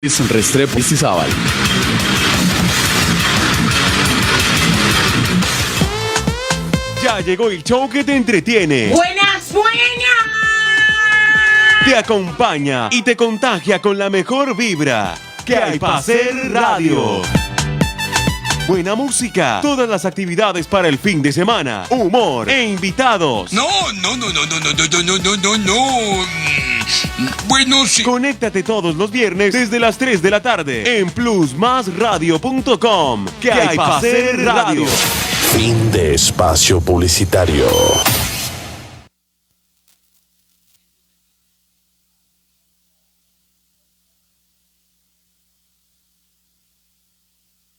Restrepo y Zabal. Ya llegó el show que te entretiene, ¡Buenas, buenas! te acompaña y te contagia con la mejor vibra. ¿Qué hay para hacer radio? Buena música, todas las actividades para el fin de semana, humor e invitados. No. Bueno, sí. Conéctate todos los viernes desde las 3 de la tarde en plusmasradio.com. ¿Qué hay para hacer radio? Fin de espacio publicitario.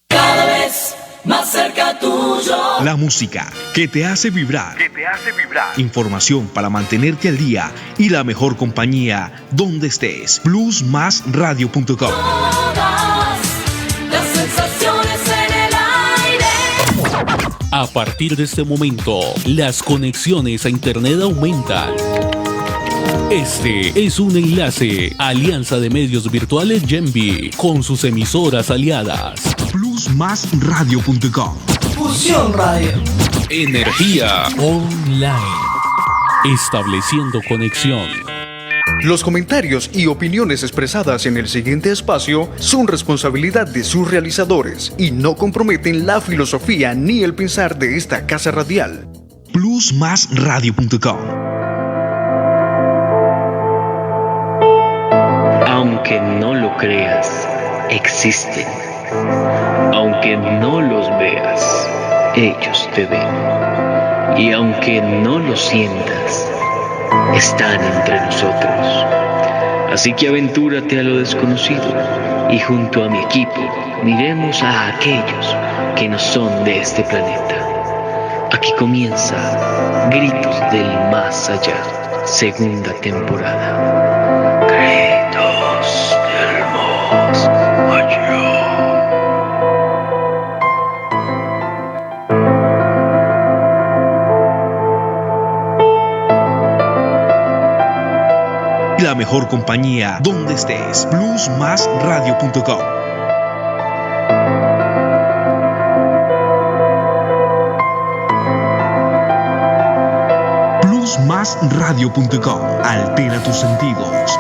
Cada vez más cerca tuyo. La música que te hace vibrar. Información para mantenerte al día y la mejor compañía donde estés. plusmasradio.com. Todas las sensaciones en el aire. A partir de este momento, las conexiones a internet aumentan. Este es un enlace, Alianza de Medios Virtuales Genvi, con sus emisoras aliadas. plusmasradio.com. Fusión Radio. Energía online. Estableciendo conexión. Los comentarios y opiniones expresadas en el siguiente espacio son responsabilidad de sus realizadores y no comprometen la filosofía ni el pensar de esta casa radial. plusmasradio.com. Aunque no lo creas, existen. Aunque no los veas, ellos te ven. Y aunque no lo sientas, están entre nosotros. Así que aventúrate a lo desconocido y junto a mi equipo miremos a aquellos que no son de este planeta. Aquí comienza Gritos del Más Allá, segunda temporada. Gritos del Más Allá. La mejor compañía donde estés. plusmasradio.com. plusmasradio.com. Altera tus sentidos.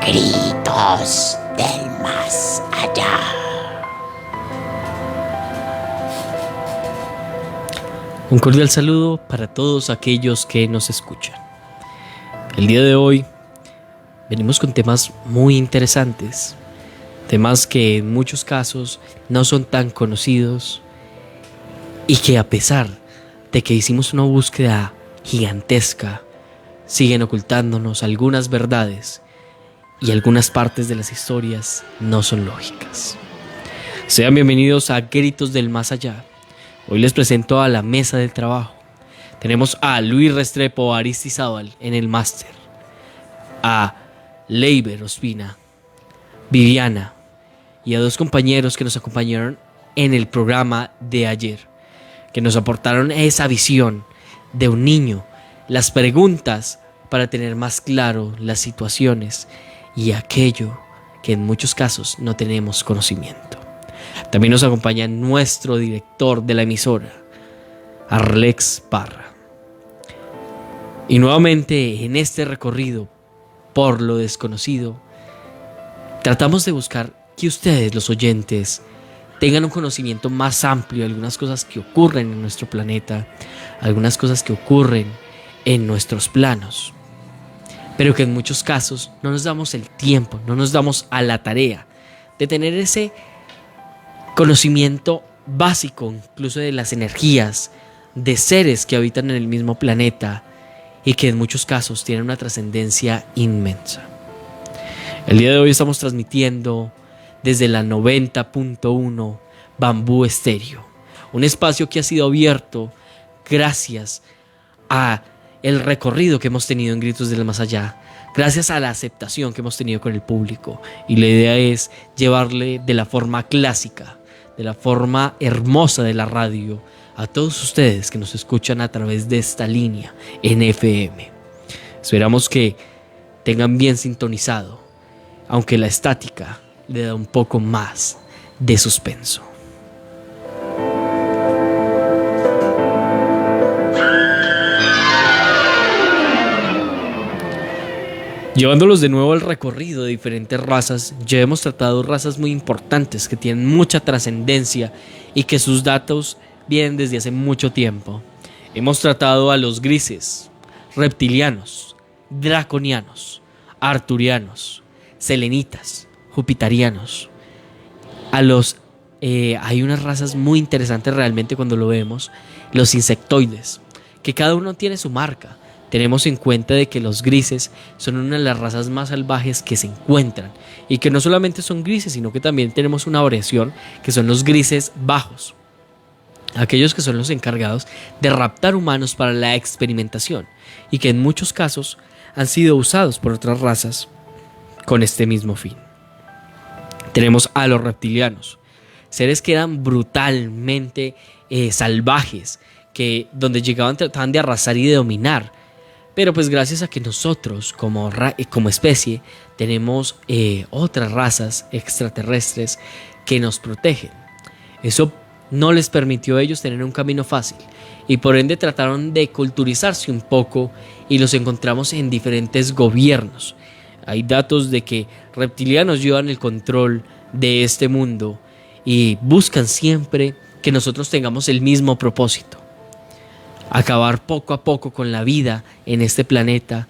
Gritos del más allá. Un cordial saludo para todos aquellos que nos escuchan. El día de hoy venimos con temas muy interesantes, temas que en muchos casos no son tan conocidos y que a pesar de que hicimos una búsqueda gigantesca, siguen ocultándonos algunas verdades y algunas partes de las historias no son lógicas. Sean bienvenidos a Gritos del Más Allá. Hoy les presento a la mesa del trabajo. Tenemos a Luis Restrepo Aristizábal en el máster, a Leiber Ospina, Viviana y a dos compañeros que nos acompañaron en el programa de ayer, que nos aportaron esa visión de un niño, las preguntas para tener más claro las situaciones y aquello que en muchos casos no tenemos conocimiento. También nos acompaña nuestro director de la emisora, Arlex Parra. Y nuevamente en este recorrido por lo desconocido, tratamos de buscar que ustedes, los oyentes, tengan un conocimiento más amplio de algunas cosas que ocurren en nuestro planeta, algunas cosas que ocurren en nuestros planos, pero que en muchos casos no nos damos el tiempo, no nos damos a la tarea de tener ese conocimiento básico, incluso de las energías, de seres que habitan en el mismo planeta y que en muchos casos tienen una trascendencia inmensa. El día de hoy estamos transmitiendo desde la 90.1 Bambú Estéreo, un espacio que ha sido abierto gracias a el recorrido que hemos tenido en Gritos del Más Allá, gracias a la aceptación que hemos tenido con el público. Y la idea es llevarle de la forma clásica, de la forma hermosa de la radio, a todos ustedes que nos escuchan a través de esta línea en FM. Esperamos que tengan bien sintonizado, aunque la estática le da un poco más de suspenso. Llevándolos de nuevo al recorrido de diferentes razas, ya hemos tratado razas muy importantes que tienen mucha trascendencia y que sus datos vienen desde hace mucho tiempo. Hemos tratado a los grises, reptilianos, draconianos, arturianos, selenitas, jupiterianos. Hay unas razas muy interesantes realmente cuando lo vemos, los insectoides, que cada uno tiene su marca. Tenemos en cuenta de que los grises son una de las razas más salvajes que se encuentran y que no solamente son grises, sino que también tenemos una variación que son los grises bajos, aquellos que son los encargados de raptar humanos para la experimentación y que en muchos casos han sido usados por otras razas con este mismo fin. Tenemos a los reptilianos, seres que eran brutalmente salvajes, que donde llegaban trataban de arrasar y de dominar. Pero pues gracias a que nosotros como especie tenemos otras razas extraterrestres que nos protegen, eso no les permitió a ellos tener un camino fácil y por ende trataron de culturizarse un poco y los encontramos en diferentes gobiernos. Hay datos de que reptilianos llevan el control de este mundo y buscan siempre que nosotros tengamos el mismo propósito: acabar poco a poco con la vida en este planeta,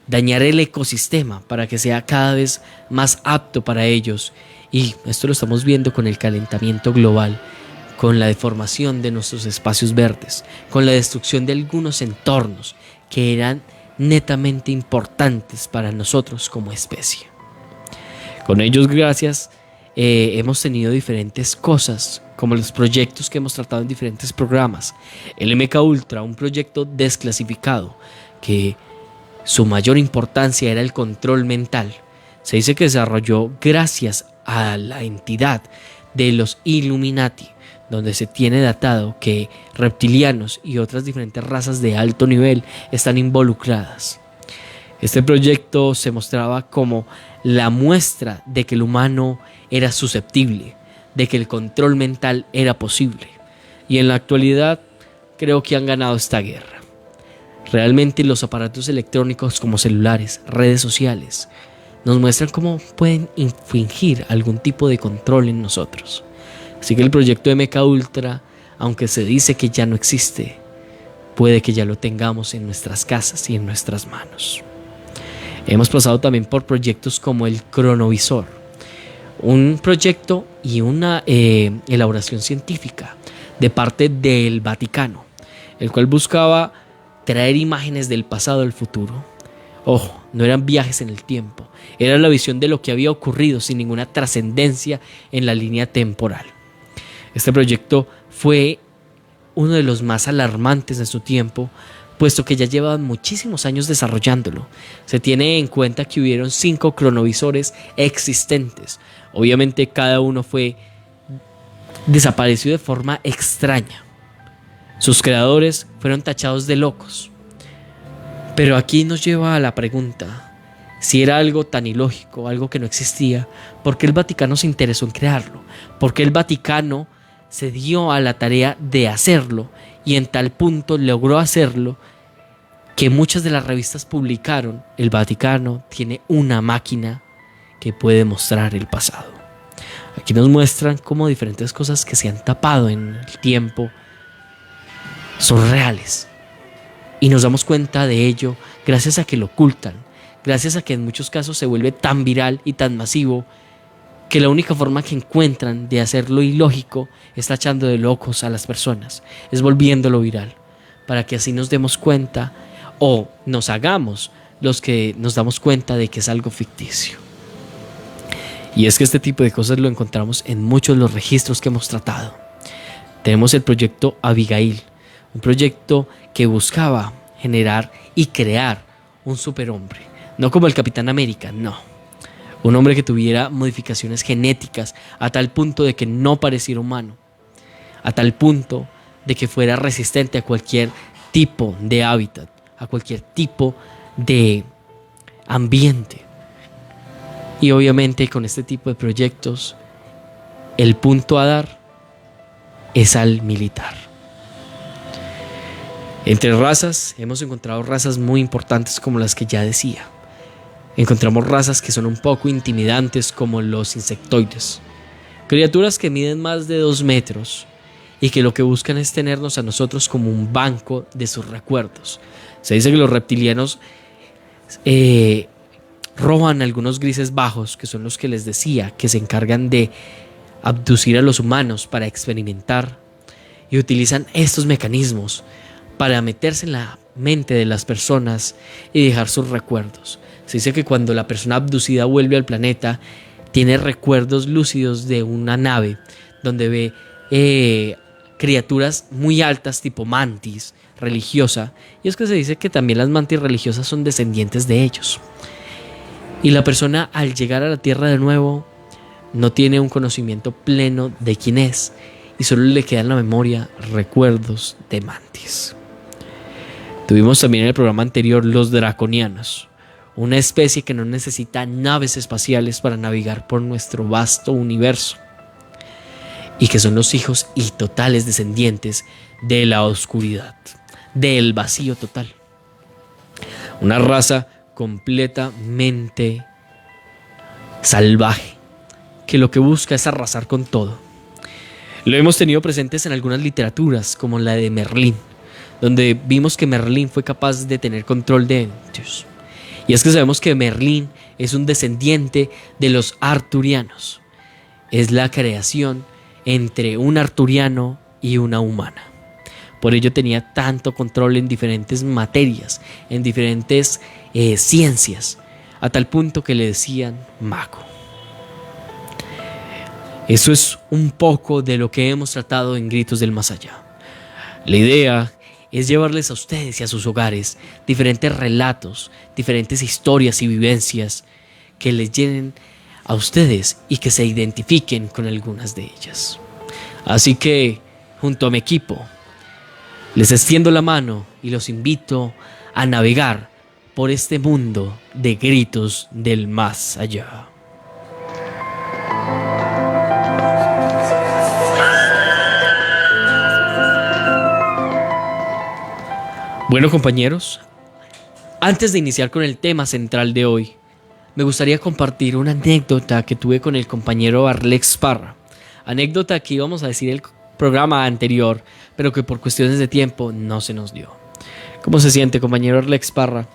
dañar el ecosistema para que sea cada vez más apto para ellos. Y esto lo estamos viendo con el calentamiento global, con la deformación de nuestros espacios verdes, con la destrucción de algunos entornos que eran netamente importantes para nosotros como especie. Con ellos, gracias, hemos tenido diferentes cosas, como los proyectos que hemos tratado en diferentes programas. El MK Ultra, un proyecto desclasificado que su mayor importancia era el control mental. Se dice que desarrolló gracias a la entidad de los Illuminati, donde se tiene datado que reptilianos y otras diferentes razas de alto nivel están involucradas. Este proyecto se mostraba como la muestra de que el humano era susceptible, de que el control mental era posible. Y en la actualidad creo que han ganado esta guerra. Realmente los aparatos electrónicos como celulares, redes sociales, nos muestran cómo pueden infringir algún tipo de control en nosotros. Así que el proyecto MK Ultra, aunque se dice que ya no existe, puede que ya lo tengamos en nuestras casas y en nuestras manos. Hemos pasado también por proyectos como el Cronovisor, un proyecto y una elaboración científica de parte del Vaticano, el cual buscaba traer imágenes del pasado al futuro. Ojo, no eran viajes en el tiempo, era la visión de lo que había ocurrido sin ninguna trascendencia en la línea temporal. Este proyecto fue uno de los más alarmantes de su tiempo, puesto que ya llevaban muchísimos años desarrollándolo. Se tiene en cuenta que hubieron 5 cronovisores existentes. Obviamente cada uno desapareció de forma extraña. Sus creadores fueron tachados de locos. Pero aquí nos lleva a la pregunta: si era algo tan ilógico, algo que no existía, ¿por qué el Vaticano se interesó en crearlo? ¿Por qué el Vaticano se dio a la tarea de hacerlo y en tal punto logró hacerlo que muchas de las revistas publicaron: el Vaticano tiene una máquina que puede mostrar el pasado? Aquí nos muestran cómo diferentes cosas que se han tapado en el tiempo son reales, y nos damos cuenta de ello gracias a que lo ocultan, gracias a que en muchos casos se vuelve tan viral y tan masivo que la única forma que encuentran de hacerlo ilógico es tachando de locos a las personas, es volviéndolo viral, para que así nos demos cuenta o nos hagamos los que nos damos cuenta de que es algo ficticio. Y es que este tipo de cosas lo encontramos en muchos de los registros que hemos tratado. Tenemos el proyecto Abigail, un proyecto que buscaba generar y crear un superhombre, No como el Capitán América, no. Un hombre que tuviera modificaciones genéticas a tal punto de que no pareciera humano. A tal punto de que fuera resistente a cualquier tipo de hábitat, a cualquier tipo de ambiente. Y obviamente con este tipo de proyectos, el punto a dar es al militar. Entre razas hemos encontrado razas muy importantes como las que ya decía. Encontramos razas que son un poco intimidantes como los insectoides. Criaturas que miden más de 2 metros y que lo que buscan es tenernos a nosotros como un banco de sus recuerdos. Se dice que los reptilianos roban algunos grises bajos, que son los que les decía, que se encargan de abducir a los humanos para experimentar, y utilizan estos mecanismos para meterse en la mente de las personas y dejar sus recuerdos. Se dice que cuando la persona abducida vuelve al planeta, tiene recuerdos lúcidos de una nave donde ve criaturas muy altas tipo mantis religiosa, y es que se dice que también las mantis religiosas son descendientes de ellos. Y la persona, al llegar a la Tierra de nuevo, no tiene un conocimiento pleno de quién es, y solo le queda en la memoria recuerdos de mantis. Tuvimos también en el programa anterior los draconianos, una especie que no necesita naves espaciales para navegar por nuestro vasto universo, y que son los hijos y totales descendientes de la oscuridad, del vacío total. Una raza completamente salvaje, que lo que busca es arrasar con todo. Lo hemos tenido presentes en algunas literaturas, como la de Merlín, donde vimos que Merlín fue capaz de tener control de entes. Y es que sabemos que Merlín es un descendiente de los arturianos. Es la creación entre un arturiano y una humana. Por ello tenía tanto control en diferentes materias, en diferentes ciencias, a tal punto que le decían mago. Eso es un poco de lo que hemos tratado en Gritos del Más Allá. La idea es llevarles a ustedes y a sus hogares diferentes relatos, diferentes historias y vivencias que les llenen a ustedes y que se identifiquen con algunas de ellas. Así que, junto a mi equipo, les extiendo la mano y los invito a navegar por este mundo de Gritos del Más Allá. Bueno, compañeros, antes de iniciar con el tema central de hoy, me gustaría compartir una anécdota que tuve con el compañero Arlex Parra. Anécdota que íbamos a decir el programa anterior, pero que por cuestiones de tiempo no se nos dio. ¿Cómo se siente, compañero Arlex Parra?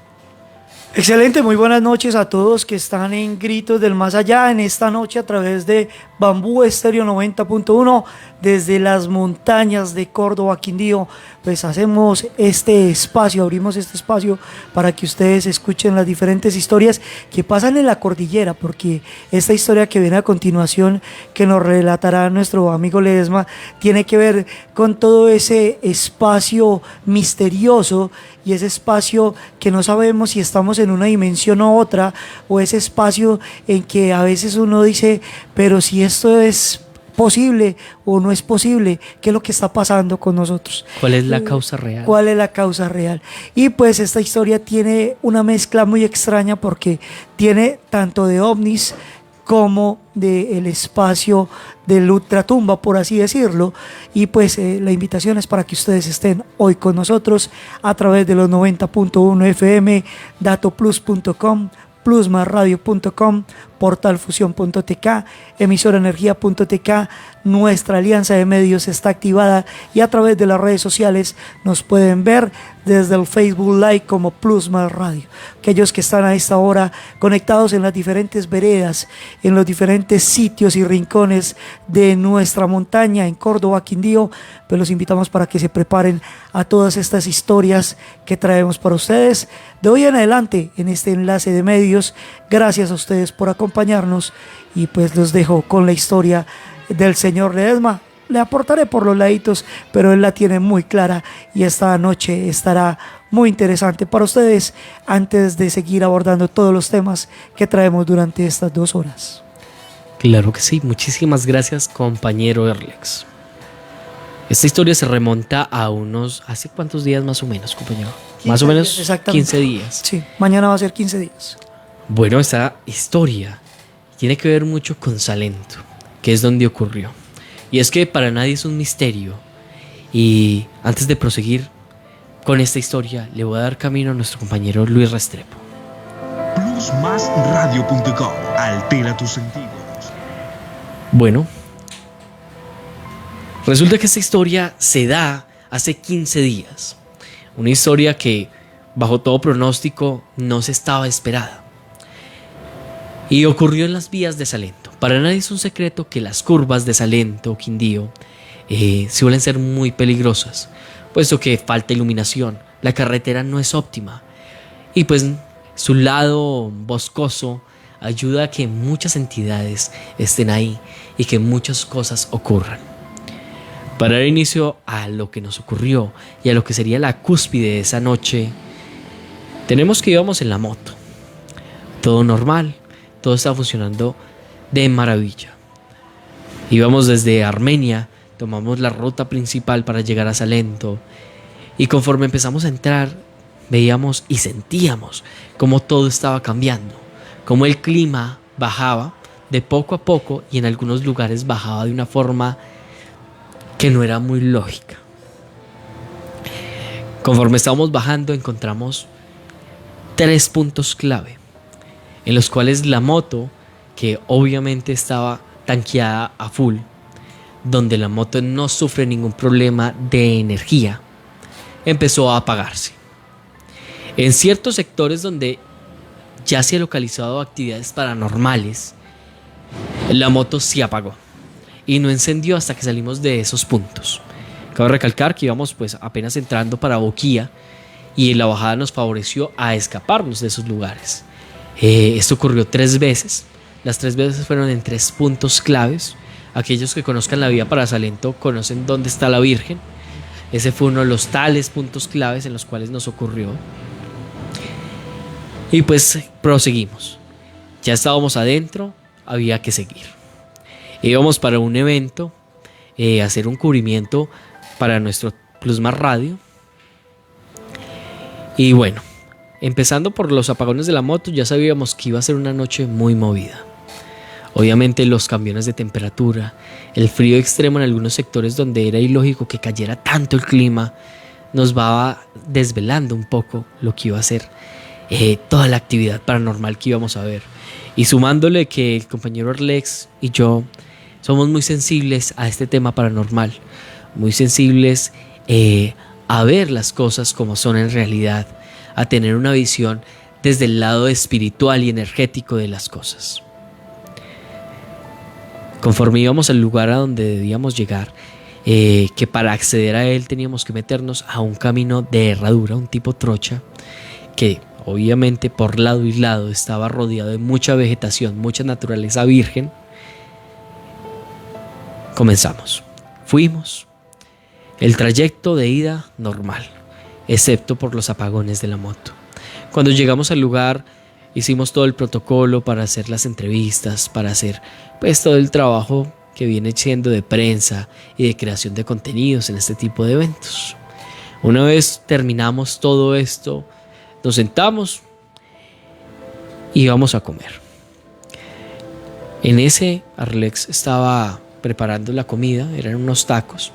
Excelente, muy buenas noches a todos que están en Gritos del Más Allá en esta noche a través de Bambú Estéreo 90.1 desde las montañas de Córdoba, Quindío. Pues hacemos este espacio, abrimos este espacio para que ustedes escuchen las diferentes historias que pasan en la cordillera, porque esta historia que viene a continuación, que nos relatará nuestro amigo Ledesma, tiene que ver con todo ese espacio misterioso y ese espacio que no sabemos si estamos en una dimensión u otra, o ese espacio en que a veces uno dice, pero si esto es posible o no es posible, ¿qué es lo que está pasando con nosotros? ¿Cuál es la causa real? ¿Cuál es la causa real? Y pues esta historia tiene una mezcla muy extraña porque tiene tanto de ovnis como del espacio del ultratumba, por así decirlo. Y pues la invitación es para que ustedes estén hoy con nosotros a través de los 90.1 FM, datoplus.com, plusmasradio.com, portalfusión.tk, emisoraenergía.tk. Nuestra alianza de medios está activada y a través de las redes sociales nos pueden ver desde el Facebook Live como Plus Más Radio. Aquellos que están a esta hora conectados en las diferentes veredas, en los diferentes sitios y rincones de nuestra montaña en Córdoba, Quindío, pues los invitamos para que se preparen a todas estas historias que traemos para ustedes de hoy en adelante en este enlace de medios. Gracias a ustedes por acompañarnos y pues los dejo con la historia del señor Ledesma. le aportaré por los laditos, pero él la tiene muy clara y esta noche estará muy interesante para ustedes antes de seguir abordando todos los temas que traemos durante estas 2 horas. Claro que sí, muchísimas gracias, compañero Erlex. Esta historia se remonta a ¿hace cuántos días más o menos, compañero? Más o menos días, exactamente. 15 días. Sí, mañana va a ser 15 días. Bueno, esta historia tiene que ver mucho con Salento, que es donde ocurrió. Y es que para nadie es un misterio. Y antes de proseguir con esta historia, le voy a dar camino a nuestro compañero Luis Restrepo. Plusmasradio.com. Altera tus sentidos. Bueno, resulta que esta historia se da hace 15 días. Una historia que, bajo todo pronóstico, no se estaba esperada. Y ocurrió en las vías de Salento. Para nadie es un secreto que las curvas de Salento, Quindío, suelen ser muy peligrosas, puesto que falta iluminación, la carretera no es óptima. Y pues su lado boscoso ayuda a que muchas entidades estén ahí y que muchas cosas ocurran. Para dar inicio a lo que nos ocurrió y a lo que sería la cúspide de esa noche, tenemos que íbamos en la moto. Todo normal, todo estaba funcionando de maravilla. Íbamos desde Armenia, tomamos la ruta principal para llegar a Salento y conforme empezamos a entrar, veíamos y sentíamos cómo todo estaba cambiando, cómo el clima bajaba de poco a poco y en algunos lugares bajaba de una forma que no era muy lógica. Conforme estábamos bajando encontramos 3 puntos clave en los cuales la moto, que obviamente estaba tanqueada a full, donde la moto no sufre ningún problema de energía, empezó a apagarse. En ciertos sectores donde ya se ha localizado actividades paranormales, la moto se apagó y no encendió hasta que salimos de esos puntos. Cabe recalcar que íbamos pues apenas entrando para Boquía y la bajada nos favoreció a escaparnos de esos lugares. Esto ocurrió 3 veces. Las 3 veces fueron en 3 puntos claves. Aquellos que conozcan la vía para Salento conocen dónde está la Virgen. Ese fue uno de los tales puntos claves en los cuales nos ocurrió. Y pues proseguimos. Ya estábamos adentro, había que seguir. Íbamos para un evento, hacer un cubrimiento para nuestro Plusmás Radio. Y bueno, empezando por los apagones de la moto, ya sabíamos que iba a ser una noche muy movida. Obviamente los cambios de temperatura, el frío extremo en algunos sectores donde era ilógico que cayera tanto el clima, nos va desvelando un poco lo que iba a ser toda la actividad paranormal que íbamos a ver. Y sumándole que el compañero Erlex y yo somos muy sensibles a este tema paranormal, muy sensibles a ver las cosas como son en realidad, a tener una visión desde el lado espiritual y energético de las cosas. Conforme íbamos al lugar a donde debíamos llegar, que para acceder a él teníamos que meternos a un camino de herradura, un tipo trocha, que obviamente por lado y lado estaba rodeado de mucha vegetación, mucha naturaleza virgen. Comenzamos, fuimos. El trayecto de ida normal, excepto por los apagones de la moto. Cuando llegamos al lugar, hicimos todo el protocolo para hacer las entrevistas, para hacer pues todo el trabajo que viene siendo de prensa y de creación de contenidos en este tipo de eventos. Una vez terminamos todo esto, nos sentamos y íbamos a comer. En ese, Arlex estaba preparando la comida, eran unos tacos.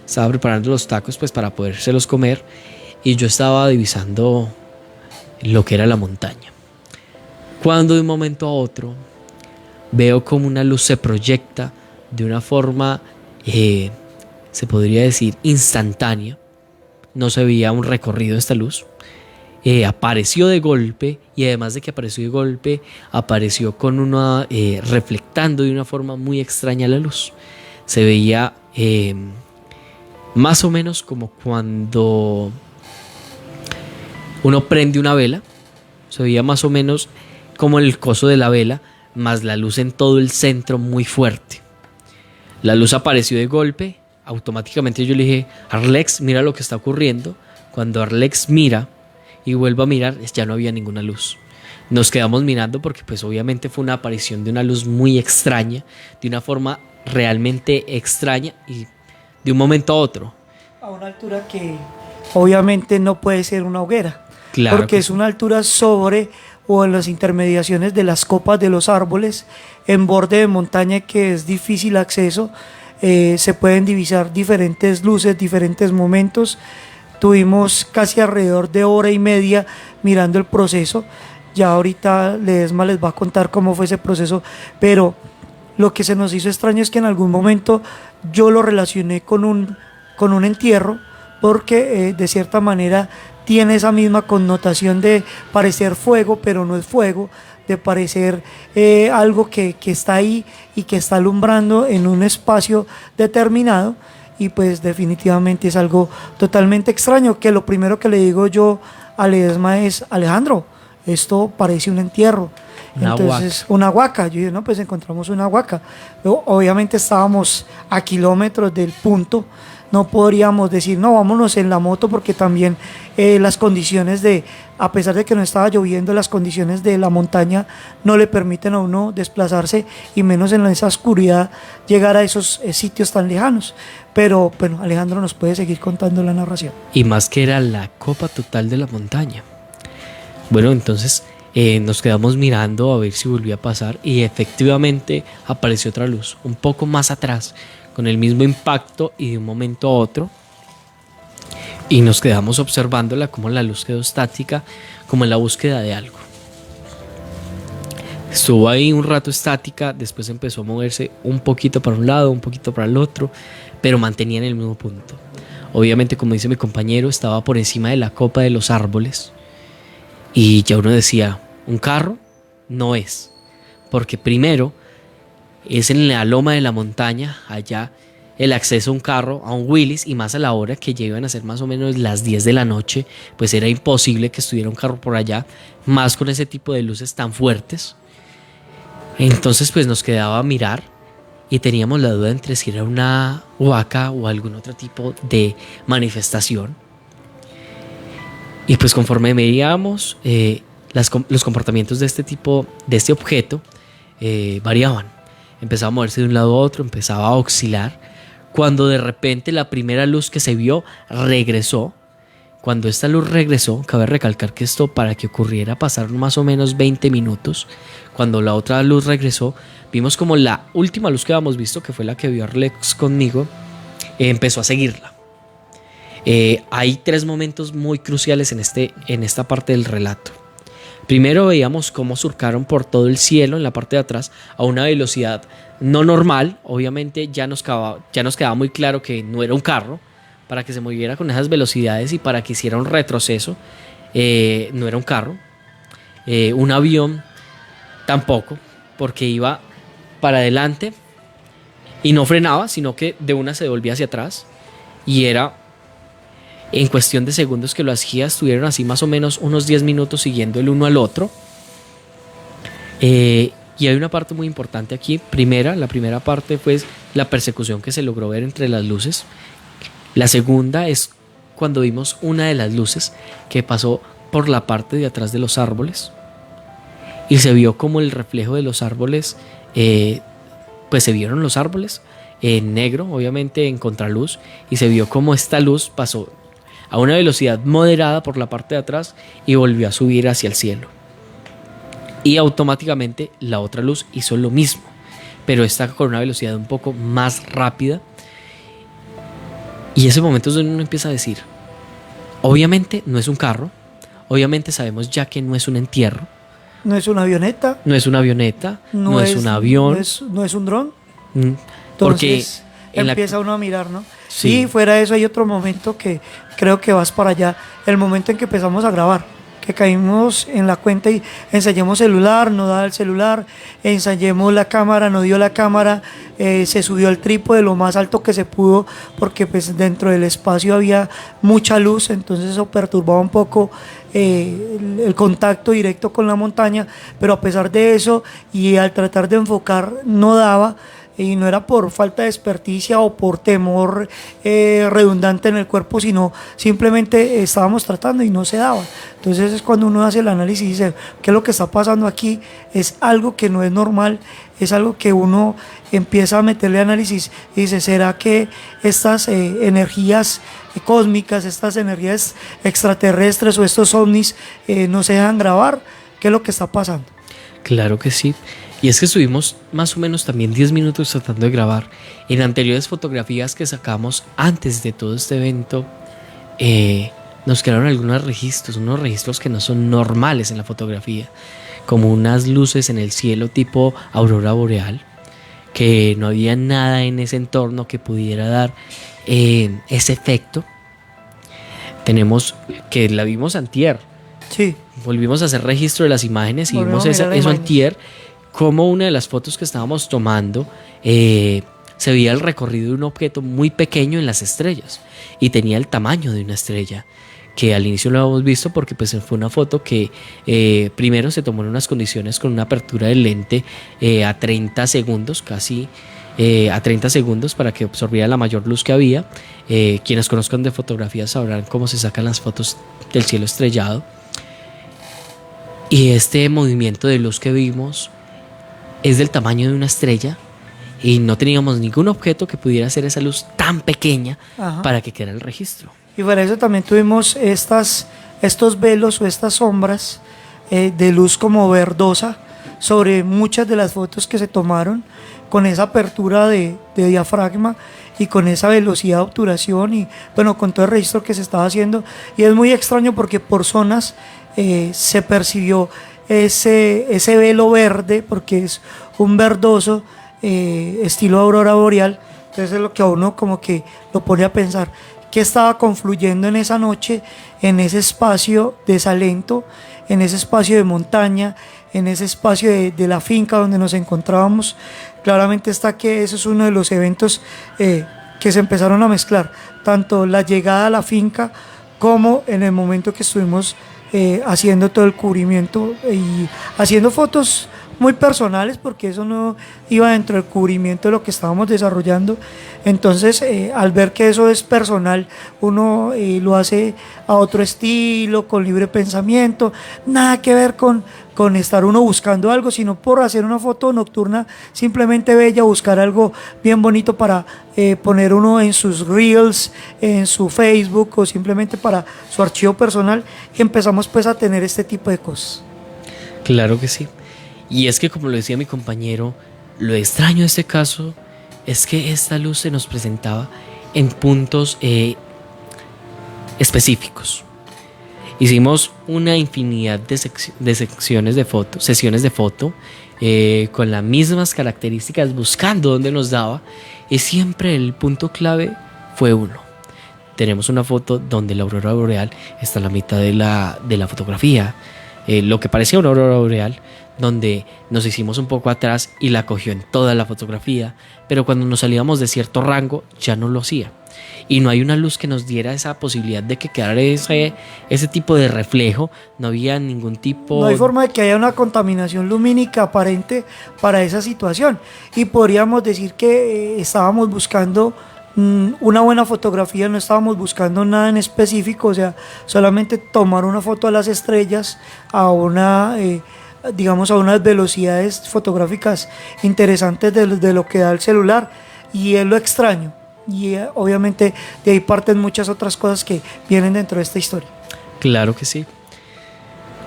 Estaba preparando los tacos pues para podérselos comer y yo estaba divisando lo que era la montaña. Cuando de un momento a otro veo como una luz se proyecta de una forma, se podría decir, instantánea. No se veía un recorrido de esta luz. Apareció de golpe y además de que apareció de golpe, apareció con una reflectando de una forma muy extraña la luz. Se veía más o menos como cuando uno prende una vela. Se veía más o menos como el coso de la vela, más la luz en todo el centro muy fuerte. La luz apareció de golpe, automáticamente yo le dije, Arlex, mira lo que está ocurriendo. Cuando Arlex mira y vuelve a mirar, ya no había ninguna luz. Nos quedamos mirando porque pues obviamente fue una aparición de una luz muy extraña, de una forma realmente extraña y de un momento a otro. A una altura que obviamente no puede ser una hoguera, Claro porque que es una altura sobre o en las intermediaciones de las copas de los árboles, en borde de montaña que es difícil acceso. Se pueden divisar diferentes luces, diferentes momentos. Tuvimos casi alrededor de hora y media mirando el proceso. Ya ahorita Ledesma les va a contar cómo fue ese proceso, pero lo que se nos hizo extraño es que en algún momento yo lo relacioné con un entierro, porque de cierta manera tiene esa misma connotación de parecer fuego, pero no es fuego, de parecer algo que está ahí y que está alumbrando en un espacio determinado, y pues definitivamente es algo totalmente extraño, que lo primero que le digo yo a Ledesma es, Alejandro, esto parece un entierro. Entonces, una huaca. Yo dije, no, pues encontramos una huaca. Luego, obviamente estábamos a kilómetros del punto. No podríamos decir, no, vámonos en la moto, porque también las condiciones a pesar de que no estaba lloviendo, las condiciones de la montaña no le permiten a uno desplazarse, y menos en esa oscuridad llegar a esos sitios tan lejanos. Pero bueno, Alejandro nos puede seguir contando la narración. Y más que era la copa total de la montaña. Bueno, entonces nos quedamos mirando a ver si volvía a pasar, y efectivamente apareció otra luz un poco más atrás con el mismo impacto, y de un momento a otro, y nos quedamos observándola, como la luz quedó estática, como en la búsqueda de algo. Estuvo ahí un rato estática, después empezó a moverse un poquito para un lado, un poquito para el otro, pero mantenía en el mismo punto. Obviamente, como dice mi compañero, estaba por encima de la copa de los árboles. Y ya uno decía, un carro no es, porque primero es en la loma de la montaña, allá el acceso a un carro, a un Willys, y más a la hora que ya iban a ser más o menos las 10 de la noche, pues era imposible que estuviera un carro por allá, más con ese tipo de luces tan fuertes. Entonces pues nos quedaba mirar, y teníamos la duda entre si era una huaca o algún otro tipo de manifestación. Y pues conforme veíamos, los comportamientos de este tipo, de este objeto, variaban. Empezaba a moverse de un lado a otro, empezaba a oscilar, cuando de repente la primera luz que se vio regresó. Cuando esta luz regresó, cabe recalcar que esto, para que ocurriera, pasaron más o menos 20 minutos. Cuando la otra luz regresó, vimos como la última luz que habíamos visto, que fue la que vio Arlex conmigo, empezó a seguirla. Hay tres momentos muy cruciales en esta parte del relato. Primero veíamos cómo surcaron por todo el cielo en la parte de atrás a una velocidad no normal. Obviamente ya nos quedaba muy claro que no era un carro. Para que se moviera con esas velocidades y para que hiciera un retroceso, no era un carro. Un avión tampoco, porque iba para adelante y no frenaba, sino que de una se devolvía hacia atrás, y era en cuestión de segundos que lo hacía. Estuvieron así más o menos unos 10 minutos siguiendo el uno al otro. Y hay una parte muy importante aquí. La primera parte fue la persecución que se logró ver entre las luces. La segunda es cuando vimos una de las luces que pasó por la parte de atrás de los árboles, y se vio como el reflejo de los árboles, pues se vieron los árboles en negro, obviamente en contraluz, y se vio como esta luz pasó a una velocidad moderada por la parte de atrás y volvió a subir hacia el cielo. Y automáticamente la otra luz hizo lo mismo, pero esta con una velocidad un poco más rápida. Y ese momento es donde uno empieza a decir, obviamente no es un carro, obviamente sabemos ya que no es un entierro, no es una avioneta, no es una avioneta, no es un avión, no es un dron. Porque empieza uno a mirar, ¿no? Sí. Y fuera de eso hay otro momento que creo que vas para allá, el momento en que empezamos a grabar, que caímos en la cuenta y ensayamos celular, no daba el celular, ensayemos la cámara, no dio la cámara, se subió el trípode lo más alto que se pudo, porque pues dentro del espacio había mucha luz, entonces eso perturbaba un poco el contacto directo con la montaña, pero a pesar de eso y al tratar de enfocar no daba. y no era por falta de experticia o por temor redundante en el cuerpo, sino simplemente estábamos tratando y no se daba. Entonces es cuando uno hace el análisis y dice, ¿qué es lo que está pasando aquí? Es algo que no es normal, es algo que uno empieza a meterle análisis y dice, ¿será que estas energías cósmicas, estas energías extraterrestres o estos ovnis no se dejan grabar? ¿Qué es lo que está pasando? Claro que sí. Y es que estuvimos más o menos también 10 minutos tratando de grabar. En anteriores fotografías que sacamos antes de todo este evento, nos quedaron algunos registros, unos registros que no son normales en la fotografía, como unas luces en el cielo tipo aurora boreal, que no había nada en ese entorno que pudiera dar ese efecto. Tenemos que la vimos antier. Sí. Volvimos a hacer registro de las imágenes y Volvemos vimos a mirar eso imágenes. antier, como una de las fotos que estábamos tomando se veía el recorrido de un objeto muy pequeño en las estrellas y tenía el tamaño de una estrella, que al inicio lo habíamos visto porque pues fue una foto que primero se tomó en unas condiciones con una apertura del lente a 30 segundos, casi a 30 segundos, para que absorbiera la mayor luz que había. Quienes conozcan de fotografía sabrán cómo se sacan las fotos del cielo estrellado. Y este movimiento de luz que vimos es del tamaño de una estrella y no teníamos ningún objeto que pudiera hacer esa luz tan pequeña Ajá. para que quedara el registro. Y para eso también tuvimos estos velos o estas sombras de luz como verdosa sobre muchas de las fotos que se tomaron, con esa apertura de diafragma y con esa velocidad de obturación y bueno, con todo el registro que se estaba haciendo. Y es muy extraño porque por zonas se percibió ese velo verde, porque es un verdoso estilo aurora boreal. Entonces es lo que a uno como que lo pone a pensar, ¿qué estaba confluyendo en esa noche, en ese espacio de Salento, en ese espacio de montaña, en ese espacio de la finca donde nos encontrábamos? Claramente está que eso es uno de los eventos que se empezaron a mezclar, tanto la llegada a la finca como en el momento que estuvimos haciendo todo el cubrimiento y haciendo fotos muy personales, porque eso no iba dentro del cubrimiento de lo que estábamos desarrollando. Entonces al ver que eso es personal, uno lo hace a otro estilo, con libre pensamiento, nada que ver con estar uno buscando algo, sino por hacer una foto nocturna simplemente bella, buscar algo bien bonito para poner uno en sus reels, en su Facebook o simplemente para su archivo personal, y empezamos pues a tener este tipo de cosas. Claro que sí. Y es que, como lo decía mi compañero, lo extraño de este caso es que esta luz se nos presentaba en puntos específicos. Hicimos una infinidad de sesiones de foto con las mismas características, buscando dónde nos daba, y siempre el punto clave fue uno. Tenemos una foto donde la aurora boreal está a la mitad de la fotografía, lo que parecía una aurora boreal, donde nos hicimos un poco atrás y la cogió en toda la fotografía, pero cuando nos salíamos de cierto rango ya no lo hacía. Y no hay una luz que nos diera esa posibilidad de que quedara ese tipo de reflejo. No había ningún tipo... No hay forma de que haya una contaminación lumínica aparente para esa situación. Y podríamos decir que estábamos buscando una buena fotografía, no estábamos buscando nada en específico, o sea, solamente tomar una foto a las estrellas a una... digamos a unas velocidades fotográficas interesantes de lo que da el celular, y es lo extraño, y obviamente de ahí parten muchas otras cosas que vienen dentro de esta historia. Claro que sí.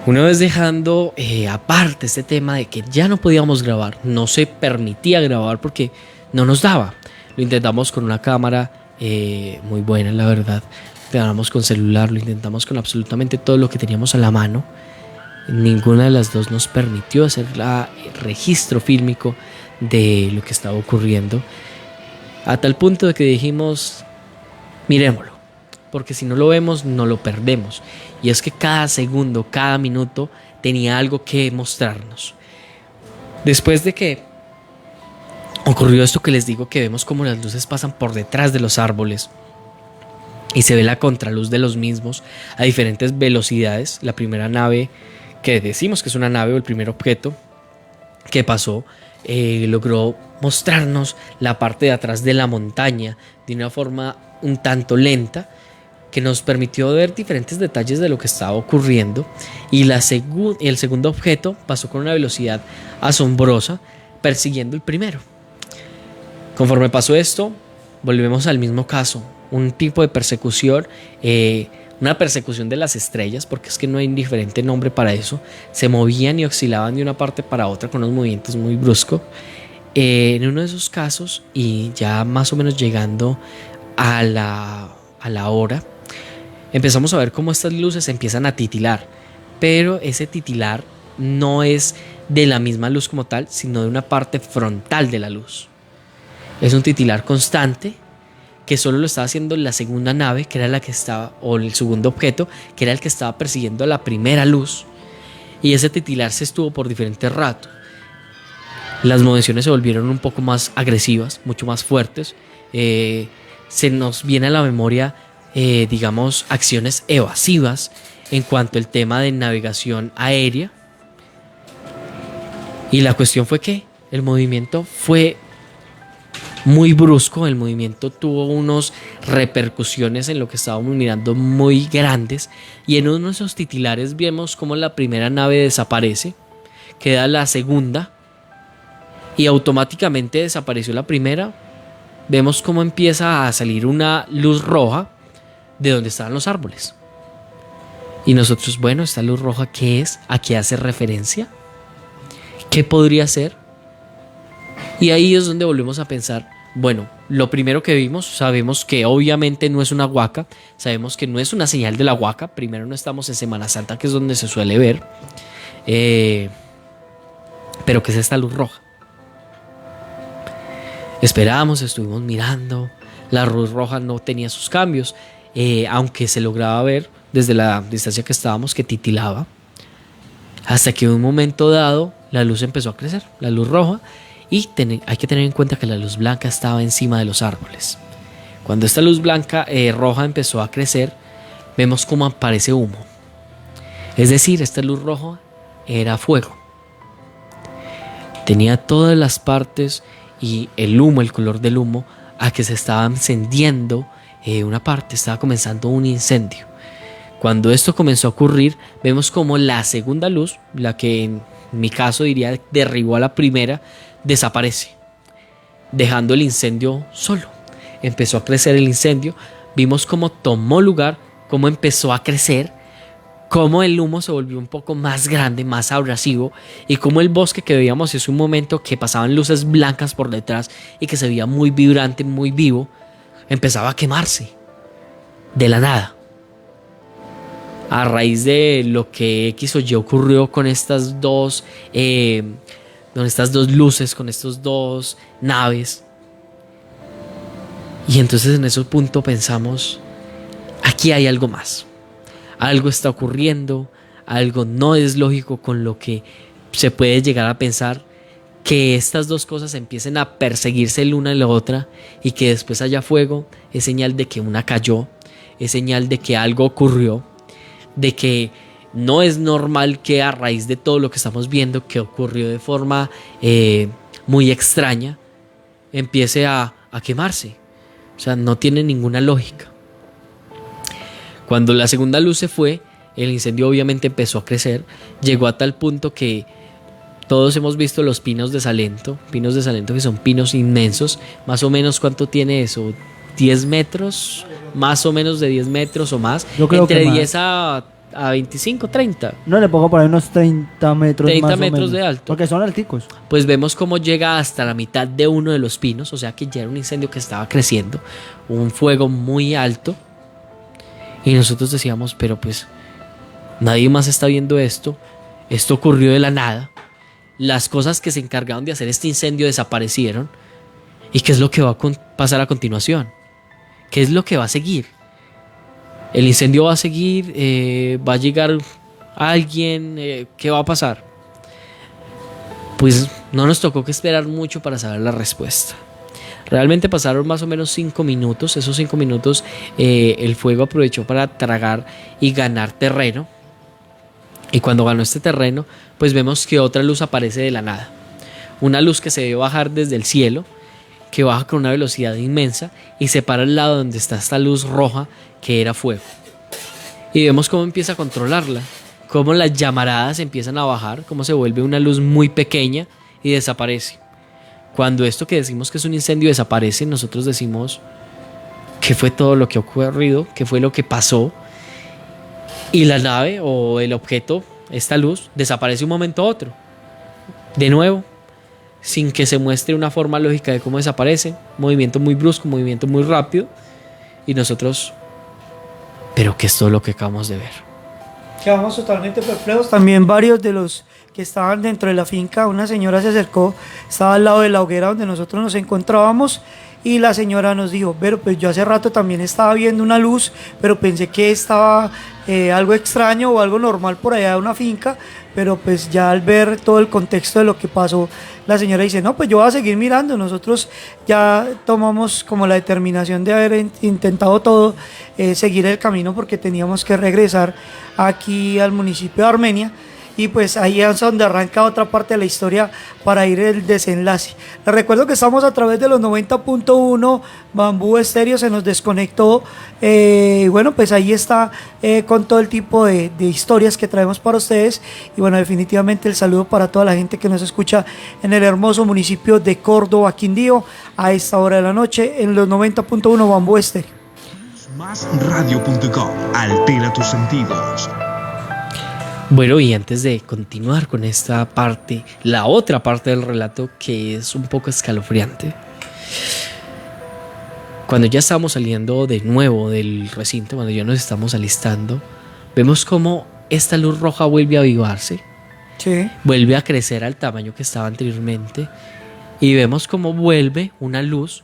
Una vez dejando aparte este tema de que ya no podíamos grabar, no se permitía grabar porque no nos daba. Lo intentamos con una cámara muy buena, la verdad, lo intentamos con celular, lo intentamos con absolutamente todo lo que teníamos a la mano. Ninguna de las dos nos permitió hacer el registro fílmico de lo que estaba ocurriendo, a tal punto de que dijimos, miremoslo, porque si no lo vemos no lo perdemos. Y es que cada segundo, cada minuto tenía algo que mostrarnos. Después de que ocurrió esto que les digo, que vemos como las luces pasan por detrás de los árboles y se ve la contraluz de los mismos a diferentes velocidades, la primera nave que decimos que es una nave, o el primer objeto que pasó, logró mostrarnos la parte de atrás de la montaña de una forma un tanto lenta, que nos permitió ver diferentes detalles de lo que estaba ocurriendo. Y el segundo objeto pasó con una velocidad asombrosa, persiguiendo el primero. Conforme pasó esto, volvemos al mismo caso, un tipo de persecución, una persecución de las estrellas, porque es que no hay diferente nombre para eso. Se movían y oscilaban de una parte para otra con unos movimientos muy bruscos. En uno de esos casos, y ya más o menos llegando a la hora, empezamos a ver cómo estas luces empiezan a titilar, pero ese titilar no es de la misma luz como tal, sino de una parte frontal de la luz. Es un titilar constante que solo lo estaba haciendo la segunda nave, que era la que estaba, o el segundo objeto, que era el que estaba persiguiendo la primera luz, y ese titilar se estuvo por diferentes ratos. Las movenciones se volvieron un poco más agresivas, mucho más fuertes. Se nos viene a la memoria, digamos, acciones evasivas en cuanto al tema de navegación aérea. Y la cuestión fue que el movimiento fue muy brusco, el movimiento tuvo unas repercusiones en lo que estábamos mirando muy grandes, y en uno de esos titilares vemos cómo la primera nave desaparece, queda la segunda y automáticamente desapareció la primera. Vemos cómo empieza a salir una luz roja de donde estaban los árboles, y nosotros, bueno, esta luz roja, ¿qué es? ¿A qué hace referencia? ¿Qué podría ser? Y ahí es donde volvemos a pensar, bueno, lo primero que vimos, sabemos que obviamente no es una huaca, sabemos que no es una señal de la huaca. Primero, no estamos en Semana Santa, que es donde se suele ver, pero ¿qué es esta luz roja? Esperamos, estuvimos mirando, la luz roja no tenía sus cambios, aunque se lograba ver desde la distancia que estábamos que titilaba, hasta que en un momento dado la luz empezó a crecer, la luz roja. Y hay que tener en cuenta que la luz blanca estaba encima de los árboles. Cuando esta luz blanca roja empezó a crecer, vemos cómo aparece humo. Es decir, esta luz roja era fuego. Tenía todas las partes, y el humo, el color del humo, a que se estaba encendiendo una parte, estaba comenzando un incendio. Cuando esto comenzó a ocurrir, vemos como la segunda luz, la que en mi caso diría derribó a la primera, desaparece, dejando el incendio solo. Empezó a crecer el incendio, vimos cómo tomó lugar, cómo empezó a crecer, cómo el humo se volvió un poco más grande, más abrasivo, y cómo el bosque que veíamos es un momento que pasaban luces blancas por detrás y que se veía muy vibrante, muy vivo, empezaba a quemarse de la nada. A raíz de lo que X o Y ocurrió con estas dos luces, con estas dos naves. Y entonces en ese punto pensamos, aquí hay algo más. Algo está ocurriendo, algo no es lógico con lo que se puede llegar a pensar, que estas dos cosas empiecen a perseguirse la una y la otra, y que después haya fuego. Es señal de que una cayó, es señal de que algo ocurrió, de que no es normal que a raíz de todo lo que estamos viendo, que ocurrió de forma muy extraña, empiece a quemarse. O sea, no tiene ninguna lógica. Cuando la segunda luz se fue, el incendio obviamente empezó a crecer, llegó a tal punto que todos hemos visto los pinos de Salento que son pinos inmensos. Más o menos, ¿cuánto tiene eso? 10 metros, más o menos de 10 metros o más. Yo creo entre que 10 a 25, 30. No, le pongo por ahí unos 30 metros 30 más metros o menos, de alto. porque son alticos. Pues vemos cómo llega hasta la mitad de uno de los pinos, o sea que ya era un incendio que estaba creciendo, un fuego muy alto. Y nosotros decíamos, pero pues nadie más está viendo esto. Esto ocurrió de la nada. Las cosas que se encargaron de hacer este incendio desaparecieron. ¿Y qué es lo que va a pasar a continuación? ¿Qué es lo que va a seguir? El incendio va a seguir, va a llegar alguien, ¿qué va a pasar? Pues no nos tocó que esperar mucho para saber la respuesta. Realmente pasaron más o menos 5 minutos. Esos 5 minutos el fuego aprovechó para tragar y ganar terreno. Y cuando ganó este terreno, pues vemos que otra luz aparece de la nada. una luz que se ve bajar desde el cielo, que baja con una velocidad inmensa y se para al lado donde está esta luz roja que era fuego. Y vemos cómo empieza a controlarla, cómo las llamaradas empiezan a bajar, cómo se vuelve una luz muy pequeña y desaparece. Cuando esto que decimos que es un incendio desaparece, nosotros decimos qué fue todo lo que ha ocurrido, qué fue lo que pasó. Y la nave o el objeto, esta luz, desaparece un momento a otro. De nuevo, sin que se muestre una forma lógica de cómo desaparece. Movimiento muy brusco, movimiento muy rápido. Y nosotros, ¿pero qué es todo lo que acabamos de ver? Quedamos totalmente perplejos. También varios de los que estaban dentro de la finca, una señora se acercó, estaba al lado de la hoguera donde nosotros nos encontrábamos, y la señora nos dijo, pero pues yo hace rato también estaba viendo una luz, pero pensé que estaba algo extraño o algo normal por allá de una finca, pero pues ya al ver todo el contexto de lo que pasó, la señora dice, no, pues yo voy a seguir mirando. Nosotros ya tomamos como la determinación de haber intentado todo, seguir el camino, porque teníamos que regresar aquí al municipio de Armenia. Y pues ahí es donde arranca otra parte de la historia para ir el desenlace. Les recuerdo que estamos a través de los 90.1 Bambú Estéreo, se nos desconectó. Bueno, pues ahí está con todo el tipo de historias que traemos para ustedes. Y bueno, definitivamente el saludo para toda la gente que nos escucha en el hermoso municipio de Córdoba, Quindío, a esta hora de la noche en los 90.1 Bambú Estéreo. Másradio.com, altera tus sentidos. Bueno, y antes de continuar con esta parte, la otra parte del relato que es un poco escalofriante. Cuando ya estamos saliendo de nuevo del recinto, cuando ya nos estamos alistando, vemos cómo esta luz roja vuelve a avivarse, sí, vuelve a crecer al tamaño que estaba anteriormente, y vemos cómo vuelve una luz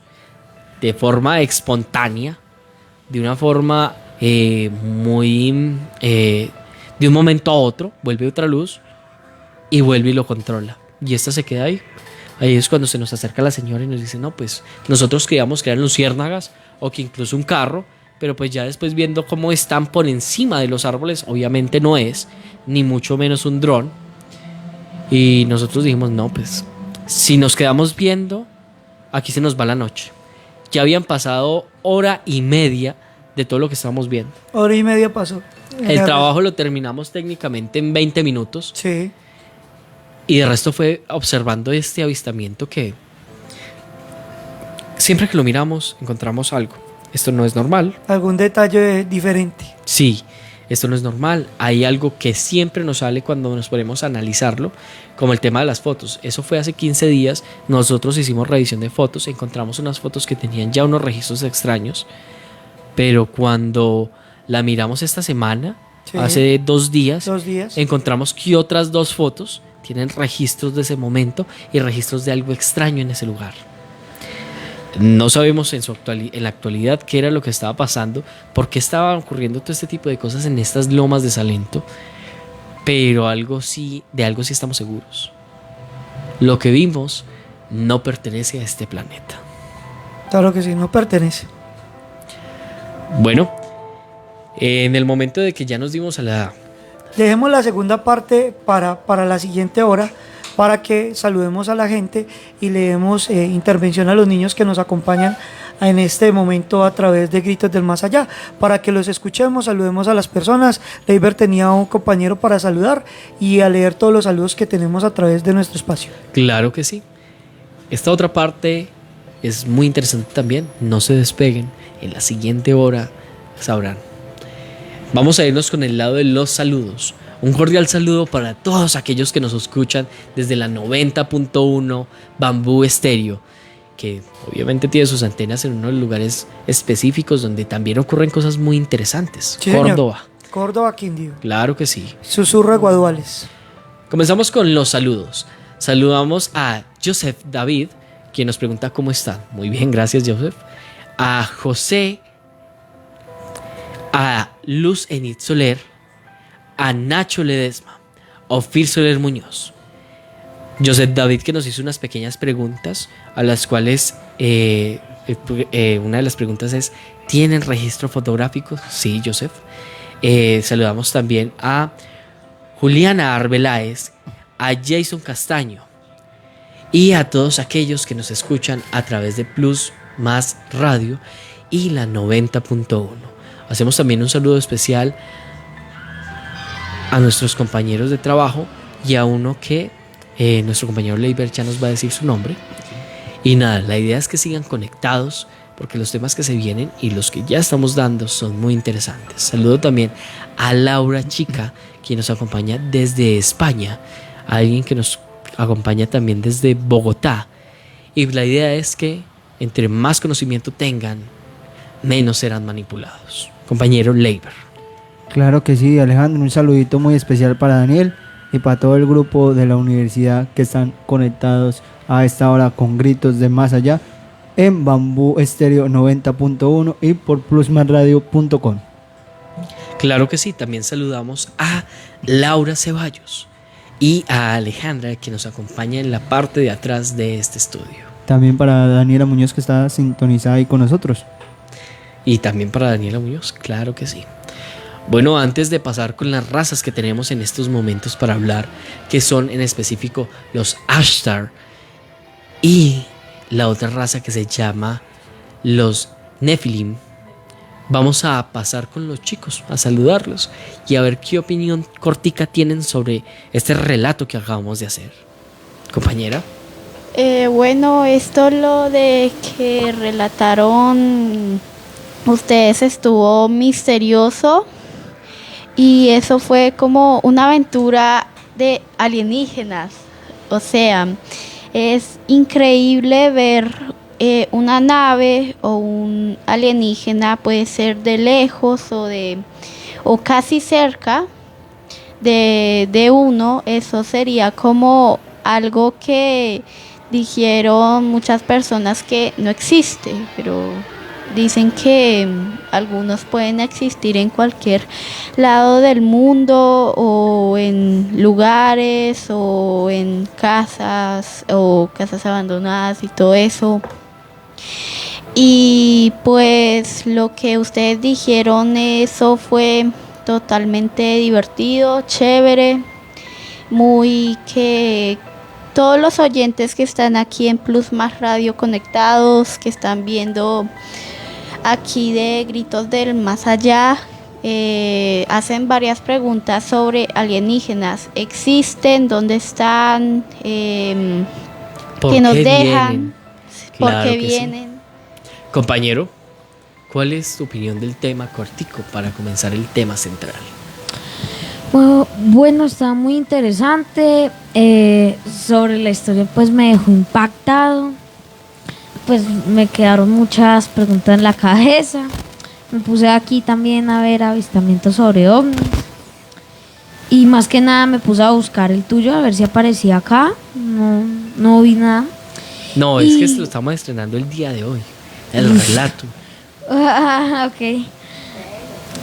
de forma espontánea, de una forma muy... de un momento a otro, vuelve otra luz y vuelve y lo controla. Y esta se queda ahí. Ahí es cuando se nos acerca la señora y nos dice, no, pues nosotros creíamos que eran luciérnagas o que incluso un carro, pero pues ya después viendo cómo están por encima de los árboles, obviamente no es, ni mucho menos un dron. Y nosotros dijimos, no, pues si nos quedamos viendo, aquí se nos va la noche. Ya habían pasado 1:30 de todo lo que estábamos viendo. 1:30 pasó. El trabajo lo terminamos técnicamente en 20 minutos. Sí. Y de resto fue observando este avistamiento que siempre que lo miramos encontramos algo. Esto no es normal. Algún detalle diferente. Sí, esto no es normal. Hay algo que siempre nos sale cuando nos ponemos a analizarlo, como el tema de las fotos. Eso fue hace 15 días. Nosotros hicimos revisión de fotos. Encontramos unas fotos que tenían ya unos registros extraños. Pero cuando la miramos esta semana, sí, hace 2 días, encontramos que otras 2 fotos tienen registros de ese momento y registros de algo extraño en ese lugar. No sabemos en la actualidad qué era lo que estaba pasando, por qué estaba ocurriendo todo este tipo de cosas en estas lomas de Salento, pero de algo sí estamos seguros. Lo que vimos no pertenece a este planeta. Claro que sí, no pertenece. Bueno, en el momento de que ya nos dimos a la... Dejemos la segunda parte para la siguiente hora, para que saludemos a la gente y le demos intervención a los niños que nos acompañan en este momento a través de Gritos del Más Allá, para que los escuchemos, saludemos a las personas. Leiber tenía un compañero para saludar y a leer todos los saludos que tenemos a través de nuestro espacio. Claro que sí. Esta otra parte es muy interesante también. No se despeguen. En la siguiente hora sabrán. Vamos a irnos con el lado de los saludos. Un cordial saludo para todos aquellos que nos escuchan desde la 90.1 Bambú Estéreo, que obviamente tiene sus antenas en unos lugares específicos donde también ocurren cosas muy interesantes. Sí, Córdoba. Señor. Córdoba, Quindío. Claro que sí. Susurro de Guaduales. Comenzamos con los saludos. Saludamos a Joseph David, quien nos pregunta cómo está. Muy bien, gracias, Joseph. A José, a Luz Enid Soler, a Nacho Ledesma, a Ofir Soler Muñoz. Joseph David, que nos hizo unas pequeñas preguntas, a las cuales una de las preguntas es: ¿tienen registro fotográfico? Sí, Joseph. Saludamos también a Juliana Arbeláez, a Jason Castaño y a todos aquellos que nos escuchan a través de Plus Más Radio y la 90.1. Hacemos también un saludo especial a nuestros compañeros de trabajo y a uno que nuestro compañero Leiber ya nos va a decir su nombre. Y nada, la idea es que sigan conectados porque los temas que se vienen y los que ya estamos dando son muy interesantes. Saludo también a Laura Chica, quien nos acompaña desde España, a alguien que nos acompaña también desde Bogotá. Y la idea es que entre más conocimiento tengan, menos serán manipulados. Compañero Leiber. Claro que sí, Alejandro, un saludito muy especial para Daniel y para todo el grupo de la universidad que están conectados a esta hora con Gritos de Más Allá en Bambú Estéreo 90.1 y por plusmasradio.com. Claro que sí, también saludamos a Laura Ceballos y a Alejandra, que nos acompaña en la parte de atrás de este estudio. También para Daniela Muñoz, que está sintonizada ahí con nosotros. Y también para Daniela Muñoz, claro que sí. Bueno, antes de pasar con las razas que tenemos en estos momentos para hablar, que son en específico los Ashtar y la otra raza que se llama los Nephilim, vamos a pasar con los chicos, a saludarlos y a ver qué opinión cortica tienen sobre este relato que acabamos de hacer. Compañera. Bueno, esto lo de que relataron ustedes estuvo misterioso y eso fue como una aventura de alienígenas. O sea, es increíble ver una nave o un alienígena, puede ser de lejos o casi cerca de uno. Eso sería como algo que dijeron muchas personas que no existe, pero dicen que algunos pueden existir en cualquier lado del mundo o en lugares o en casas o casas abandonadas y todo eso. Y pues lo que ustedes dijeron, eso fue totalmente divertido, chévere, muy que todos los oyentes que están aquí en Plus Más Radio conectados, que están viendo aquí de Gritos del Más Allá, hacen varias preguntas sobre alienígenas. ¿Existen? ¿Dónde están? ¿Qué nos dejan? ¿Por qué vienen? Sí. Compañero, ¿cuál es tu opinión del tema cortico para comenzar el tema central? Bueno, está muy interesante. Sobre la historia pues me dejó impactado. Pues me quedaron muchas preguntas en la cabeza. Me puse aquí también a ver avistamientos sobre ovnis. Y más que nada me puse a buscar el tuyo a ver si aparecía acá. No vi nada. No, es que lo estamos estrenando el día de hoy. El relato.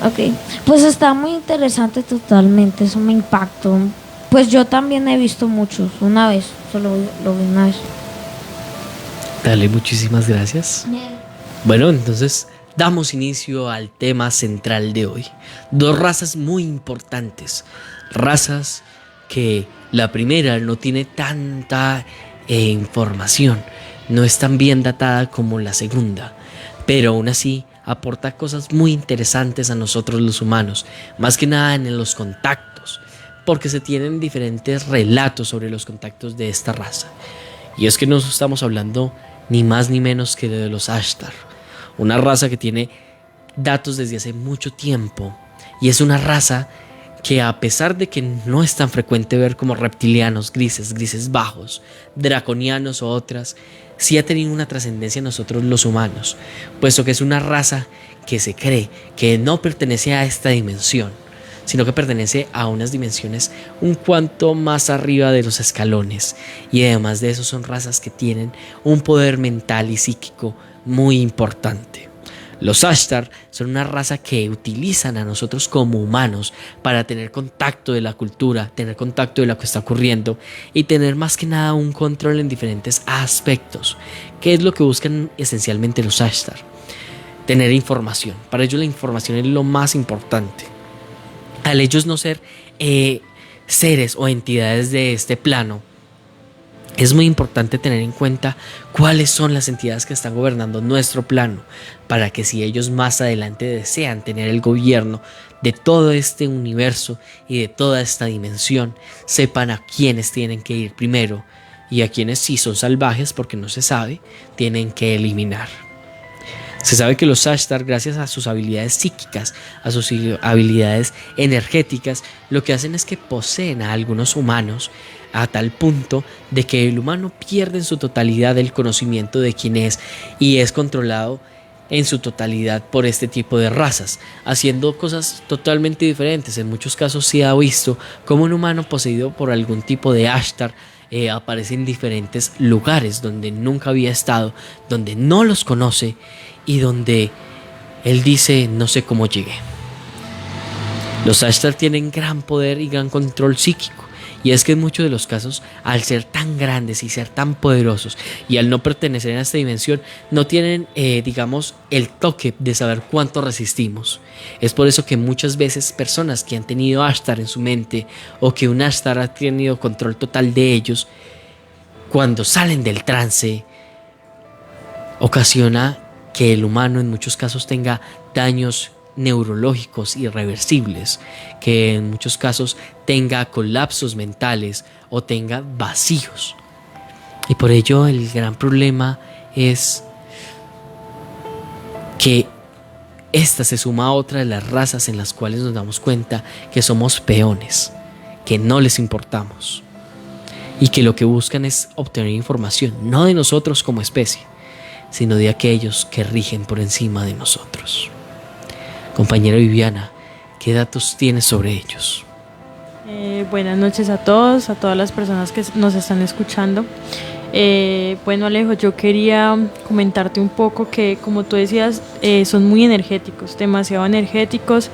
Ok, pues está muy interesante totalmente, eso me impactó. Pues yo también he visto muchos, una vez, solo lo vi una vez. Dale, muchísimas gracias. Bueno, entonces damos inicio al tema central de hoy. Dos razas muy importantes, razas que la primera no tiene tanta información, no es tan bien datada como la segunda, pero aún así aporta cosas muy interesantes a nosotros los humanos, más que nada en los contactos, porque se tienen diferentes relatos sobre los contactos de esta raza. Y es que no estamos hablando ni más ni menos que de los Ashtar, una raza que tiene datos desde hace mucho tiempo, y es una raza que, a pesar de que no es tan frecuente ver como reptilianos, grises bajos, draconianos o otras, sí ha tenido una trascendencia en nosotros los humanos, puesto que es una raza que se cree que no pertenece a esta dimensión, sino que pertenece a unas dimensiones un cuanto más arriba de los escalones, y además de eso son razas que tienen un poder mental y psíquico muy importante. Los Ashtar son una raza que utilizan a nosotros como humanos para tener contacto de la cultura, tener contacto de lo que está ocurriendo y tener más que nada un control en diferentes aspectos. ¿Qué es lo que buscan esencialmente los Ashtar? Tener información. Para ellos la información es lo más importante. Al ellos no ser seres o entidades de este plano, Es muy importante tener en cuenta cuáles son las entidades que están gobernando nuestro plano, para que si ellos más adelante desean tener el gobierno de todo este universo y de toda esta dimensión, sepan a quiénes tienen que ir primero y a quienes, si son salvajes porque no se sabe, tienen que eliminar. Se sabe que los Ashtar, gracias a sus habilidades psíquicas, a sus habilidades energéticas, lo que hacen es que poseen a algunos humanos a tal punto de que el humano pierde en su totalidad el conocimiento de quién es y es controlado en su totalidad por este tipo de razas, haciendo cosas totalmente diferentes. En muchos casos se ha visto como un humano poseído por algún tipo de Ashtar aparece en diferentes lugares donde nunca había estado, donde no los conoce y donde él dice: no sé cómo llegué. Los Ashtar tienen gran poder y gran control psíquico. Y es que en muchos de los casos, al ser tan grandes y ser tan poderosos y al no pertenecer a esta dimensión, no tienen, digamos, el toque de saber cuánto resistimos. Es por eso que muchas veces personas que han tenido Ashtar en su mente o que un Ashtar ha tenido control total de ellos, cuando salen del trance, ocasiona que el humano en muchos casos tenga daños neurológicos irreversibles, que en muchos casos tenga colapsos mentales o tenga vacíos. Y por ello el gran problema es que esta se suma a otra de las razas en las cuales nos damos cuenta que somos peones, que no les importamos y que lo que buscan es obtener información, no de nosotros como especie, sino de aquellos que rigen por encima de nosotros. Compañera Viviana, ¿qué datos tienes sobre ellos? Buenas noches a todos, a todas las personas que nos están escuchando. Bueno, Alejo, yo quería comentarte un poco que, como tú decías, son muy energéticos, demasiado energéticos.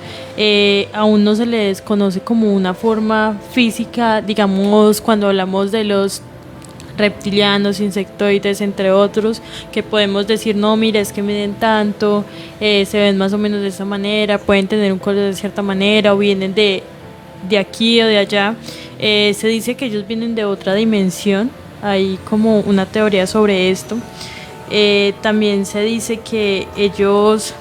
Aún no se les conoce como una forma física, digamos, cuando hablamos de los reptilianos, insectoides, entre otros, que podemos decir: no, mira, es que miden tanto, se ven más o menos de esta manera, pueden tener un color de cierta manera o vienen de aquí o de allá. Se dice que ellos vienen de otra dimensión, hay como una teoría sobre esto. También se dice que ellos,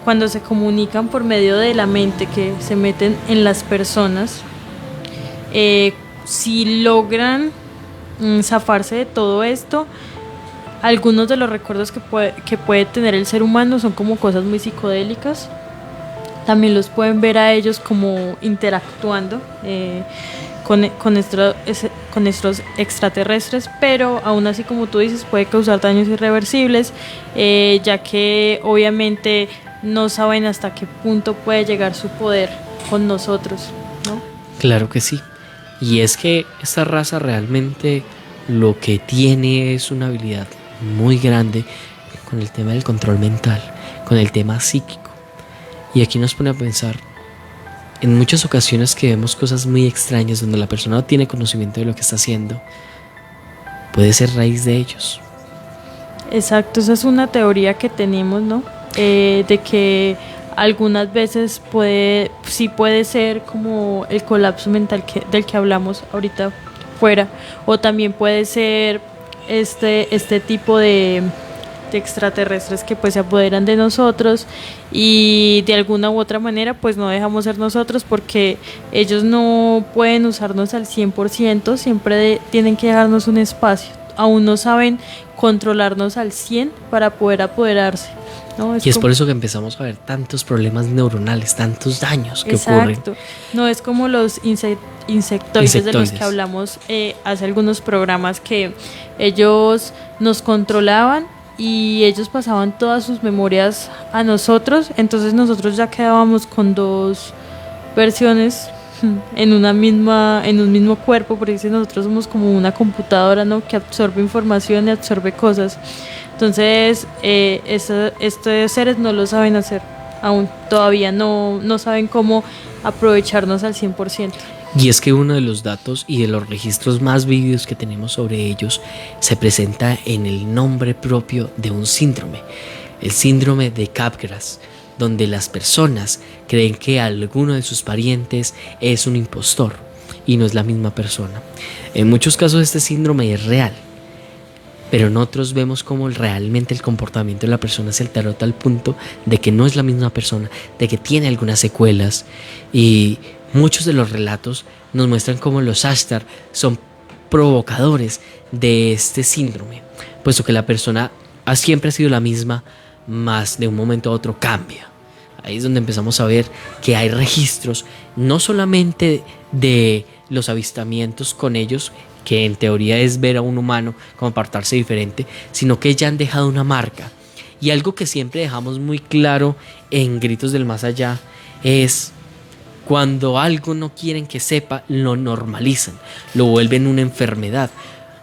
cuando se comunican por medio de la mente, que se meten en las personas, si logran zafarse de todo esto, algunos de los recuerdos que puede tener el ser humano son como cosas muy psicodélicas. También los pueden ver a ellos como interactuando con estos extraterrestres, pero aún así, como tú dices, puede causar daños irreversibles, ya que obviamente no saben hasta qué punto puede llegar su poder con nosotros, ¿no? Claro que sí. Y es que esta raza realmente lo que tiene es una habilidad muy grande con el tema del control mental, con el tema psíquico. Y aquí nos pone a pensar en muchas ocasiones que vemos cosas muy extrañas donde la persona no tiene conocimiento de lo que está haciendo. Puede ser raíz de ellos. Exacto, esa es una teoría que tenemos, ¿no? De que algunas veces sí puede ser como el colapso mental del que hablamos ahorita fuera, o también puede ser este tipo de extraterrestres que pues se apoderan de nosotros y de alguna u otra manera pues no dejamos ser nosotros, porque ellos no pueden usarnos al 100%, siempre tienen que dejarnos un espacio. Aún no saben controlarnos al 100 para poder apoderarse, ¿no? Y es por eso que empezamos a ver tantos problemas neuronales, tantos daños que ocurren. Exacto. No es como los insectoides de los que hablamos hace algunos programas, que ellos nos controlaban y ellos pasaban todas sus memorias a nosotros, entonces nosotros ya quedábamos con dos versiones en un mismo cuerpo, porque nosotros somos como una computadora, ¿no?, que absorbe información y absorbe cosas. Entonces estos seres no lo saben hacer aún, todavía no saben cómo aprovecharnos al 100%. Y es que uno de los datos y de los registros más vívidos que tenemos sobre ellos se presenta en el nombre propio de un síndrome, el síndrome de Capgras, donde las personas creen que alguno de sus parientes es un impostor. y no es la misma persona. En muchos casos este síndrome es real, pero en otros vemos cómo realmente el comportamiento de la persona se alteró a tal punto de que no es la misma persona, de que tiene algunas secuelas, y muchos de los relatos nos muestran cómo los Ashtar son provocadores de este síndrome, puesto que la persona siempre ha sido la misma, más de un momento a otro cambia. Ahí es donde empezamos a ver que hay registros no solamente de los avistamientos con ellos, que en teoría es ver a un humano comportarse diferente, sino que ya han dejado una marca. Y algo que siempre dejamos muy claro en Gritos del Más Allá es cuando algo no quieren que sepa, lo normalizan, lo vuelven una enfermedad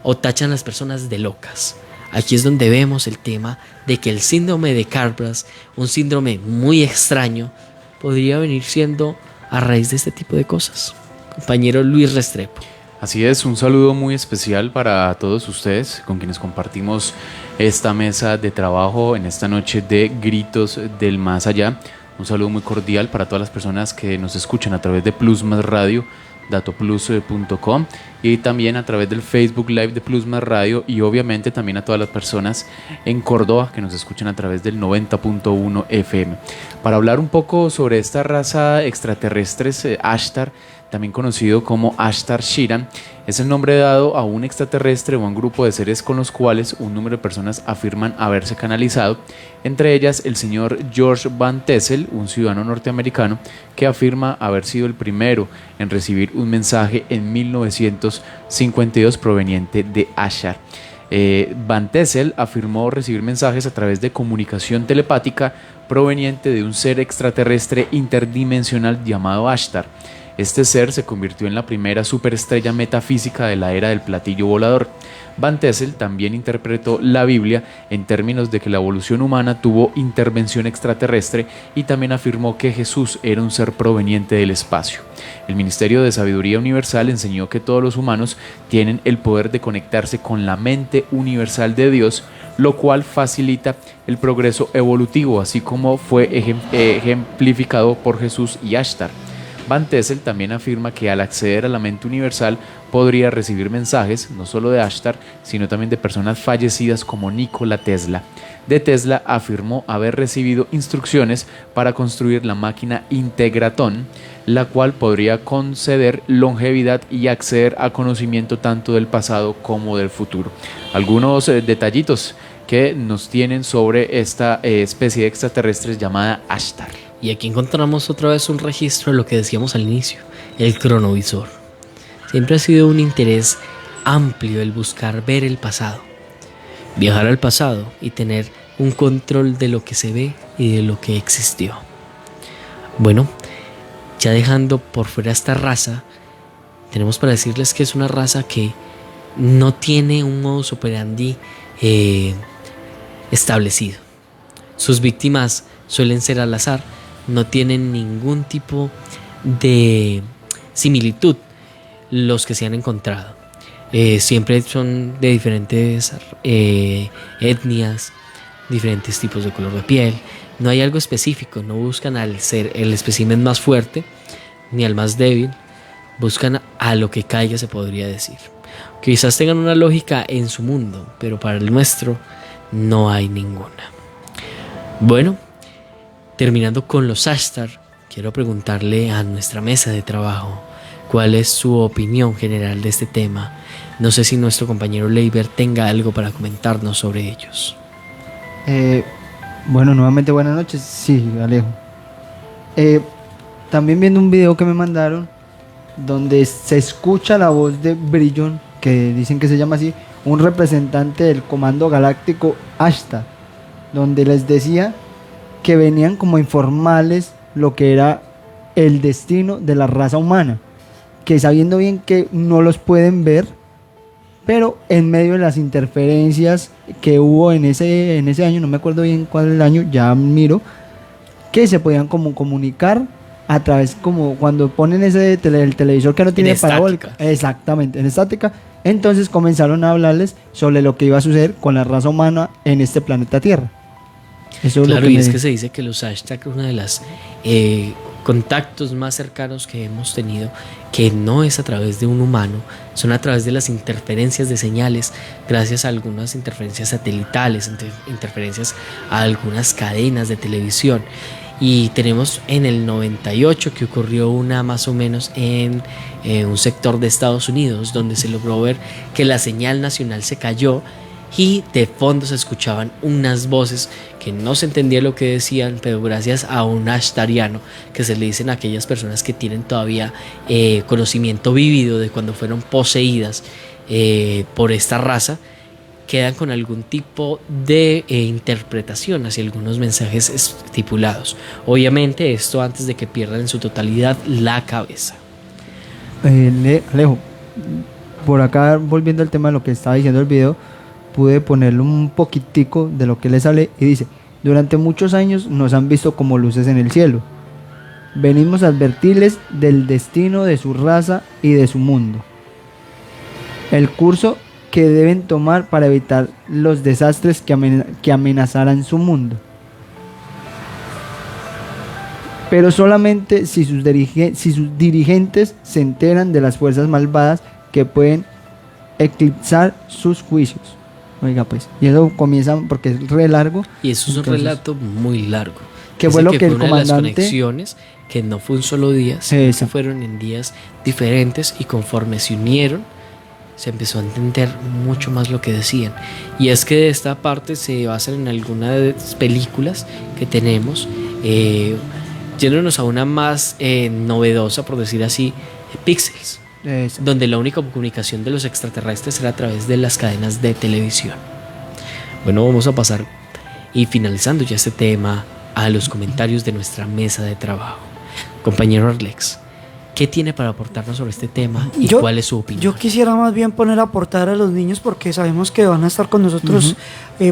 o tachan a las personas de locas. Aquí es donde vemos el tema de que el síndrome de Capgras, un síndrome muy extraño, podría venir siendo a raíz de este tipo de cosas. Compañero Luis Restrepo. Así es, un saludo muy especial para todos ustedes con quienes compartimos esta mesa de trabajo en esta noche de Gritos del Más Allá. Un saludo muy cordial para todas las personas que nos escuchan a través de Plus Más Radio, datoplus.com, y también a través del Facebook Live de Plus Más Radio, y obviamente también a todas las personas en Córdoba que nos escuchan a través del 90.1 FM. Para hablar un poco sobre esta raza extraterrestre, Ashtar, también conocido como Ashtar Shiran, es el nombre dado a un extraterrestre o a un grupo de seres con los cuales un número de personas afirman haberse canalizado, entre ellas el señor George Van Tessel, un ciudadano norteamericano que afirma haber sido el primero en recibir un mensaje en 1952 proveniente de Ashtar. Van Tessel afirmó recibir mensajes a través de comunicación telepática proveniente de un ser extraterrestre interdimensional llamado Ashtar. Este ser se convirtió en la primera superestrella metafísica de la era del platillo volador. Van Tessel también interpretó la Biblia en términos de que la evolución humana tuvo intervención extraterrestre, y también afirmó que Jesús era un ser proveniente del espacio. El Ministerio de Sabiduría Universal enseñó que todos los humanos tienen el poder de conectarse con la mente universal de Dios, lo cual facilita el progreso evolutivo, así como fue ejemplificado por Jesús y Ashtar. Van Tessel también afirma que al acceder a la mente universal podría recibir mensajes no solo de Ashtar, sino también de personas fallecidas como Nikola Tesla. De Tesla afirmó haber recibido instrucciones para construir la máquina Integratón, la cual podría conceder longevidad y acceder a conocimiento tanto del pasado como del futuro. Algunos detallitos que nos tienen sobre esta especie de extraterrestres llamada Ashtar. Y aquí encontramos otra vez un registro de lo que decíamos al inicio, el cronovisor. Siempre ha sido un interés amplio el buscar ver el pasado, viajar al pasado y tener un control de lo que se ve y de lo que existió. Bueno, ya dejando por fuera esta raza, tenemos para decirles que es una raza que no tiene un modus operandi establecido. Sus víctimas suelen ser al azar, no tienen ningún tipo de similitud los que se han encontrado. Siempre son de diferentes etnias, diferentes tipos de color de piel. No hay algo específico, no buscan al ser el espécimen más fuerte ni al más débil, buscan a lo que caiga, se podría decir. Quizás tengan una lógica en su mundo, pero para el nuestro no hay ninguna. Bueno, terminando con los Ashtar, quiero preguntarle a nuestra mesa de trabajo cuál es su opinión general de este tema. No sé si nuestro compañero Leiber tenga algo para comentarnos sobre ellos. Bueno, nuevamente buenas noches. Sí, Alejo. También viendo un video que me mandaron donde se escucha la voz de Brillon, que dicen que se llama así, un representante del Comando Galáctico Ashtar, donde les decía que venían como a informarles lo que era el destino de la raza humana, que sabiendo bien que no los pueden ver, pero en medio de las interferencias que hubo en ese año, no me acuerdo bien cuál es el año, ya miro, que se podían como comunicar a través, como cuando ponen el televisor que no tiene parabólica, exactamente, en estática. Entonces comenzaron a hablarles sobre lo que iba a suceder con la raza humana en este planeta Tierra. Eso claro, es y es que se dice que los Ashtar, una de las contactos más cercanos que hemos tenido, que no es a través de un humano, son a través de las interferencias de señales, gracias a algunas interferencias satelitales, interferencias a algunas cadenas de televisión. Y tenemos en el 98 que ocurrió una más o menos en un sector de Estados Unidos, donde se logró ver que la señal nacional se cayó y de fondo se escuchaban unas voces que no se entendía lo que decían, pero gracias a un ashtariano, que se le dicen a aquellas personas que tienen todavía conocimiento vívido de cuando fueron poseídas por esta raza, quedan con algún tipo de interpretación hacia algunos mensajes estipulados. Obviamente esto antes de que pierdan en su totalidad la cabeza. Alejo, por acá volviendo al tema de lo que estaba diciendo el video, pude ponerle un poquitico de lo que le sale y dice: durante muchos años nos han visto como luces en el cielo. Venimos a advertirles del destino de su raza y de su mundo. El curso que deben tomar para evitar los desastres que amenazarán su mundo. Pero solamente si sus dirigentes se enteran de las fuerzas malvadas que pueden eclipsar sus juicios. Oiga pues, y eso comienza porque es re largo. Y eso es un relato muy largo. Que fue lo que el una de las comandante... conexiones, que no fue un solo día, sino que fueron en días diferentes, y conforme se unieron, se empezó a entender mucho más lo que decían. Y es que de esta parte se basan en algunas películas que tenemos, yéndonos a una más novedosa, por decir así, Píxeles, donde la única comunicación de los extraterrestres era a través de las cadenas de televisión. Bueno, vamos a pasar, y finalizando ya este tema, a los comentarios de nuestra mesa de trabajo. Compañero Arlex, ¿qué tiene para aportarnos sobre este tema y cuál es su opinión? Yo quisiera más bien poner a aportar a los niños, porque sabemos que van a estar con nosotros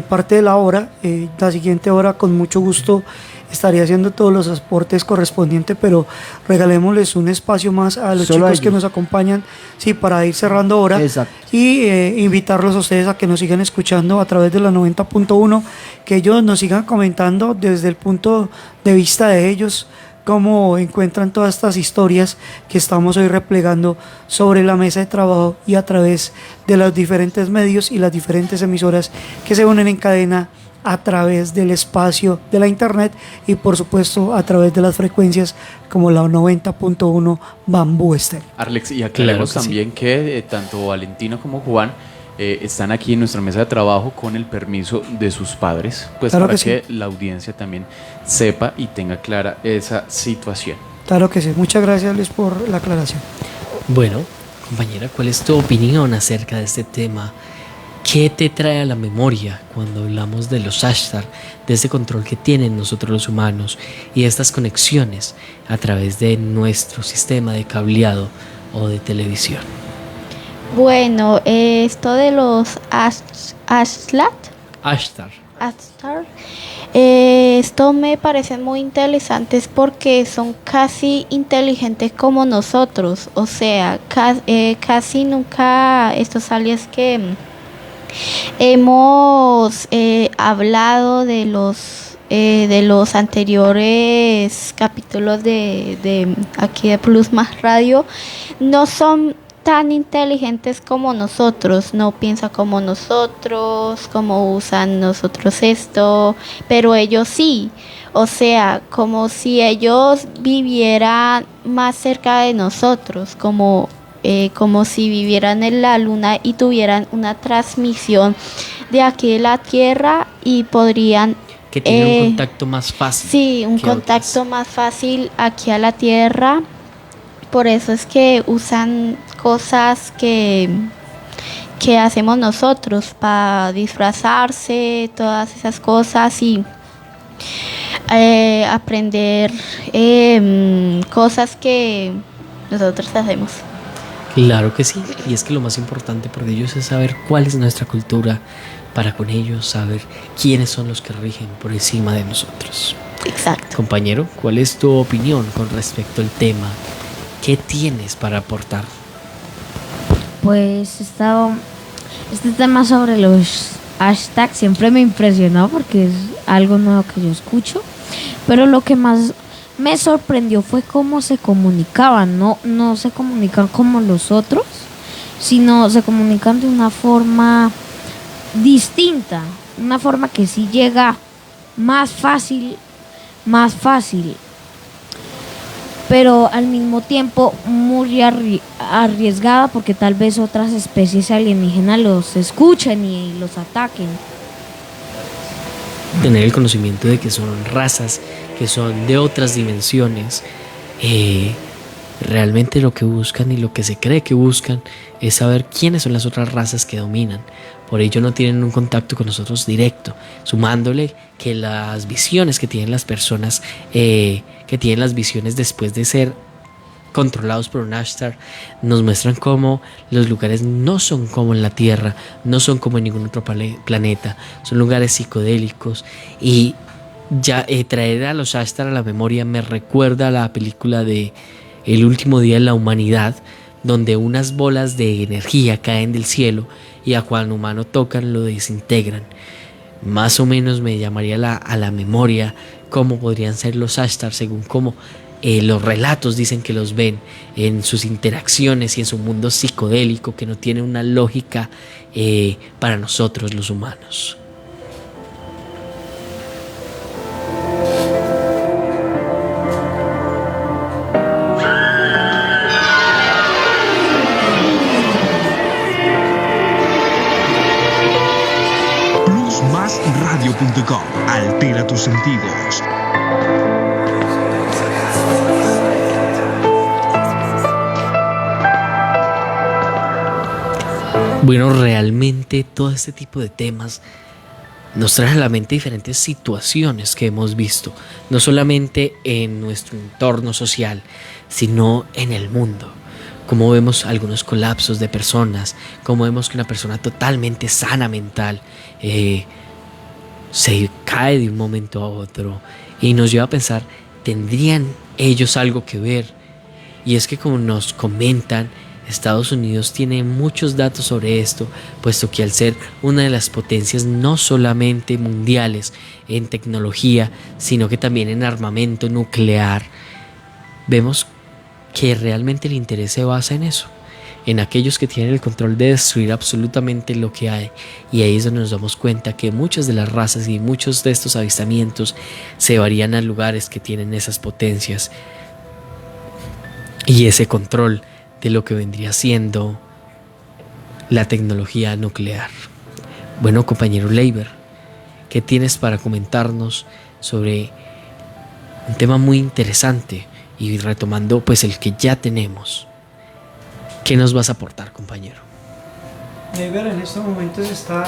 parte de la hora. La siguiente hora con mucho gusto estaría haciendo todos los aportes correspondientes, pero regalémosles un espacio más a los chicos que nos acompañan, sí, para ir cerrando hora. Exacto. Y invitarlos a ustedes a que nos sigan escuchando a través de la 90.1, que ellos nos sigan comentando desde el punto de vista de ellos, cómo encuentran todas estas historias que estamos hoy replegando sobre la mesa de trabajo y a través de los diferentes medios y las diferentes emisoras que se unen en cadena a través del espacio de la internet y por supuesto a través de las frecuencias como la 90.1 Bambú Estéreo. Arlex, y aclaramos también que tanto Valentino como Juan están aquí en nuestra mesa de trabajo con el permiso de sus padres, pues claro, para que la audiencia también sepa y tenga clara esa situación. Claro que sí, muchas gracias Luis por la aclaración. Bueno, compañera, ¿cuál es tu opinión acerca de este tema? ¿Qué te trae a la memoria cuando hablamos de los Ashtar, de ese control que tienen nosotros los humanos y de estas conexiones a través de nuestro sistema de cableado o de televisión? Bueno, esto de los Ashtar, esto me parece muy interesantes porque son casi inteligentes como nosotros, o sea, casi nunca estos aliens que hemos hablado de los anteriores capítulos de aquí de Plus Más Radio, no son tan inteligentes como nosotros, no piensan como nosotros, como usan nosotros esto, pero ellos sí, o sea, como si ellos vivieran más cerca de nosotros, como si vivieran en la luna y tuvieran una transmisión de aquí de la Tierra y podrían... Que tienen un contacto más fácil. Sí, un contacto más fácil aquí a la Tierra. Por eso es que usan cosas que hacemos nosotros para disfrazarse, todas esas cosas y aprender cosas que nosotros hacemos. Claro que sí, y es que lo más importante por ellos es saber cuál es nuestra cultura, para con ellos saber quiénes son los que rigen por encima de nosotros. Exacto. Compañero, ¿cuál es tu opinión con respecto al tema? ¿Qué tienes para aportar? Pues este tema sobre los hashtags siempre me impresionó porque es algo nuevo que yo escucho, pero lo que más me sorprendió fue cómo se comunicaban. No se comunican como los otros, sino se comunican de una forma distinta, una forma que sí llega más fácil, pero al mismo tiempo muy arriesgada, porque tal vez otras especies alienígenas los escuchen y los ataquen. Tener el conocimiento de que son razas, que son de otras dimensiones, realmente lo que buscan y lo que se cree que buscan es saber quiénes son las otras razas que dominan. Por ello no tienen un contacto con nosotros directo, sumándole que las visiones que tienen las personas, que tienen las visiones después de ser controlados por un Ashtar, nos muestran cómo los lugares no son como en la Tierra, no son como en ningún otro planeta, son lugares psicodélicos. Y ya traer a los Ashtar a la memoria me recuerda a la película de El último día de la humanidad, donde unas bolas de energía caen del cielo y a cuando humano tocan lo desintegran. Más o menos me llamaría a la memoria cómo podrían ser los Ashtar, según cómo los relatos dicen que los ven en sus interacciones y en su mundo psicodélico que no tiene una lógica para nosotros los humanos. Radio.com. Altera tus sentidos. Bueno, realmente todo este tipo de temas nos trae a la mente diferentes situaciones que hemos visto, no solamente en nuestro entorno social, sino en el mundo. Como vemos algunos colapsos de personas, como vemos que una persona totalmente sana mental se cae de un momento a otro y nos lleva a pensar, ¿tendrían ellos algo que ver? Y es que, como nos comentan, Estados Unidos tiene muchos datos sobre esto, puesto que al ser una de las potencias no solamente mundiales en tecnología, sino que también en armamento nuclear, vemos que realmente el interés se basa en eso, en aquellos que tienen el control de destruir absolutamente lo que hay. Y ahí es donde nos damos cuenta que muchas de las razas y muchos de estos avistamientos se varían a lugares que tienen esas potencias y ese control de lo que vendría siendo la tecnología nuclear. Bueno, compañero Leiber, ¿qué tienes para comentarnos sobre un tema muy interesante y retomando pues el que ya tenemos? ¿Qué nos vas a aportar, compañero? Leiber en estos momentos está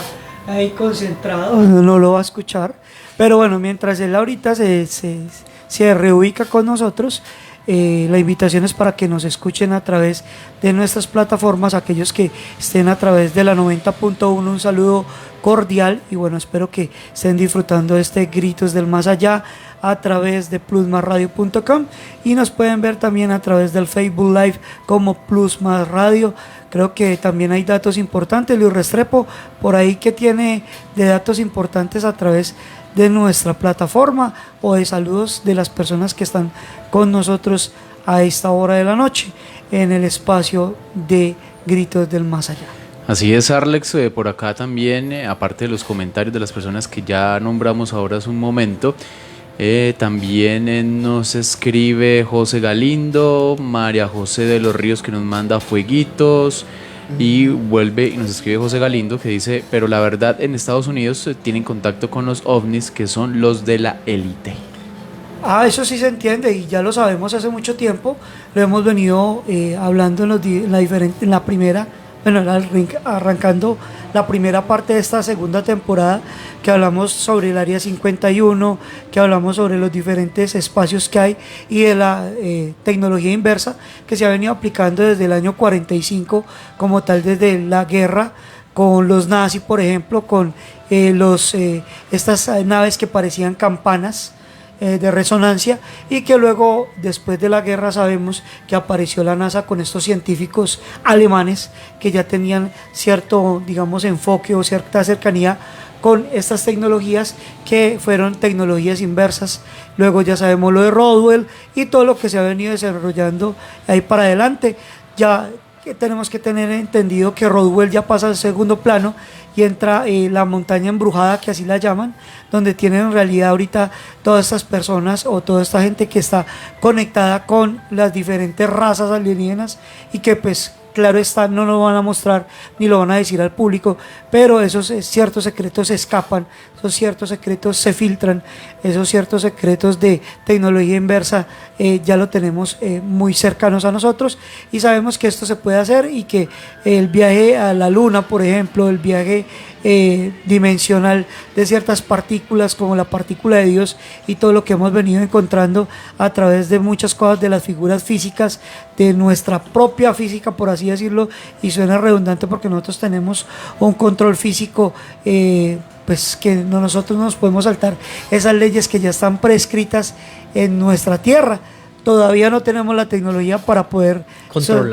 ahí concentrado, no lo va a escuchar, pero bueno, mientras él ahorita se reubica con nosotros, la invitación es para que nos escuchen a través de nuestras plataformas, aquellos que estén a través de la 90.1, un saludo cordial y bueno, espero que estén disfrutando de este Gritos del Más Allá a través de plusmasradio.com y nos pueden ver también a través del Facebook Live como Plus Más Radio. Creo que también hay datos importantes, Luis Restrepo, por ahí que tiene de datos importantes a través de nuestra plataforma o de saludos de las personas que están con nosotros a esta hora de la noche en el espacio de Gritos del Más Allá. Así es, Arlex, por acá también, aparte de los comentarios de las personas que ya nombramos ahora hace un momento, también nos escribe José Galindo, María José de los Ríos, que nos manda fueguitos, y vuelve y nos escribe José Galindo que dice, pero la verdad en Estados Unidos tienen contacto con los ovnis, que son los de la élite. Eso sí se entiende y ya lo sabemos hace mucho tiempo, lo hemos venido hablando en la primera, bueno, arrancando la primera parte de esta segunda temporada, que hablamos sobre el Área 51, que hablamos sobre los diferentes espacios que hay y de la tecnología inversa que se ha venido aplicando desde el año 45 como tal, desde la guerra con los nazis, por ejemplo, con estas naves que parecían campanas de resonancia, y que luego después de la guerra sabemos que apareció la NASA con estos científicos alemanes que ya tenían cierto, digamos, enfoque o cierta cercanía con estas tecnologías que fueron tecnologías inversas. Luego ya sabemos lo de Roswell y todo lo que se ha venido desarrollando ahí para adelante. Ya que tenemos que tener entendido que Roswell ya pasa al segundo plano y entra la montaña embrujada, que así la llaman, donde tienen en realidad ahorita todas estas personas o toda esta gente que está conectada con las diferentes razas alienígenas y que pues claro está, no lo van a mostrar ni lo van a decir al público, pero esos ciertos secretos se escapan, esos ciertos secretos se filtran, esos ciertos secretos de tecnología inversa ya lo tenemos muy cercanos a nosotros y sabemos que esto se puede hacer y que el viaje a la luna, por ejemplo, el viaje dimensional de ciertas partículas como la partícula de Dios y todo lo que hemos venido encontrando a través de muchas cosas de las figuras físicas de nuestra propia física, por así decirlo, y suena redundante porque nosotros tenemos un control físico pues que nosotros no nos podemos saltar esas leyes que ya están prescritas en nuestra tierra. Todavía no tenemos la tecnología para poder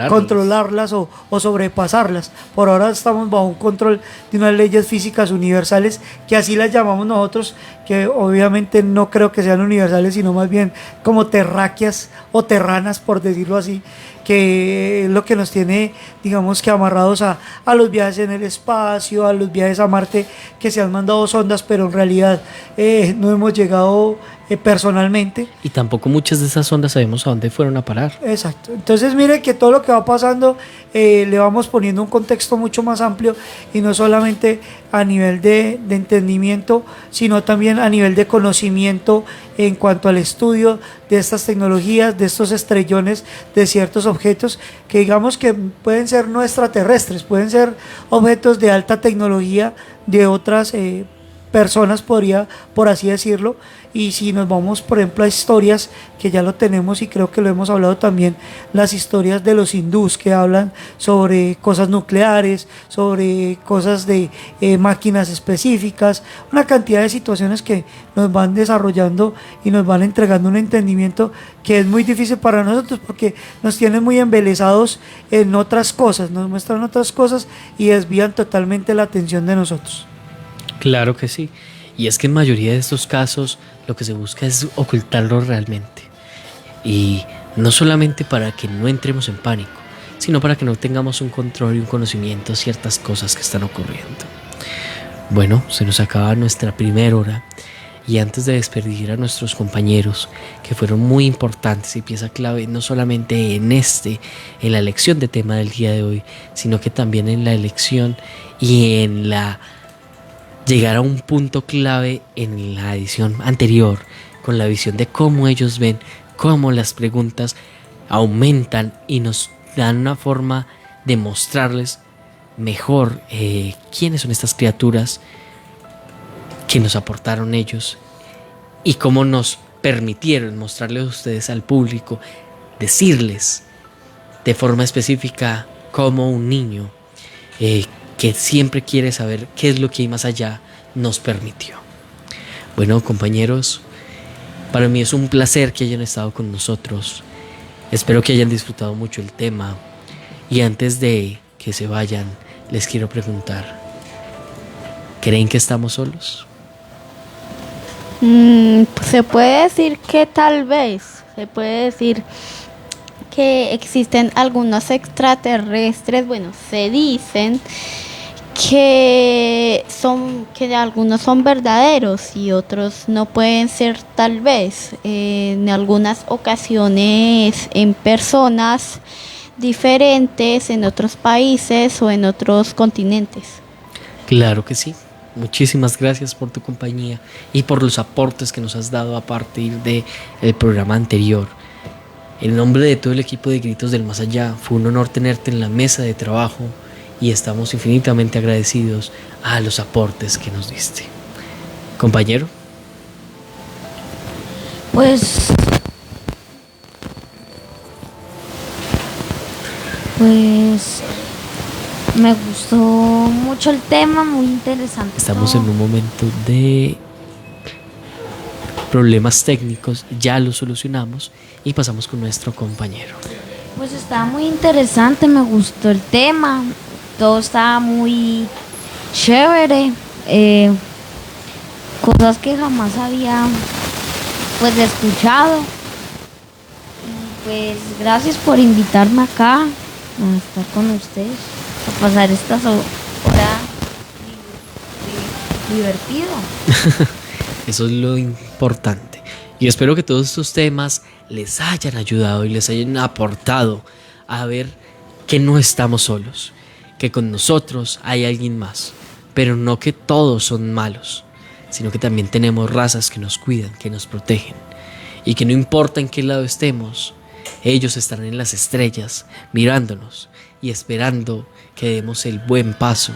controlarlas o sobrepasarlas. Por ahora estamos bajo un control de unas leyes físicas universales, que así las llamamos nosotros, que obviamente no creo que sean universales, sino más bien como terráqueas o terranas, por decirlo así, que es lo que nos tiene, digamos que amarrados a los viajes en el espacio, a los viajes a Marte, que se han mandado sondas, pero en realidad no hemos llegado personalmente. Y tampoco muchas de esas ondas sabemos a dónde fueron a parar. Exacto. Entonces mire que todo lo que va pasando le vamos poniendo un contexto mucho más amplio y no solamente a nivel de entendimiento, sino también a nivel de conocimiento en cuanto al estudio de estas tecnologías, de estos estrellones, de ciertos objetos que digamos que pueden ser no extraterrestres, pueden ser objetos de alta tecnología de otras personas, por así decirlo. Y si nos vamos, por ejemplo, a historias que ya lo tenemos y creo que lo hemos hablado también, las historias de los hindús que hablan sobre cosas nucleares, sobre cosas de máquinas específicas, una cantidad de situaciones que nos van desarrollando y nos van entregando un entendimiento que es muy difícil para nosotros porque nos tienen muy embelesados en otras cosas, nos muestran otras cosas y desvían totalmente la atención de nosotros. Claro que sí. Y es que en mayoría de estos casos lo que se busca es ocultarlo realmente. Y no solamente para que no entremos en pánico, sino para que no tengamos un control y un conocimiento de ciertas cosas que están ocurriendo. Bueno, se nos acaba nuestra primera hora. Y antes de despedir a nuestros compañeros, que fueron muy importantes y pieza clave, no solamente en la elección de tema del día de hoy, sino que también en la elección y en la llegar a un punto clave en la edición anterior, con la visión de cómo ellos ven, cómo las preguntas aumentan y nos dan una forma de mostrarles mejor quiénes son estas criaturas que nos aportaron ellos y cómo nos permitieron mostrarles a ustedes, al público, decirles de forma específica cómo un niño que siempre quiere saber qué es lo que hay más allá, nos permitió. Bueno, compañeros, para mí es un placer que hayan estado con nosotros. Espero que hayan disfrutado mucho el tema. Y antes de que se vayan, les quiero preguntar, ¿creen que estamos solos? Se puede decir que tal vez, se puede decir que existen algunos extraterrestres, bueno, se dicen que algunos son verdaderos y otros no pueden ser, tal vez en algunas ocasiones en personas diferentes en otros países o en otros continentes. Claro que sí. Muchísimas gracias por tu compañía y por los aportes que nos has dado a partir del programa anterior. En nombre de todo el equipo de Gritos del Más Allá, fue un honor tenerte en la mesa de trabajo y estamos infinitamente agradecidos a los aportes que nos diste. Compañero. Pues me gustó mucho el tema, muy interesante. Estamos en un momento de problemas técnicos, ya los solucionamos y pasamos con nuestro compañero. Pues estaba muy interesante, me gustó el tema, todo estaba muy chévere. cosas que jamás había pues escuchado. Y pues gracias por invitarme acá a estar con ustedes, a pasar estas horas divertido. Eso es lo importante. Y espero que todos estos temas les hayan ayudado y les hayan aportado a ver que no estamos solos, que con nosotros hay alguien más, pero no que todos son malos, sino que también tenemos razas que nos cuidan, que nos protegen, y que no importa en qué lado estemos, ellos estarán en las estrellas mirándonos y esperando que demos el buen paso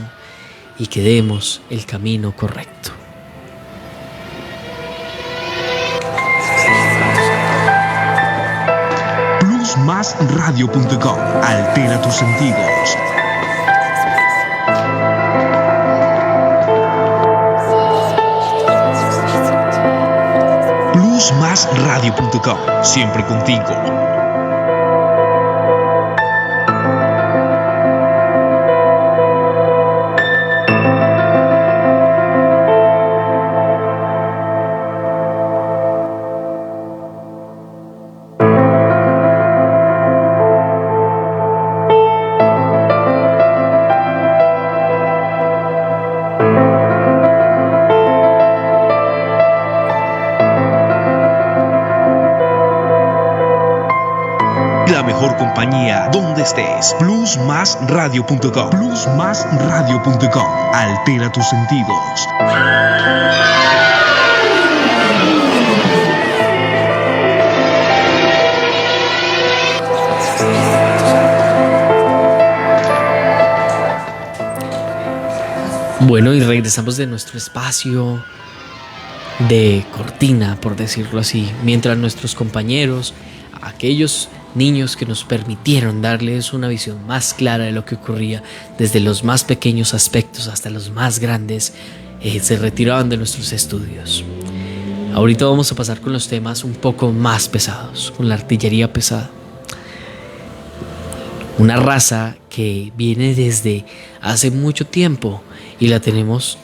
y que demos el camino correcto. Plusmasradio.com. Altera tus sentidos. Plusmasradio.com. Siempre contigo. La mejor compañía donde estés. Plusmasradio.com. Plusmasradio.com. Altera tus sentidos. Bueno, y regresamos de nuestro espacio de cortina, por decirlo así, mientras nuestros compañeros, aquellos niños que nos permitieron darles una visión más clara de lo que ocurría, desde los más pequeños aspectos hasta los más grandes, se retiraban de nuestros estudios. Ahorita vamos a pasar con los temas un poco más pesados, con la artillería pesada. Una raza que viene desde hace mucho tiempo y la tenemos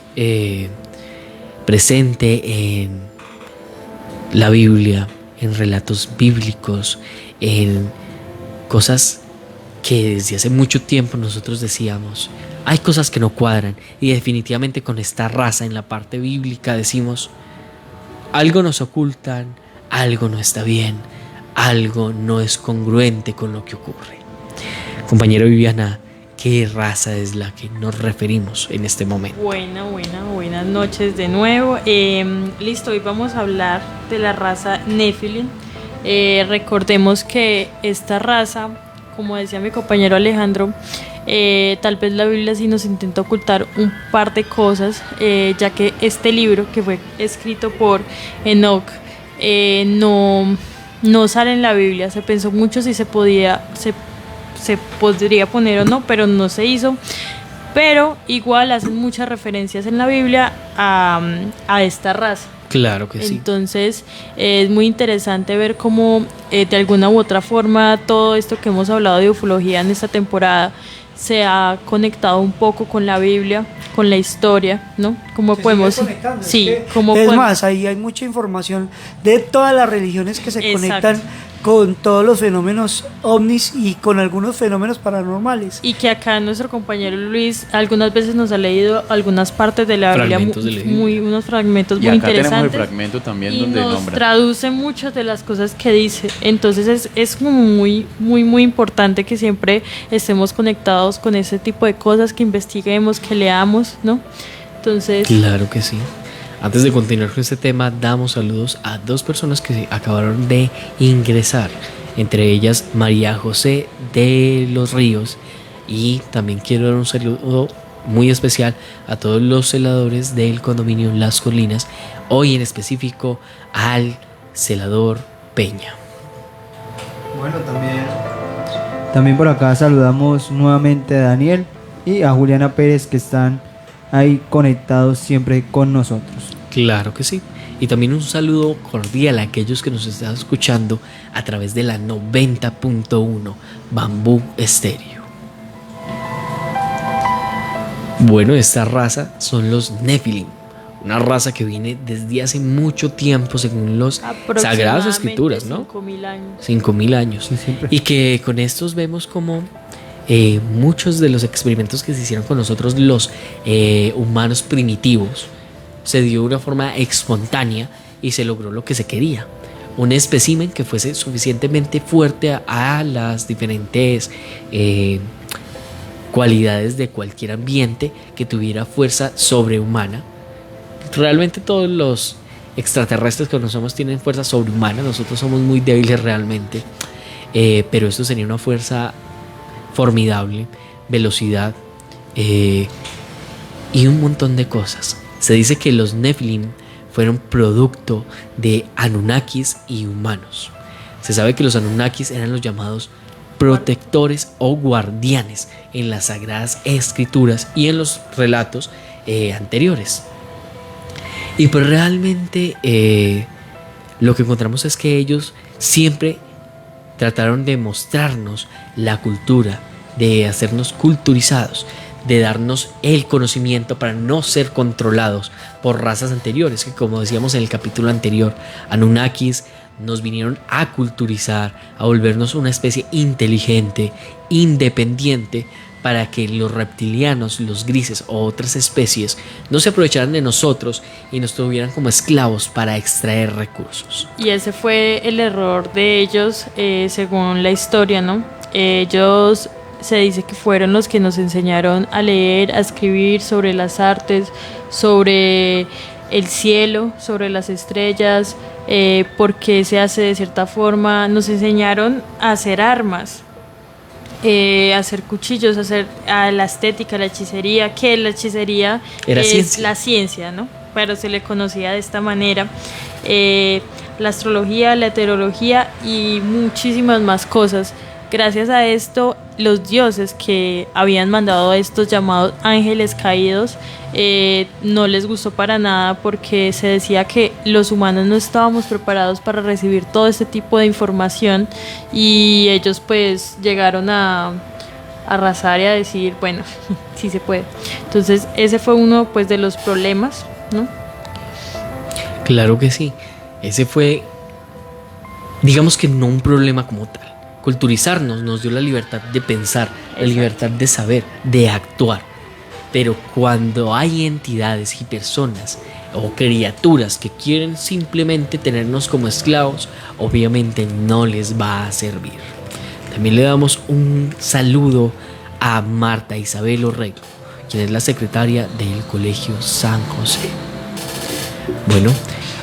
presente en la Biblia, en relatos bíblicos, en cosas que desde hace mucho tiempo nosotros decíamos, hay cosas que no cuadran, y definitivamente con esta raza en la parte bíblica decimos, algo nos ocultan, algo no está bien, algo no es congruente con lo que ocurre. Compañero Viviana, ¿qué raza es la que nos referimos en este momento? Buenas noches de nuevo. Listo, hoy vamos a hablar de la raza Nephilim. Recordemos que esta raza, como decía mi compañero Alejandro, tal vez la Biblia sí nos intenta ocultar un par de cosas, ya que este libro, que fue escrito por Enoch, no sale en la Biblia. Se pensó mucho si se podría poner o no, pero no se hizo. Pero igual hacen muchas referencias en la Biblia a esta raza. Claro que sí. Entonces es muy interesante ver cómo de alguna u otra forma todo esto que hemos hablado de ufología en esta temporada se ha conectado un poco con la Biblia, con la historia, ¿no? Cómo podemos... Sí, más, ahí hay mucha información de todas las religiones que se Exacto. conectan con todos los fenómenos ovnis y con algunos fenómenos paranormales. Y que acá nuestro compañero Luis algunas veces nos ha leído algunas partes de la Biblia, unos fragmentos muy interesantes. Tenemos el fragmento también y donde nos nombra. traduce muchas de las cosas que dice. Entonces es como muy importante que siempre estemos conectados con ese tipo de cosas, que investiguemos, que leamos, ¿no? Entonces... Claro que sí. Antes de continuar con este tema, damos saludos a dos personas que acabaron de ingresar, entre ellas María José de los Ríos, y también quiero dar un saludo muy especial a todos los celadores del condominio Las Colinas, hoy en específico al celador Peña. Bueno, también por acá saludamos nuevamente a Daniel y a Juliana Pérez, que están ahí conectados siempre con nosotros. Claro que sí. Y también un saludo cordial a aquellos que nos están escuchando a través de la 90.1 Bambú Estéreo. Bueno, esta raza son los Nephilim, una raza que viene desde hace mucho tiempo según los sagradas escrituras, ¿no? 5.000 años. 5.000 años. Y que con estos vemos como muchos de los experimentos que se hicieron con nosotros los humanos primitivos se dio de una forma espontánea y se logró lo que se quería. Un espécimen que fuese suficientemente fuerte a las diferentes cualidades de cualquier ambiente, que tuviera fuerza sobrehumana. Realmente todos los extraterrestres que conocemos tienen fuerza sobrehumana, nosotros somos muy débiles realmente, pero esto sería una fuerza formidable, velocidad y un montón de cosas. Se dice que los Nephilim fueron producto de Anunnakis y humanos. Se sabe que los Anunnakis eran los llamados protectores o guardianes en las sagradas escrituras y en los relatos anteriores. Y pues realmente lo que encontramos es que ellos siempre trataron de mostrarnos la cultura, de hacernos culturizados, de darnos el conocimiento para no ser controlados por razas anteriores, que como decíamos en el capítulo anterior, Anunnakis nos vinieron a culturizar, a volvernos una especie inteligente, independiente, para que los reptilianos, los grises o otras especies no se aprovecharan de nosotros y nos tuvieran como esclavos para extraer recursos. Y ese fue el error de ellos, según la historia, ¿no? Ellos se dice que fueron los que nos enseñaron a leer, a escribir sobre las artes, sobre el cielo, sobre las estrellas, por qué se hace de cierta forma. Nos enseñaron a hacer armas, a hacer cuchillos, a la estética, la hechicería, que la hechicería es la ciencia, ¿no? Pero se le conocía de esta manera. La astrología, la heterología y muchísimas más cosas. Gracias a esto, los dioses que habían mandado a estos llamados ángeles caídos no les gustó para nada, porque se decía que los humanos no estábamos preparados para recibir todo este tipo de información, y ellos pues llegaron a arrasar y a decir, bueno, sí se puede. Entonces ese fue uno pues de los problemas, ¿no? Claro que sí, ese fue, digamos que no un problema como tal. Culturizarnos nos dio la libertad de pensar, la libertad de saber, de actuar. Pero cuando hay entidades y personas o criaturas que quieren simplemente tenernos como esclavos, obviamente no les va a servir. También le damos un saludo a Marta Isabel Orrego, quien es la secretaria del Colegio San José. Bueno,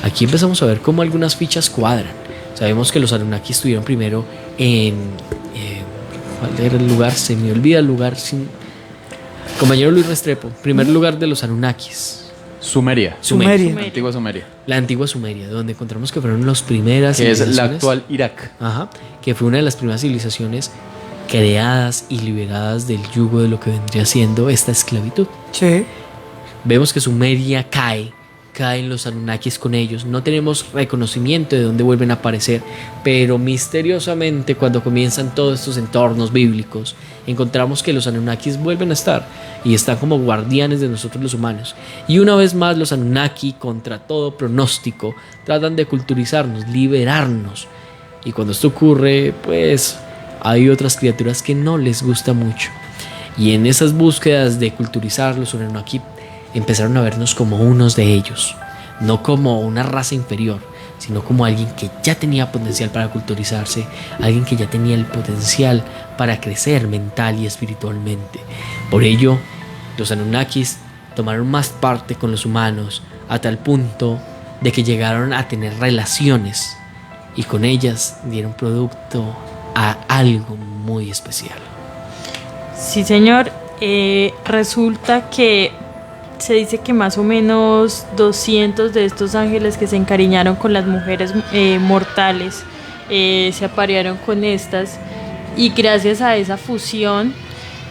aquí empezamos a ver cómo algunas fichas cuadran. Sabemos que los Anunnaki estuvieron primero en... ¿cuál era el lugar? Se me olvida el lugar. Compañero Luis Restrepo, primer lugar de los Anunnakis. Sumeria. Antigua Sumeria. La antigua Sumeria, donde encontramos que fueron las primeras civilizaciones. Que es la actual Irak. Ajá, que fue una de las primeras civilizaciones creadas y liberadas del yugo de lo que vendría siendo esta esclavitud. Sí. Vemos que Sumeria caen los Anunnakis con ellos. No tenemos reconocimiento de dónde vuelven a aparecer, pero misteriosamente cuando comienzan todos estos entornos bíblicos, encontramos que los Anunnakis vuelven a estar y están como guardianes de nosotros los humanos. Y una vez más los Anunnaki, contra todo pronóstico, tratan de culturizarnos, liberarnos. Y cuando esto ocurre, pues hay otras criaturas que no les gusta mucho. Y en esas búsquedas de culturizar los Anunnaki, empezaron a vernos como unos de ellos, no como una raza inferior, sino como alguien que ya tenía potencial para culturizarse, alguien que ya tenía el potencial para crecer mental y espiritualmente. Por ello, los Anunnakis tomaron más parte con los humanos, a tal punto de que llegaron a tener relaciones, y con ellas dieron producto a algo muy especial. Sí, señor. Resulta que se dice que más o menos 200 de estos ángeles que se encariñaron con las mujeres mortales se aparearon con estas, y gracias a esa fusión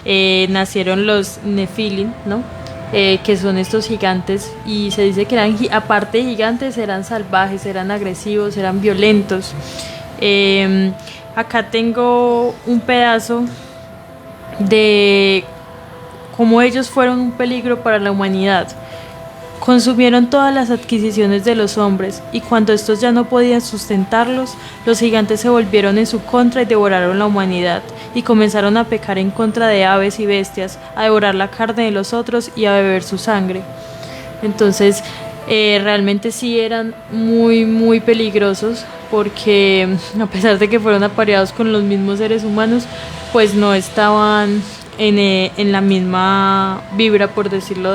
nacieron los Nephilim, ¿no? Que son estos gigantes, y se dice que eran, aparte de gigantes, eran salvajes, eran agresivos, eran violentos. Acá tengo un pedazo de cómo ellos fueron un peligro para la humanidad. Consumieron todas las adquisiciones de los hombres, y cuando estos ya no podían sustentarlos, los gigantes se volvieron en su contra y devoraron la humanidad, y comenzaron a pecar en contra de aves y bestias, a devorar la carne de los otros y a beber su sangre. Entonces, realmente sí eran muy, muy peligrosos, porque a pesar de que fueron apareados con los mismos seres humanos, pues no estaban en la misma vibra, por decirlo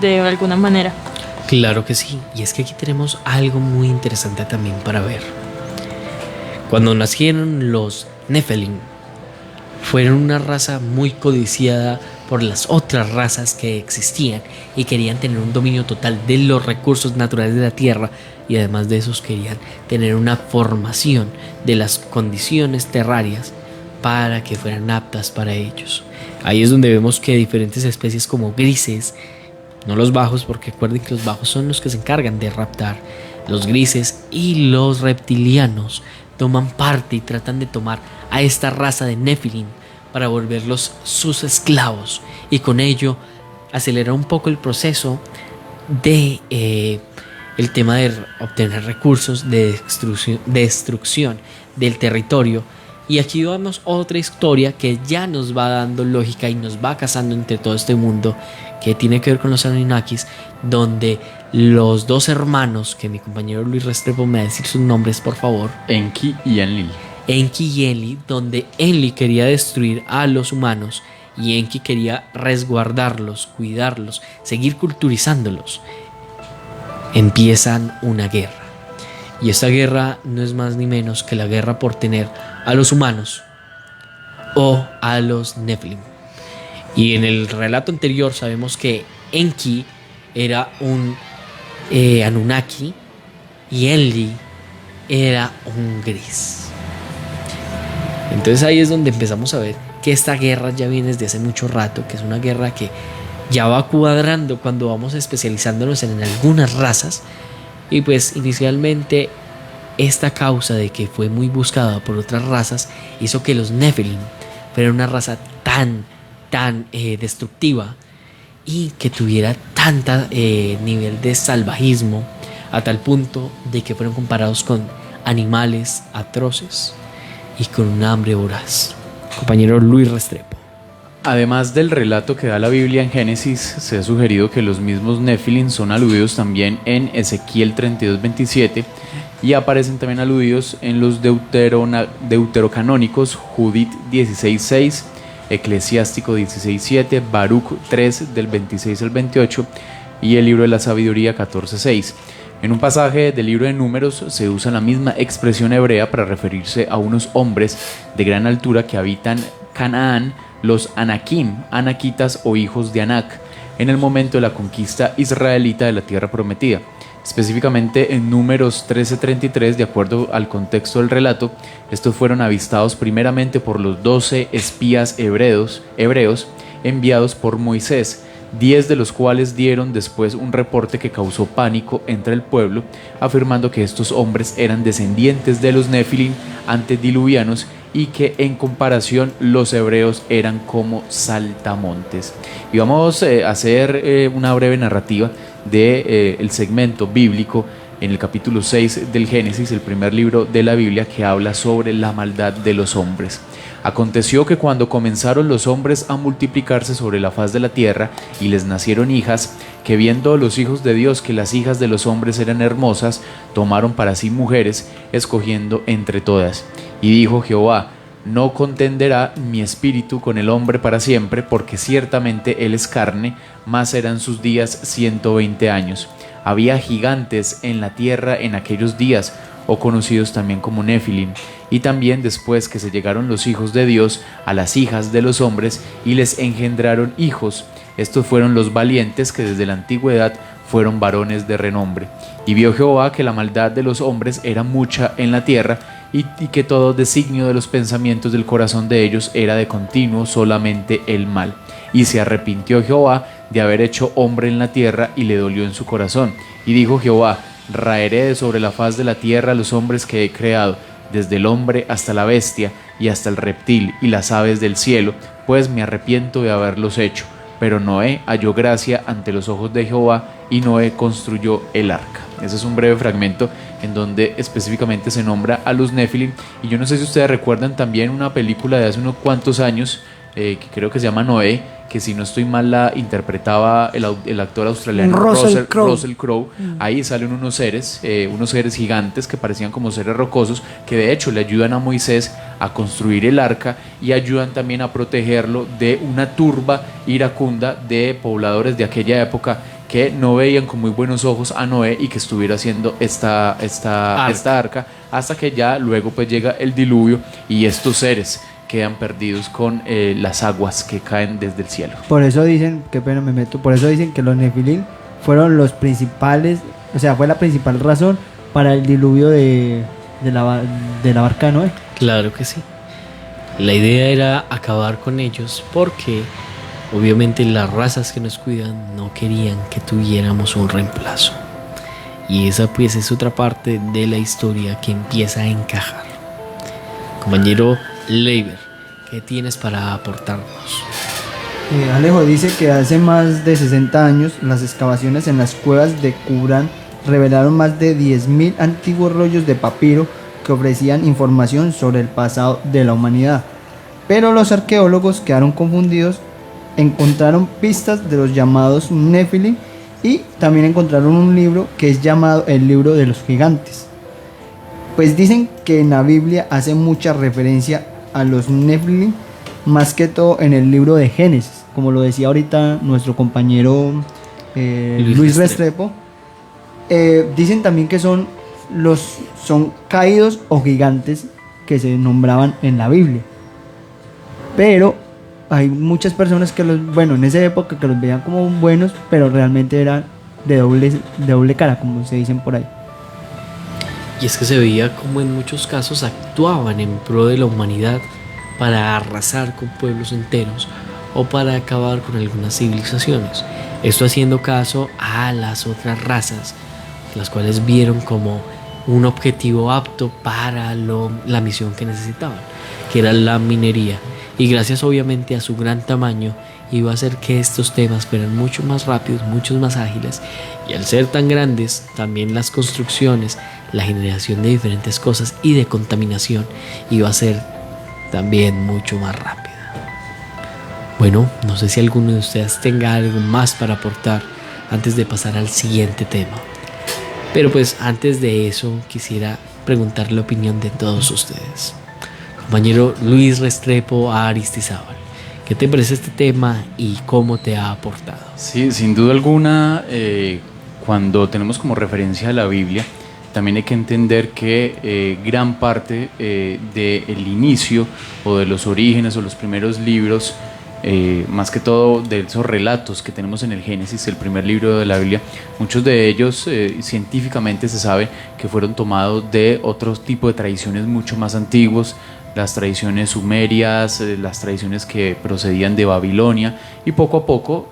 de alguna manera. Claro que sí, y es que aquí tenemos algo muy interesante también para ver. Cuando nacieron los Nephilim, fueron una raza muy codiciada por las otras razas que existían y querían tener un dominio total de los recursos naturales de la tierra, y además de esos querían tener una formación de las condiciones terrarias para que fueran aptas para ellos. Ahí es donde vemos que diferentes especies como grises, no los bajos, porque recuerden que los bajos son los que se encargan de raptar, los grises y los reptilianos toman parte y tratan de tomar a esta raza de Nephilim para volverlos sus esclavos, y con ello acelerar un poco el proceso de el tema de obtener recursos, de destrucción del territorio. Y aquí vemos otra historia que ya nos va dando lógica y nos va casando entre todo este mundo, que tiene que ver con los Anunnakis, donde los dos hermanos, que mi compañero Luis Restrepo me va a decir sus nombres, por favor. Enki y Enlil. Enki y Enlil, donde Enlil quería destruir a los humanos y Enki quería resguardarlos, cuidarlos, seguir culturizándolos. Empiezan una guerra. Y esta guerra no es más ni menos que la guerra por tener a los humanos o a los Nephilim. Y en el relato anterior sabemos que Enki era un Anunnaki y Enlil era un gris. Entonces ahí es donde empezamos a ver que esta guerra ya viene desde hace mucho rato, que es una guerra que ya va cuadrando cuando vamos especializándonos en algunas razas. Y pues inicialmente esta causa de que fue muy buscada por otras razas hizo que los Nephilim fueran una raza tan destructiva y que tuviera tanta nivel de salvajismo, a tal punto de que fueron comparados con animales atroces y con un hambre voraz. Compañero Luis Restrepo. Además del relato que da la Biblia en Génesis, se ha sugerido que los mismos Nephilim son aludidos también en Ezequiel 32:27 y aparecen también aludidos en los deuterocanónicos Judith 16:6, Eclesiástico 16:7, Baruch 3 del 26 al 28 y el libro de la sabiduría 14:6. En un pasaje del libro de Números se usa la misma expresión hebrea para referirse a unos hombres de gran altura que habitan Canaán, los Anakim, anaquitas o hijos de Anak, en el momento de la conquista israelita de la tierra prometida. Específicamente en Números 13:33, de acuerdo al contexto del relato, estos fueron avistados primeramente por los 12 espías hebreos enviados por Moisés, 10 de los cuales dieron después un reporte que causó pánico entre el pueblo, afirmando que estos hombres eran descendientes de los Nephilim antediluvianos y que en comparación los hebreos eran como saltamontes. Y vamos a hacer una breve narrativa del segmento bíblico en el capítulo 6 del Génesis, el primer libro de la Biblia, que habla sobre la maldad de los hombres. Aconteció que cuando comenzaron los hombres a multiplicarse sobre la faz de la tierra y les nacieron hijas, que viendo los hijos de Dios que las hijas de los hombres eran hermosas, tomaron para sí mujeres, escogiendo entre todas. Y dijo Jehová: no contenderá mi espíritu con el hombre para siempre, porque ciertamente él es carne, mas eran sus días 120 años. Había gigantes en la tierra en aquellos días, o conocidos también como Nephilim, y también después que se llegaron los hijos de Dios a las hijas de los hombres y les engendraron hijos. Estos fueron los valientes que desde la antigüedad fueron varones de renombre. Y vio Jehová que la maldad de los hombres era mucha en la tierra, y que todo designio de los pensamientos del corazón de ellos era de continuo solamente el mal. Y se arrepintió Jehová de haber hecho hombre en la tierra, y le dolió en su corazón. Y dijo Jehová: raeré de sobre la faz de la tierra a los hombres que he creado, desde el hombre hasta la bestia, y hasta el reptil y las aves del cielo, pues me arrepiento de haberlos hecho. pero Noé halló gracia ante los ojos de Jehová y Noé construyó el arca. Ese es un breve fragmento en donde específicamente se nombra a los Nefilim. Y yo no sé si ustedes recuerdan también una película de hace unos cuantos años que creo que se llama Noé, que si no estoy mal la interpretaba el actor australiano Russell Crowe. Ahí salen unos seres gigantes que parecían como seres rocosos, que de hecho le ayudan a Moisés a construir el arca y ayudan también a protegerlo de una turba iracunda de pobladores de aquella época que no veían con muy buenos ojos a Noé y que estuviera haciendo esta arca, hasta que ya luego pues llega el diluvio y estos seres quedan perdidos con las aguas que caen desde el cielo. Por eso dicen, qué pena me meto, por eso dicen que los Nefilim fueron los principales, o sea, fue la principal razón para el diluvio de la barca de Noé. Claro que sí. La idea era acabar con ellos porque obviamente las razas que nos cuidan no querían que tuviéramos un reemplazo. Y esa pues es otra parte de la historia que empieza a encajar. Compañero Leiber, ¿qué tienes para aportarnos? Alejo dice que hace más de 60 años las excavaciones en las cuevas de Qumran revelaron más de 10.000 antiguos rollos de papiro que ofrecían información sobre el pasado de la humanidad. Pero los arqueólogos quedaron confundidos, encontraron pistas de los llamados Nefilim y también encontraron un libro que es llamado el libro de los gigantes. Pues dicen que en la Biblia hace mucha referencia a los Nefilim, más que todo en el libro de Génesis, como lo decía ahorita nuestro compañero Luis Restrepo. Dicen también que son caídos o gigantes que se nombraban en la Biblia, pero hay muchas personas que en esa época que los veían como buenos, pero realmente eran de doble cara, como se dicen por ahí. Y es que se veía como en muchos casos actuaban en pro de la humanidad para arrasar con pueblos enteros o para acabar con algunas civilizaciones. Esto haciendo caso a las otras razas, las cuales vieron como un objetivo apto para la misión que necesitaban, que era la minería. Y gracias obviamente a su gran tamaño iba a hacer que estos temas fueran mucho más rápidos, mucho más ágiles, y al ser tan grandes también las construcciones, la generación de diferentes cosas y de contaminación iba a ser también mucho más rápida. Bueno, no sé si alguno de ustedes tenga algo más para aportar antes de pasar al siguiente tema, pero pues antes de eso quisiera preguntar la opinión de todos ustedes. Compañero Luis Restrepo Aristizábal, ¿qué te parece este tema y cómo te ha aportado? Sí, sin duda alguna, cuando tenemos como referencia a la Biblia, también hay que entender que gran parte del inicio o de los orígenes o los primeros libros, más que todo de esos relatos que tenemos en el Génesis, el primer libro de la Biblia, muchos de ellos científicamente se sabe que fueron tomados de otro tipo de tradiciones mucho más antiguos, las tradiciones sumerias, las tradiciones que procedían de Babilonia, y poco a poco,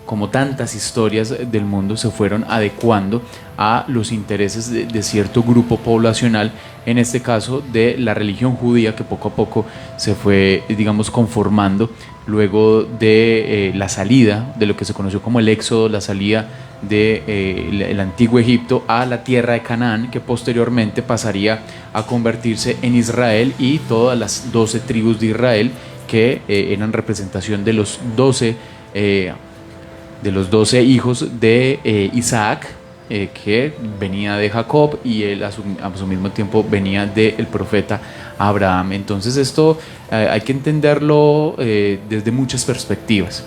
como tantas historias del mundo, se fueron adecuando a los intereses de cierto grupo poblacional, en este caso de la religión judía, que poco a poco se fue, digamos, conformando luego de la salida de lo que se conoció como el Éxodo, la salida del antiguo Egipto a la tierra de Canaán, que posteriormente pasaría a convertirse en Israel, y todas las 12 tribus de Israel que eran representación de los 12 hijos de Isaac, que venía de Jacob, y él a su mismo tiempo venía del profeta Abraham. Entonces esto hay que entenderlo desde muchas perspectivas.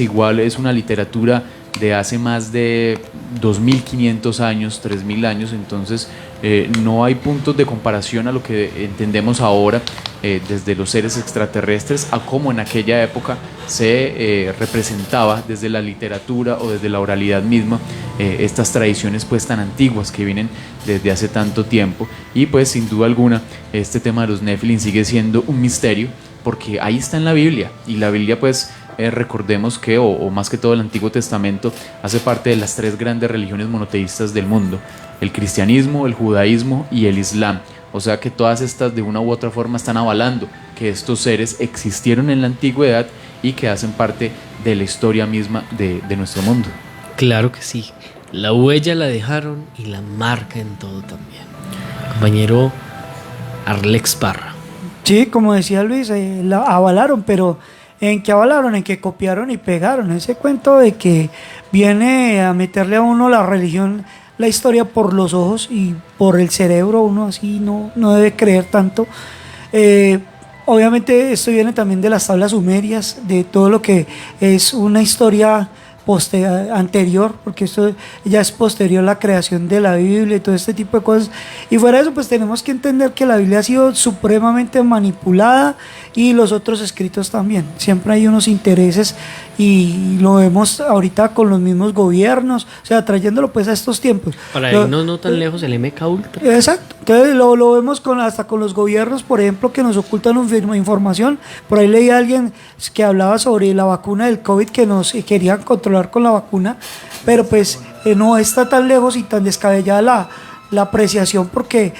Igual es una literatura de hace más de 2.500 años, 3.000 años, entonces no hay puntos de comparación a lo que entendemos ahora desde los seres extraterrestres a cómo en aquella época se representaba desde la literatura o desde la oralidad misma estas tradiciones pues tan antiguas que vienen desde hace tanto tiempo. Y pues sin duda alguna este tema de los Nefilim sigue siendo un misterio, porque ahí está en la Biblia, y la Biblia pues recordemos que, o más que todo el Antiguo Testamento, hace parte de las 3 grandes religiones monoteístas del mundo: el cristianismo, el judaísmo y el islam. O sea que todas estas de una u otra forma están avalando que estos seres existieron en la antigüedad y que hacen parte de la historia misma de nuestro mundo. Claro que sí. La huella la dejaron y la marca en todo también. Compañero Arlex Parra. Sí, como decía Luis, la avalaron, pero ¿en qué avalaron? En que copiaron y pegaron. Ese cuento de que viene a meterle a uno la religión, la historia por los ojos y por el cerebro, uno así no debe creer tanto. Obviamente esto viene también de las tablas sumerias, de todo lo que es una historia anterior, porque esto ya es posterior a la creación de la Biblia y todo este tipo de cosas. Y fuera de eso, pues tenemos que entender que la Biblia ha sido supremamente manipulada y los otros escritos también. Siempre hay unos intereses y lo vemos ahorita con los mismos gobiernos, o sea, trayéndolo pues a estos tiempos. Para irnos no tan lejos, el MK Ultra. Exacto, entonces lo vemos hasta con los gobiernos, por ejemplo, que nos ocultan información. Por ahí leí a alguien que hablaba sobre la vacuna del COVID, que nos querían controlar con la vacuna, pero pues no está tan lejos y tan descabellada la apreciación, porque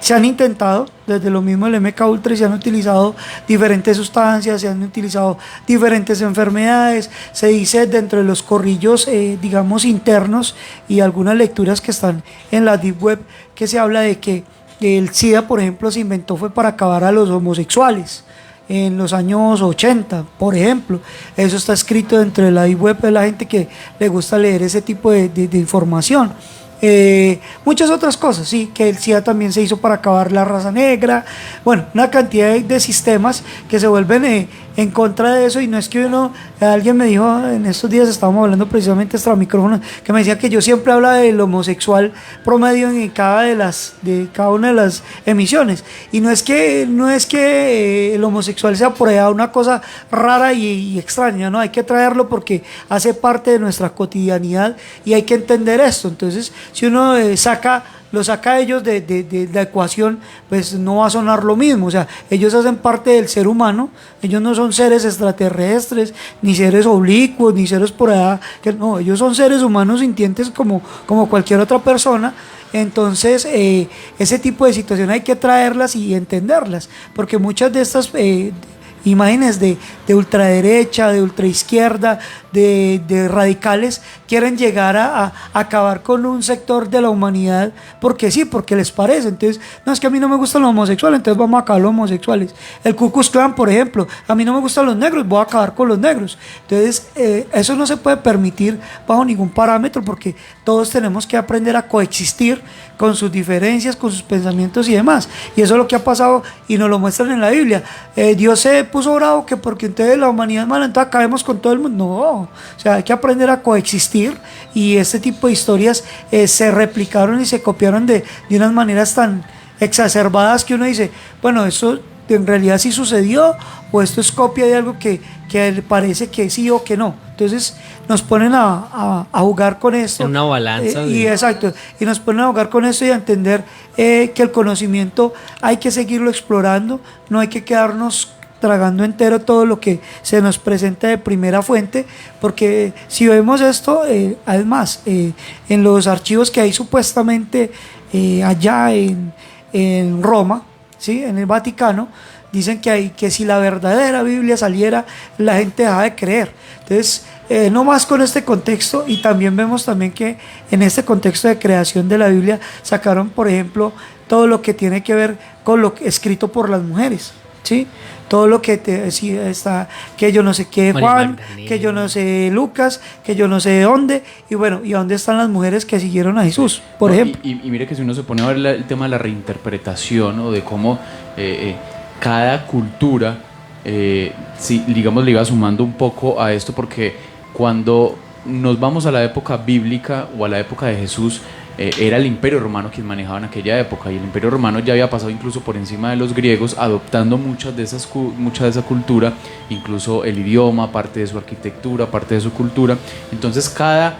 se han intentado, desde lo mismo el MK Ultra, se han utilizado diferentes sustancias, se han utilizado diferentes enfermedades. Se dice dentro de los corrillos, digamos, internos y algunas lecturas que están en la Deep Web, que se habla de que el SIDA, por ejemplo, se inventó fue para acabar a los homosexuales en los años 80, por ejemplo. Eso está escrito dentro de la Deep Web de la gente que le gusta leer ese tipo de información. Muchas otras cosas, sí, que el SIDA también se hizo para acabar la raza negra. Bueno, una cantidad de sistemas que se vuelven en contra de eso. Y no es que alguien me dijo en estos días, estábamos hablando precisamente extra micrófono, que me decía que yo siempre hablaba del homosexual promedio en cada una de las emisiones, y no es que el homosexual sea por allá una cosa rara y extraña, no, hay que traerlo porque hace parte de nuestra cotidianidad y hay que entender esto. Entonces, si uno lo saca a ellos de la ecuación, pues no va a sonar lo mismo. O sea, ellos hacen parte del ser humano, ellos no son seres extraterrestres, ni seres oblicuos, ni seres por allá, no, ellos son seres humanos sintientes como cualquier otra persona. Entonces, ese tipo de situaciones hay que traerlas y entenderlas, porque muchas de estas imágenes de ultraderecha, de ultraizquierda, de radicales, quieren llegar a acabar con un sector de la humanidad porque sí, porque les parece. Entonces, no, es que a mí no me gustan los homosexuales, entonces vamos a acabar los homosexuales. El Ku Klux Klan, por ejemplo, a mí no me gustan los negros, voy a acabar con los negros. Entonces, eso no se puede permitir bajo ningún parámetro, porque todos tenemos que aprender a coexistir con sus diferencias, con sus pensamientos y demás. Y eso es lo que ha pasado y nos lo muestran en la Biblia. Dios se puso bravo que porque entonces la humanidad es mala, entonces acabemos con todo el mundo. No, o sea, hay que aprender a coexistir, y este tipo de historias se replicaron y se copiaron de unas maneras tan exacerbadas que uno dice, bueno, eso en realidad sí sucedió, o esto es copia de algo que parece que sí o que no. Entonces nos ponen a jugar con esto. Una balanza. Exacto. Y nos ponen a jugar con esto y a entender que el conocimiento hay que seguirlo explorando, no hay que quedarnos tragando entero todo lo que se nos presenta de primera fuente, porque si vemos esto, además, en los archivos que hay supuestamente allá en Roma, ¿sí?, en el Vaticano, dicen que si la verdadera Biblia saliera, la gente deja de creer. Entonces, no más con este contexto, y también vemos también que en este contexto de creación de la Biblia sacaron, por ejemplo, todo lo que tiene que ver con lo escrito por las mujeres, ¿sí? Todo lo que está, que yo no sé qué Juan, que yo no sé Lucas, que yo no sé de dónde, y bueno, y dónde están las mujeres que siguieron a Jesús, por ejemplo. Y mire que si uno se pone a ver el tema de la reinterpretación, o de cómo cada cultura, digamos, le iba sumando un poco a esto, porque cuando nos vamos a la época bíblica o a la época de Jesús, era el Imperio Romano quien manejaba en aquella época, y el Imperio Romano ya había pasado incluso por encima de los griegos, adoptando mucha de esa cultura, incluso el idioma, parte de su arquitectura, parte de su cultura. Entonces cada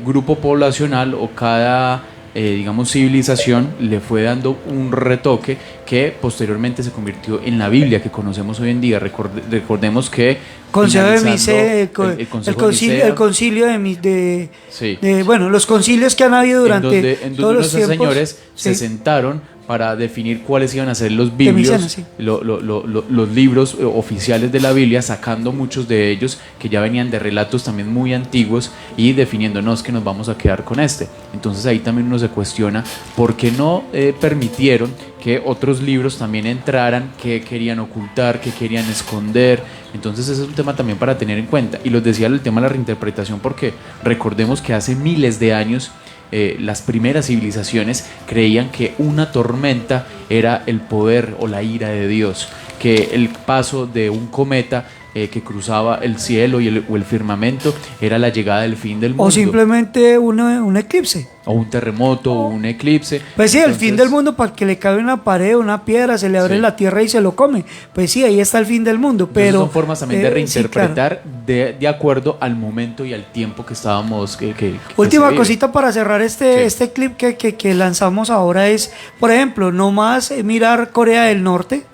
grupo poblacional o cada digamos, civilización le fue dando un retoque que posteriormente se convirtió en la Biblia que conocemos hoy en día. Recordemos que el concilio de bueno, los concilios que han habido durante en donde todos los esos tiempos, señores se sentaron para definir cuáles iban a ser los biblios, Temiciana, sí. los libros oficiales de la Biblia, sacando muchos de ellos que ya venían de relatos también muy antiguos y definiéndonos que nos vamos a quedar con este. Entonces ahí también uno se cuestiona por qué no permitieron que otros libros también entraran, que querían ocultar, que querían esconder. Entonces ese es un tema también para tener en cuenta. Y los decía el tema de la reinterpretación porque recordemos que hace miles de años las primeras civilizaciones creían que una tormenta era el poder o la ira de Dios, que el paso de un cometa que cruzaba el cielo o el firmamento era la llegada del fin del mundo. O simplemente un eclipse. O un terremoto, o un eclipse. Pues sí, el fin del mundo, para que le cabe una pared, una piedra, se le abre la tierra y se lo come. Pues sí, ahí está el fin del mundo. Pero son formas también de reinterpretar sí, claro. de acuerdo al momento y al tiempo que estábamos. Última cosita para cerrar este clip que lanzamos ahora es, por ejemplo, no más mirar Corea del Norte,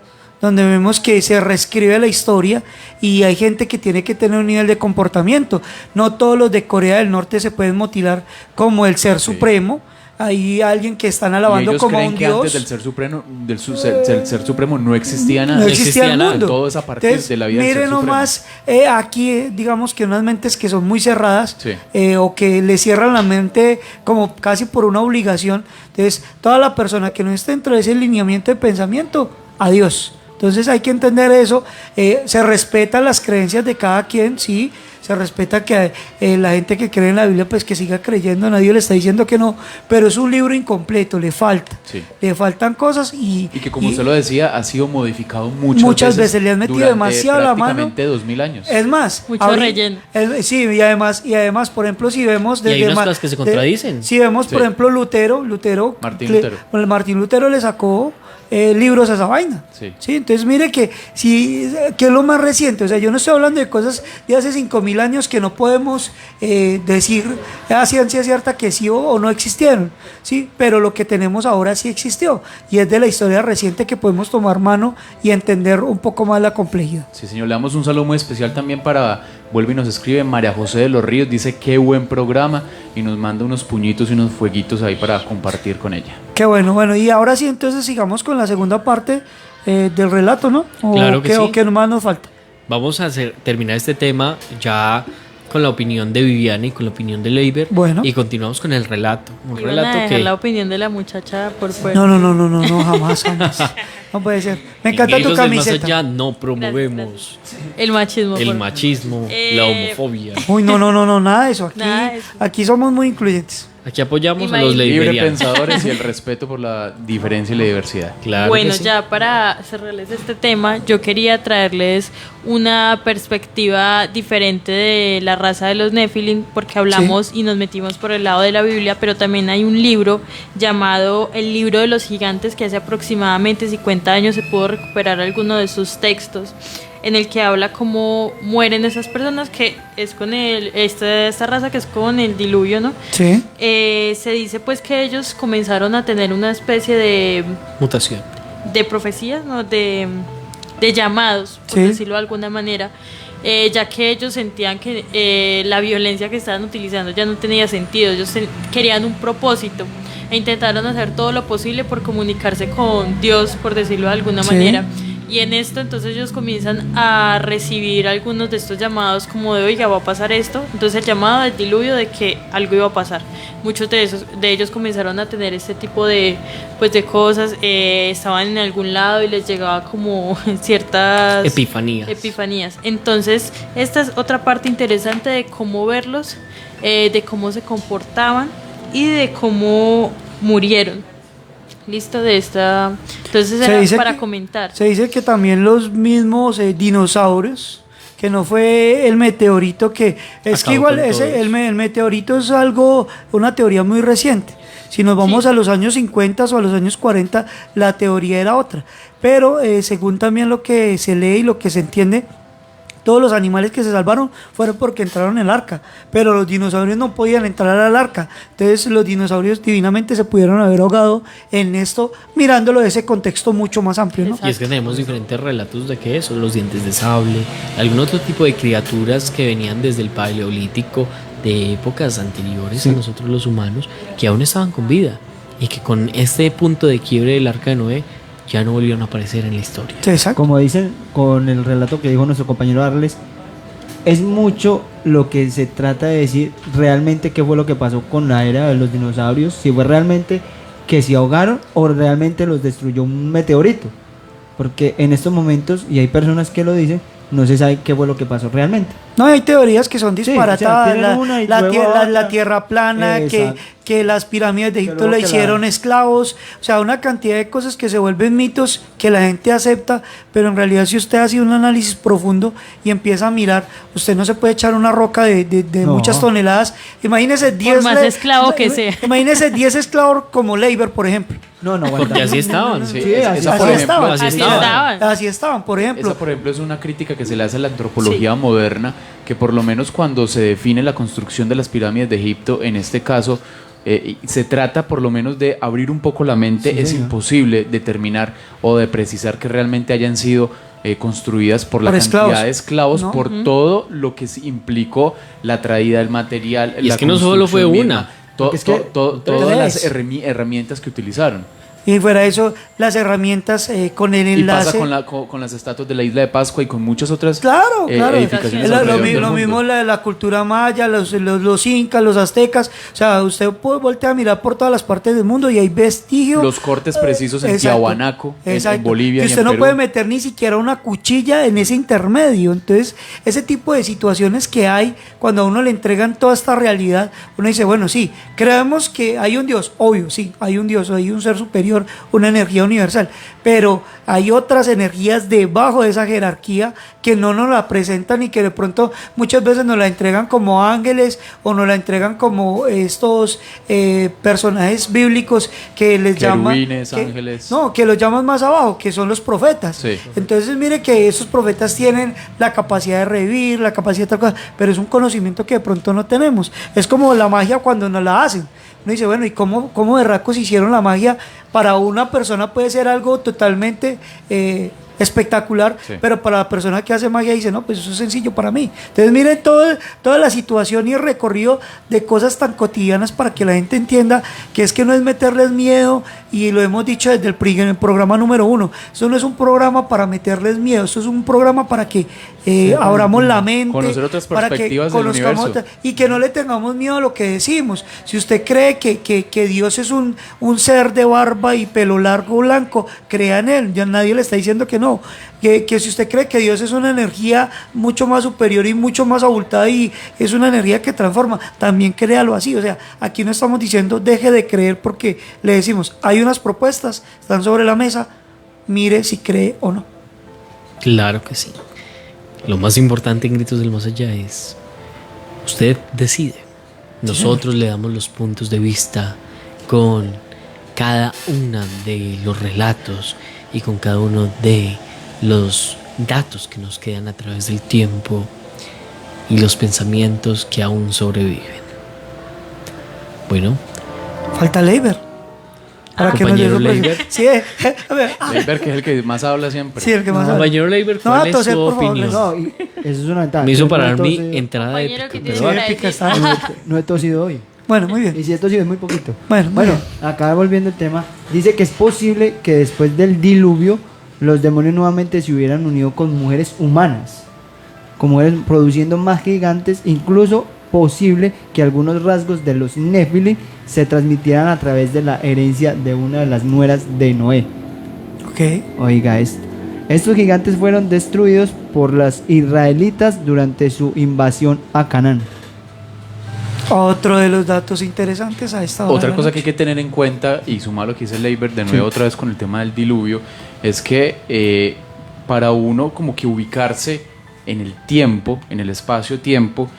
donde vemos que se reescribe la historia y hay gente que tiene que tener un nivel de comportamiento. No todos los de Corea del Norte se pueden motilar como el ser supremo. Hay alguien que están alabando como a un que dios. Antes del ser supremo no existía nada. No existía el mundo. Todo es a partir de la vida del ser Miren supremo. nomás, aquí digamos que unas mentes que son muy cerradas, Sí. o que le cierran la mente como casi por una obligación. Entonces, toda la persona que no esté dentro de ese lineamiento de pensamiento, adiós. Entonces hay que entender eso, se respetan las creencias de cada quien, sí, se respeta que la gente que cree en la Biblia pues que siga creyendo, nadie le está diciendo que no, pero es un libro incompleto, le faltan cosas y que como usted lo decía, ha sido modificado muchas veces le han metido demasiado la mano. Prácticamente 2000 años. Es más, mucho relleno. Sí, y además, por ejemplo, si vemos y hay unas cosas que se contradicen. Si vemos, por ejemplo, Martín Lutero le sacó libros a esa vaina. Sí. Entonces mire que es lo más reciente. O sea, yo no estoy hablando de cosas de hace 5000 años que no podemos decir a ciencia cierta que sí o no existieron, sí, pero lo que tenemos ahora sí existió y es de la historia reciente que podemos tomar mano y entender un poco más la complejidad. Sí, señor, le damos un saludo muy especial también para, vuelve y nos escribe María José de los Ríos, dice qué buen programa y nos manda unos puñitos y unos fueguitos ahí para compartir con ella. Qué bueno, y ahora sí, entonces sigamos con la segunda parte del relato, ¿no? Claro que sí. ¿O qué más nos falta? Vamos a terminar este tema ya con la opinión de Viviana y con la opinión de Leiber. Bueno. Y continuamos con el relato. Un ¿Iban relato a dejar que la opinión de la muchacha por fuera? No, jamás. No puede ser. Me encanta tu camiseta. Más allá no promovemos el machismo. La homofobia. Uy, no, nada de eso. Aquí somos muy incluyentes. Aquí apoyamos a los leiberianos. Libre pensadores y el respeto por la diferencia y la diversidad. Claro. Bueno, ya para cerrarles este tema, yo quería traerles una perspectiva diferente de la raza de los Nephilim, porque hablamos y nos metimos por el lado de la Biblia, pero también hay un libro llamado El Libro de los Gigantes, que hace aproximadamente 50 años se pudo recuperar alguno de sus textos, en el que habla cómo mueren esas personas, que es con esta raza que es con el diluvio, ¿no? Sí. Se dice pues que ellos comenzaron a tener una especie de mutación, de profecías, ¿no? De llamados, por decirlo de alguna manera, ya que ellos sentían que la violencia que estaban utilizando ya no tenía sentido. Ellos querían un propósito e intentaron hacer todo lo posible por comunicarse con Dios, por decirlo de alguna manera. Y en esto entonces ellos comienzan a recibir algunos de estos llamados como de, oiga, va a pasar esto. Entonces el llamado del diluvio de que algo iba a pasar. Muchos de ellos comenzaron a tener este tipo de cosas. Estaban en algún lado y les llegaba como ciertas epifanías. Entonces esta es otra parte interesante de cómo verlos, de cómo se comportaban y de cómo murieron. Listo de esta. Entonces era para comentar. Se dice que también los mismos dinosaurios, que no fue el meteorito que es que igual el meteorito es una teoría muy reciente. Si nos vamos a los años 50 o a los años 40, la teoría era otra. Pero según también lo que se lee y lo que se entiende, todos los animales que se salvaron fueron porque entraron en el arca, pero los dinosaurios no podían entrar al arca. Entonces los dinosaurios divinamente se pudieron haber ahogado en esto, mirándolo de ese contexto mucho más amplio, ¿no? Y es que tenemos diferentes relatos de que eso, los dientes de sable, algún otro tipo de criaturas que venían desde el paleolítico, de épocas anteriores a nosotros los humanos, que aún estaban con vida y que con este punto de quiebre del arca de Noé ya no volvieron a aparecer en la historia. Como dicen con el relato que dijo nuestro compañero Arles, es mucho lo que se trata de decir realmente qué fue lo que pasó con la era de los dinosaurios, si fue realmente que se ahogaron o realmente los destruyó un meteorito, porque en estos momentos, y hay personas que lo dicen, no se sabe qué fue lo que pasó realmente. No, hay teorías que son Sí, disparatadas, tienen una y la luego la otra. tierra plana, Exacto. que las pirámides de Egipto luego la que hicieron esclavos, o sea, una cantidad de cosas que se vuelven mitos que la gente acepta, pero en realidad si usted hace un análisis profundo y empieza a mirar, usted no se puede echar una roca de No. muchas toneladas. Imagínese 10 más esclavo que sea. Imagínese 10 esclavos como Leiber, por ejemplo. No, Porque así estaban. Sí, esa, por ejemplo, Así estaban, por ejemplo. Esa, por ejemplo, es una crítica que se le hace a la antropología moderna, que por lo menos cuando se define la construcción de las pirámides de Egipto, en este caso, se trata por lo menos de abrir un poco la mente. Sí, es señor. imposible determinar o de precisar que realmente hayan sido construidas por la Por cantidad esclavos. de esclavos, ¿No? por todo lo que implicó la traída del material. Y la es que no solo fue construcción una. misma, Porque es que todas las tres. herramientas que utilizaron. Y fuera de eso, las herramientas con el Y enlace. pasa con las estatuas de la isla de Pascua y con muchas otras Claro, claro. edificaciones Lo alrededor del lo mundo. mismo la cultura maya, los incas, los aztecas. O sea, usted puede voltear a mirar por todas las partes del mundo y hay vestigios. Los cortes precisos en Exacto. Tiahuanaco, en Exacto. Bolivia Que y usted en no Perú. puede meter ni siquiera una cuchilla en ese intermedio. Entonces, ese tipo de situaciones que hay cuando a uno le entregan toda esta realidad, uno dice, bueno, sí, creemos que hay un Dios, obvio, sí, hay un Dios, hay un ser superior, una energía universal, pero hay otras energías debajo de esa jerarquía que no nos la presentan y que de pronto muchas veces nos la entregan como ángeles o nos la entregan como estos personajes bíblicos que les llaman Querubines, ángeles. no, que los llaman más abajo, que son los profetas. Sí. Entonces mire que esos profetas tienen la capacidad de revivir, la capacidad de tal cosa, pero es un conocimiento que de pronto no tenemos. Es como la magia cuando nos la hacen. Uno dice, bueno, ¿y cómo berracos hicieron la magia? Para una persona puede ser algo totalmente espectacular, Sí. pero para la persona que hace magia dice, no, pues eso es sencillo para mí. Entonces miren toda la situación y el recorrido de cosas tan cotidianas para que la gente entienda que es que no es meterles miedo, y lo hemos dicho desde en el programa número 1, eso no es un programa para meterles miedo, eso es un programa para que abramos la mente, Conocer otras para que perspectivas del conozcamos universo. y que no le tengamos miedo a lo que decimos. Si usted cree que Dios es un ser de barba y pelo largo blanco, crea en él, ya nadie le está diciendo que no. Que si usted cree que Dios es una energía mucho más superior y mucho más abultada y es una energía que transforma, también créalo así. O sea, aquí no estamos diciendo deje de creer, porque le decimos, hay unas propuestas, están sobre la mesa, mire si cree o no. Claro que sí. Lo más importante en Gritos del Más Allá es, usted decide. Nosotros le damos los puntos de vista con cada una de los relatos y con cada uno de los datos que nos quedan a través del tiempo y los pensamientos que aún sobreviven. Bueno. Falta Leiber. Compañero Leiber. Sí, a ver. Leiber, que es el que más habla siempre. Sí, el que más habla. Compañero Leiber, ¿cuál No, es toser, su por favor, opinión? No, y eso es una ventaja. Me hizo Yo no parar he mi tosido. entrada de Compañero, ¿qué épica, tiene pero- para decir? No he tosido hoy. Bueno, muy bien. Y si he tosido es muy poquito. Bueno, acá volviendo al tema, dice que es posible que después del diluvio los demonios nuevamente se hubieran unido con mujeres humanas, con mujeres produciendo más gigantes, incluso posible que algunos rasgos de los Nephilim se transmitieran a través de la herencia de una de las nueras de Noé. Ok. Oiga esto. Estos gigantes fueron destruidos por los israelitas durante su invasión a Canaán. Otro de los datos interesantes a esta hora. Otra de la cosa noche. que hay que tener en cuenta, y sumar lo que dice Leiber de nuevo otra vez con el tema del diluvio, es que para uno como que ubicarse en el tiempo, en el espacio-tiempo,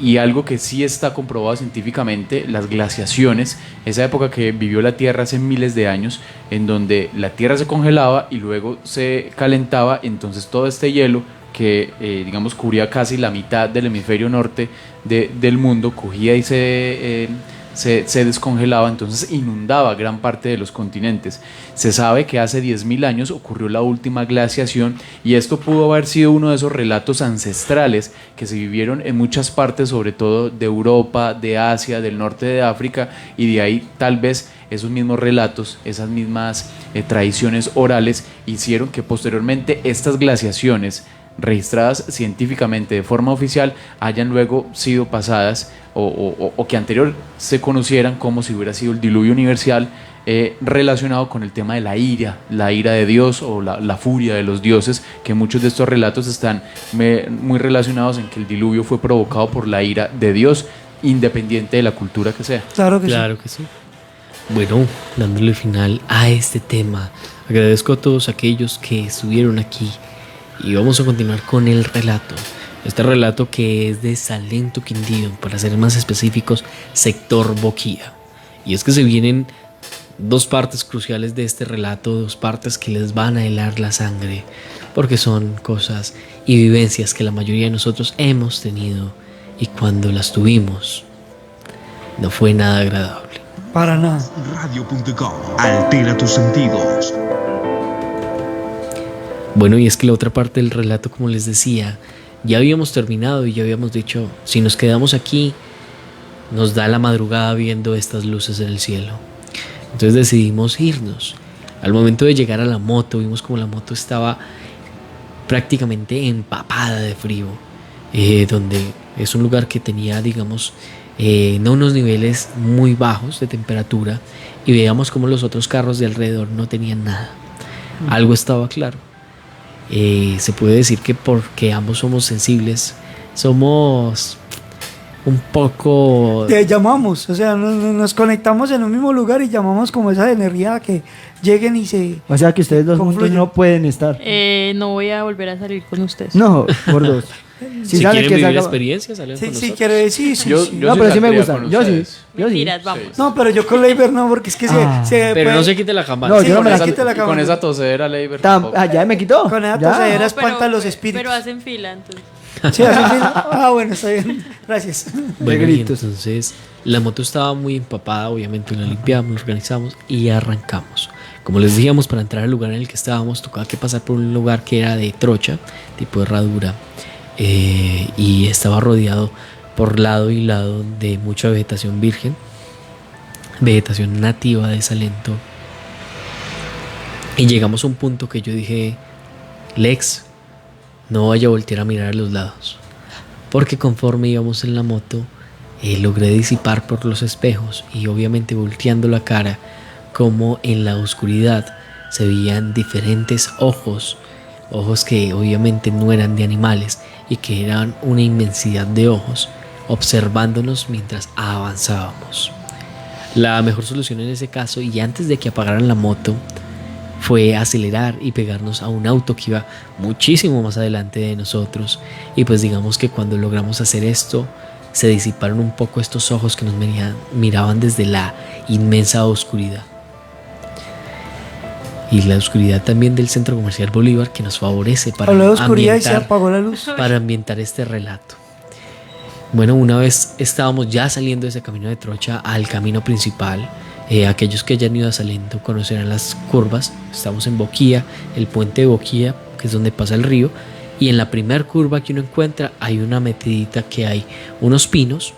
y algo que sí está comprobado científicamente, las glaciaciones, esa época que vivió la Tierra hace miles de años, en donde la Tierra se congelaba y luego se calentaba, entonces todo este hielo que digamos cubría casi la mitad del hemisferio norte del mundo, cogía y se se descongelaba, entonces inundaba gran parte de los continentes. Se sabe que hace 10.000 años ocurrió la última glaciación y esto pudo haber sido uno de esos relatos ancestrales que se vivieron en muchas partes, sobre todo de Europa, de Asia, del norte de África, y de ahí tal vez esos mismos relatos, esas mismas tradiciones orales hicieron que posteriormente estas glaciaciones registradas científicamente de forma oficial hayan luego sido pasadas o que anterior se conocieran como si hubiera sido el diluvio universal, relacionado con el tema de la ira de Dios o la furia de los dioses, que muchos de estos relatos están muy relacionados en que el diluvio fue provocado por la ira de Dios, independiente de la cultura que sea. Claro que sí. Bueno, dándole final a este tema, agradezco a todos aquellos que estuvieron aquí y vamos a continuar con el relato. Este relato que es de Salento Quindío, para ser más específicos, sector Boquía. Y es que se vienen dos partes cruciales de este relato, dos partes que les van a helar la sangre, porque son cosas y vivencias que la mayoría de nosotros hemos tenido y cuando las tuvimos no fue nada agradable. Para nada. Radio.com altera tus sentidos. Bueno, y es que la otra parte del relato, como les decía, ya habíamos terminado y ya habíamos dicho, si nos quedamos aquí, nos da la madrugada viendo estas luces en el cielo. Entonces decidimos irnos. Al momento de llegar a la moto, vimos como la moto estaba prácticamente empapada de frío, donde es un lugar que tenía, digamos, no unos niveles muy bajos de temperatura, y veíamos como los otros carros de alrededor no tenían nada. Algo estaba claro. Se puede decir que porque ambos somos sensibles, somos un poco... Te llamamos, o sea, nos conectamos en un mismo lugar y llamamos como esa energía que lleguen y se... O sea que ustedes dos juntos no pueden estar. No voy a volver a salir con ustedes. No, por dos. Si quieren vivir experiencias, salen con nosotros. Sí, quiere, sí. No, pero sí me gustan. Yo sí. Mentiras, vamos. No, pero yo con Leiber no, porque es que se pero no se quite la cámara. No, yo no me la quite la cámara. Con esa tosedera, Leiber. Ya me quitó. Con esa tosedera espanta los espíritus. Pero hacen fila, entonces. Sí, hacen fila. Bueno, está bien. Gracias. Bueno, y entonces la moto estaba muy empapada, obviamente la limpiamos, la organizamos y arrancamos. Como les decíamos, para entrar al lugar en el que estábamos tocaba que pasar por un lugar que era de trocha, tipo herradura, y estaba rodeado por lado y lado de mucha vegetación virgen, vegetación nativa de Salento. Y llegamos a un punto que yo dije, Lex, no vaya a voltear a mirar a los lados, porque conforme íbamos en la moto logré disipar por los espejos y obviamente volteando la cara, como en la oscuridad se veían diferentes ojos que obviamente no eran de animales y que eran una inmensidad de ojos observándonos mientras avanzábamos. La mejor solución en ese caso, y antes de que apagaran la moto, fue acelerar y pegarnos a un auto que iba muchísimo más adelante de nosotros, y pues digamos que cuando logramos hacer esto se disiparon un poco estos ojos que nos miraban desde la inmensa oscuridad. Y la oscuridad también del Centro Comercial Bolívar, que nos favorece para habló de oscuridad y se apagó la luz. Para ambientar este relato. Bueno, una vez estábamos ya saliendo de ese camino de trocha al camino principal. Aquellos que hayan ido a Salento conocerán las curvas. Estamos en Boquía, el puente de Boquía, que es donde pasa el río, y en la primera curva que uno encuentra hay una metidita que hay unos pinos,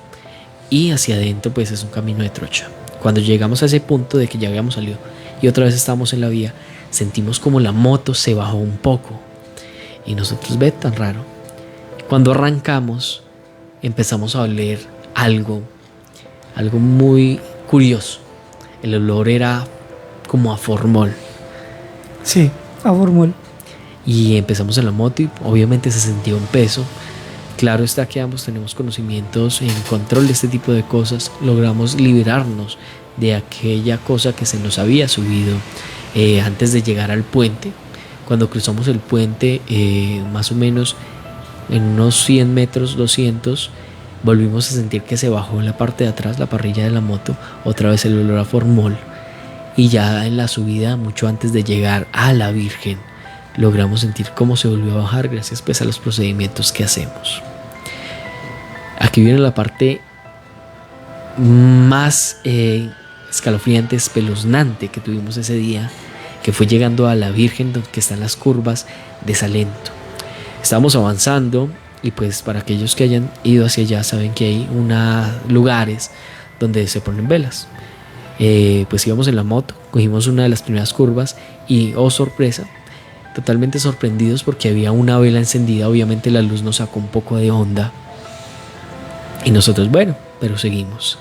y hacia adentro pues es un camino de trocha. Cuando llegamos a ese punto de que ya habíamos salido y otra vez estábamos en la vía, sentimos como la moto se bajó un poco y nosotros, ve, tan raro. Cuando arrancamos empezamos a oler algo muy curioso. El olor era como a formol. Sí, a formol. Y empezamos en la moto y obviamente se sentía un peso. Claro está que ambos tenemos conocimientos en control de este tipo de cosas. Logramos liberarnos de aquella cosa que se nos había subido antes de llegar al puente. Cuando cruzamos el puente, más o menos en unos 100 metros, 200, volvimos a sentir que se bajó en la parte de atrás, la parrilla de la moto, otra vez el olor a formol. Y ya en la subida, mucho antes de llegar a la Virgen, logramos sentir cómo se volvió a bajar gracias pues a los procedimientos que hacemos. Aquí viene la parte más escalofriante, espeluznante que tuvimos ese día, que fue llegando a la Virgen, donde están las curvas de Salento. Estábamos avanzando y pues para aquellos que hayan ido hacia allá saben que hay lugares donde se ponen velas. Pues íbamos en la moto, cogimos una de las primeras curvas y, oh sorpresa, totalmente sorprendidos porque había una vela encendida. Obviamente la luz nos sacó un poco de onda y nosotros, bueno, pero seguimos.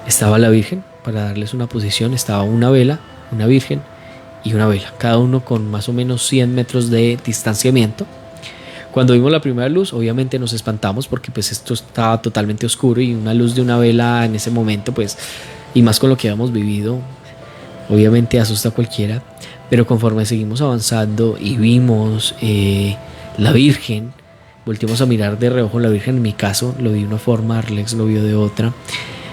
Estaba la Virgen, para darles una posición, estaba una vela, una Virgen y una vela, cada uno con más o menos 100 metros de distanciamiento. Cuando vimos la primera luz, obviamente nos espantamos porque pues esto estaba totalmente oscuro y una luz de una vela en ese momento, pues, y más con lo que habíamos vivido, obviamente asusta a cualquiera. Pero conforme seguimos avanzando y vimos la Virgen, volteamos a mirar de reojo la Virgen. En mi caso lo vi de una forma, Arlex lo vio de otra.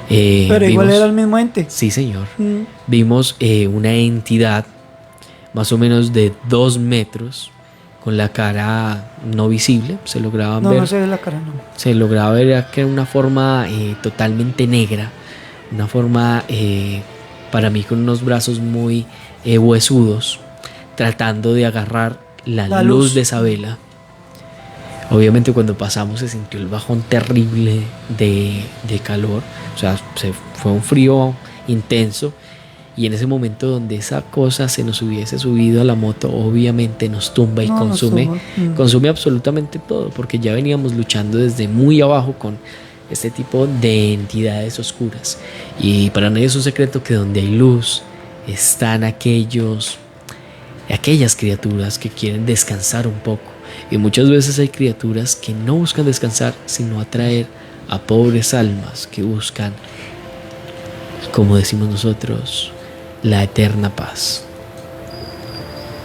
Pero igual era el mismo ente. Sí, señor. Vimos una entidad más o menos de 2 metros, con la cara no visible, se lograba ver. No se ve la cara, no. Se lograba ver que era una forma totalmente negra, una forma para mí con unos brazos muy huesudos, tratando de agarrar la luz de esa vela. Obviamente cuando pasamos se sintió el bajón terrible de calor, o sea, fue un frío intenso, y en ese momento donde esa cosa se nos hubiese subido a la moto, obviamente nos tumba y consume absolutamente todo, porque ya veníamos luchando desde muy abajo con este tipo de entidades oscuras. Y para nadie es un secreto que donde hay luz están aquellas criaturas que quieren descansar un poco. Y muchas veces hay criaturas que no buscan descansar, sino atraer a pobres almas que buscan, como decimos nosotros, la eterna paz.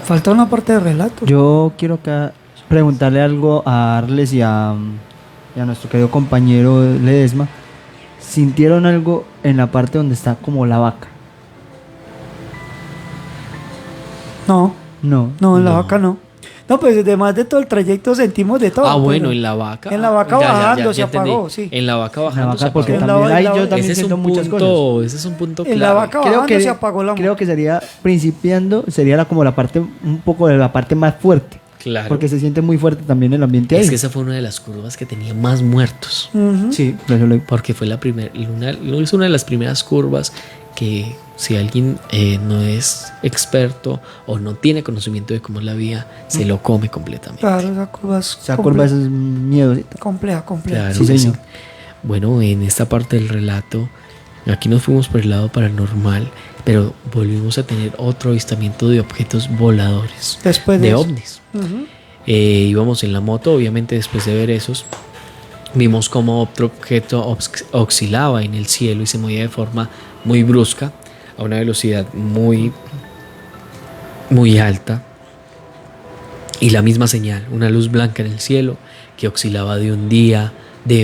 Falta una parte de relato. Yo quiero preguntarle algo a Arles y a nuestro querido compañero Ledesma. ¿Sintieron algo en la parte donde está como la vaca? No, en la vaca no. No, pues además de todo el trayecto sentimos de todo. Ah, bueno, en la vaca. En la vaca bajando se entendí. apagó, sí. En la vaca bajando se apagó. Porque también ahí yo también siento muchas cosas. Ese es un punto clave. En la vaca bajando se apagó la moto. Creo que sería como la parte, un poco de la parte más fuerte. Claro. Porque se siente muy fuerte también el ambiente ahí. Es que esa fue una de las curvas que tenía más muertos. Sí, porque fue la primera, es una de las primeras curvas que si alguien no es experto o no tiene conocimiento de cómo es la vía, se lo come completamente. Claro, esa curva es miedosita. Compleja. Claro, sí, señor. Sí. Bueno, en esta parte del relato, aquí nos fuimos por el lado paranormal, pero volvimos a tener otro avistamiento de objetos voladores. Después de ovnis. Íbamos en la moto, obviamente después de ver esos, vimos como otro objeto oscilaba en el cielo y se movía de forma muy brusca, a una velocidad muy alta, y la misma señal, una luz blanca en el cielo que oscilaba de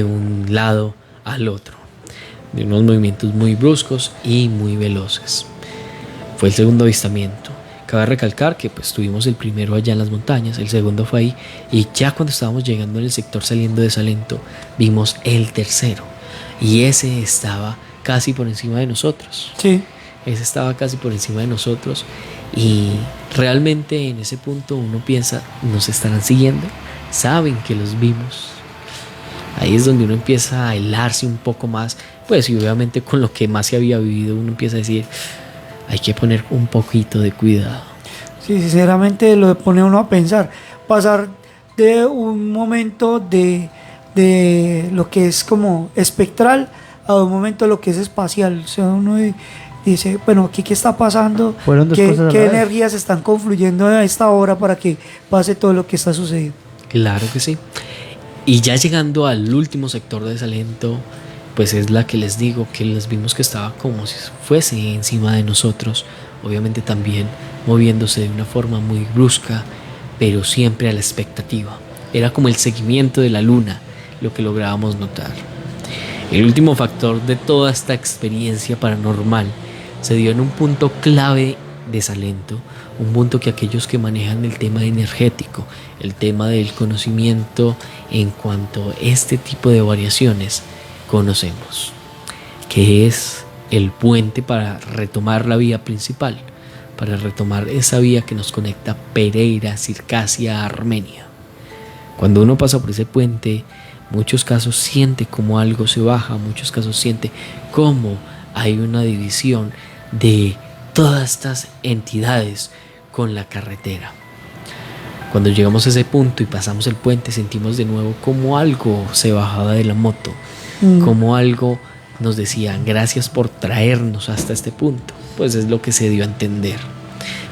un lado al otro, de unos movimientos muy bruscos y muy veloces. Fue el segundo avistamiento. Cabe recalcar que pues tuvimos el primero allá en las montañas, el segundo fue ahí, y ya cuando estábamos llegando en el sector saliendo de Salento vimos el tercero, y ese estaba casi por encima de nosotros. Sí. Ese estaba casi por encima de nosotros, y realmente en ese punto uno piensa, ¿nos estarán siguiendo? ¿Saben que los vimos? Ahí es donde uno empieza a helarse un poco más, pues, y obviamente con lo que más se había vivido uno empieza a decir, hay que poner un poquito de cuidado. Sí, sinceramente lo pone uno a pensar, pasar de un momento de lo que es como espectral a un momento de lo que es espacial. O sea, uno dice, bueno, aquí qué está pasando, qué energías están confluyendo a esta hora para que pase todo lo que está sucediendo. Claro que sí. Y ya llegando al último sector de Salento, pues es la que les digo, que les vimos que estaba como si fuese encima de nosotros, obviamente también moviéndose de una forma muy brusca, pero siempre a la expectativa. Era como el seguimiento de la luna lo que lográbamos notar. El último factor de toda esta experiencia paranormal se dio en un punto clave de Salento, un punto que aquellos que manejan el tema energético, el tema del conocimiento en cuanto a este tipo de variaciones, conocemos, que es el puente para retomar la vía principal, para retomar esa vía que nos conecta Pereira, Circasia, Armenia. Cuando uno pasa por ese puente, muchos casos siente como algo se baja, muchos casos siente como hay una división de todas estas entidades con la carretera. Cuando llegamos a ese punto y pasamos el puente, sentimos de nuevo como algo se bajaba de la moto, como algo nos decía gracias por traernos hasta este punto. Pues es lo que se dio a entender,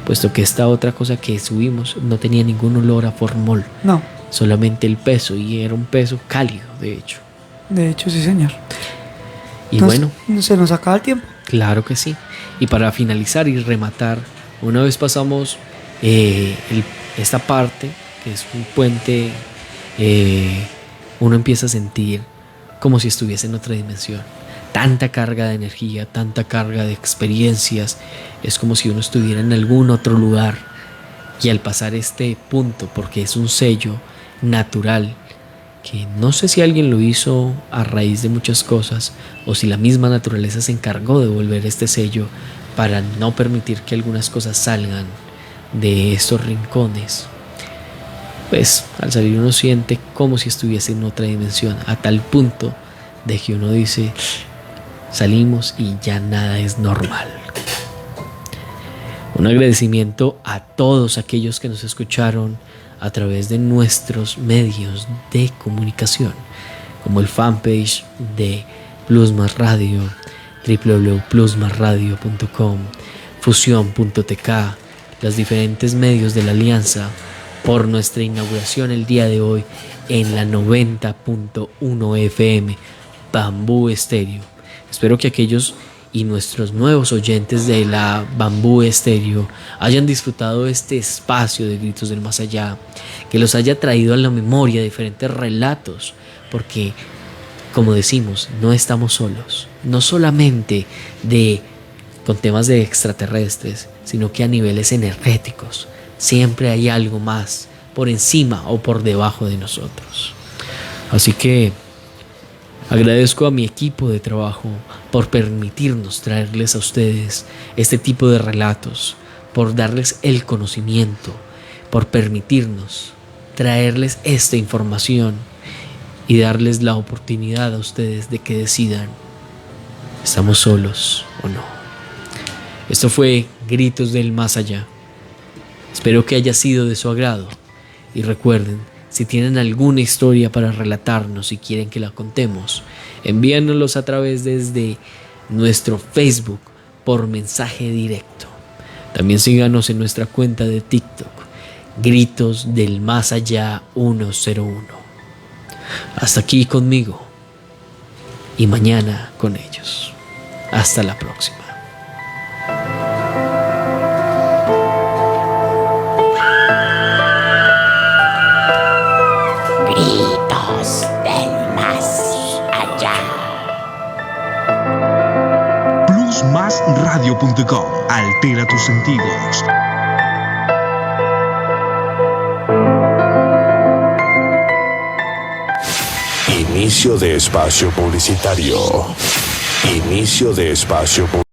puesto que esta otra cosa que subimos no tenía ningún olor a formol, No, solamente el peso, y era un peso cálido, de hecho. de hecho sí, señor. Y bueno, se nos acaba el tiempo. claro que sí. Y para finalizar y rematar, una vez pasamos esta parte, que es un puente, uno empieza a sentir como si estuviese en otra dimensión. Tanta carga de energía, tanta carga de experiencias, es como si uno estuviera en algún otro lugar. Y al pasar este punto, porque es un sello natural, que no sé si alguien lo hizo a raíz de muchas cosas o si la misma naturaleza se encargó de volver este sello para no permitir que algunas cosas salgan de estos rincones, pues al salir uno siente como si estuviese en otra dimensión, a tal punto de que uno dice, salimos y ya nada es normal. Un agradecimiento a todos aquellos que nos escucharon a través de nuestros medios de comunicación, como el fanpage de Plus Más Radio, www.plusmasradio.com, fusión.tk, los diferentes medios de la alianza, por nuestra inauguración el día de hoy en la 90.1 FM Bambú Estéreo. Espero que aquellos y nuestros nuevos oyentes de la Bambú Estéreo hayan disfrutado este espacio de Gritos del Más Allá, que los haya traído a la memoria diferentes relatos, porque, como decimos, no estamos solos, no solamente con temas de extraterrestres, sino que a niveles energéticos siempre hay algo más por encima o por debajo de nosotros. Así que agradezco a mi equipo de trabajo por permitirnos traerles a ustedes este tipo de relatos, por darles el conocimiento, por permitirnos traerles esta información y darles la oportunidad a ustedes de que decidan, ¿estamos solos o no? Esto fue Gritos del Más Allá. Espero que haya sido de su agrado y recuerden, si tienen alguna historia para relatarnos y quieren que la contemos, envíanoslos a través desde nuestro Facebook por mensaje directo. También síganos en nuestra cuenta de TikTok, Gritos del Más Allá 101. Hasta aquí conmigo y mañana con ellos. Hasta la próxima. Gritos del Más Allá. Plusmasradio.com. Altera tus sentidos. Inicio de espacio publicitario. Inicio de espacio publicitario.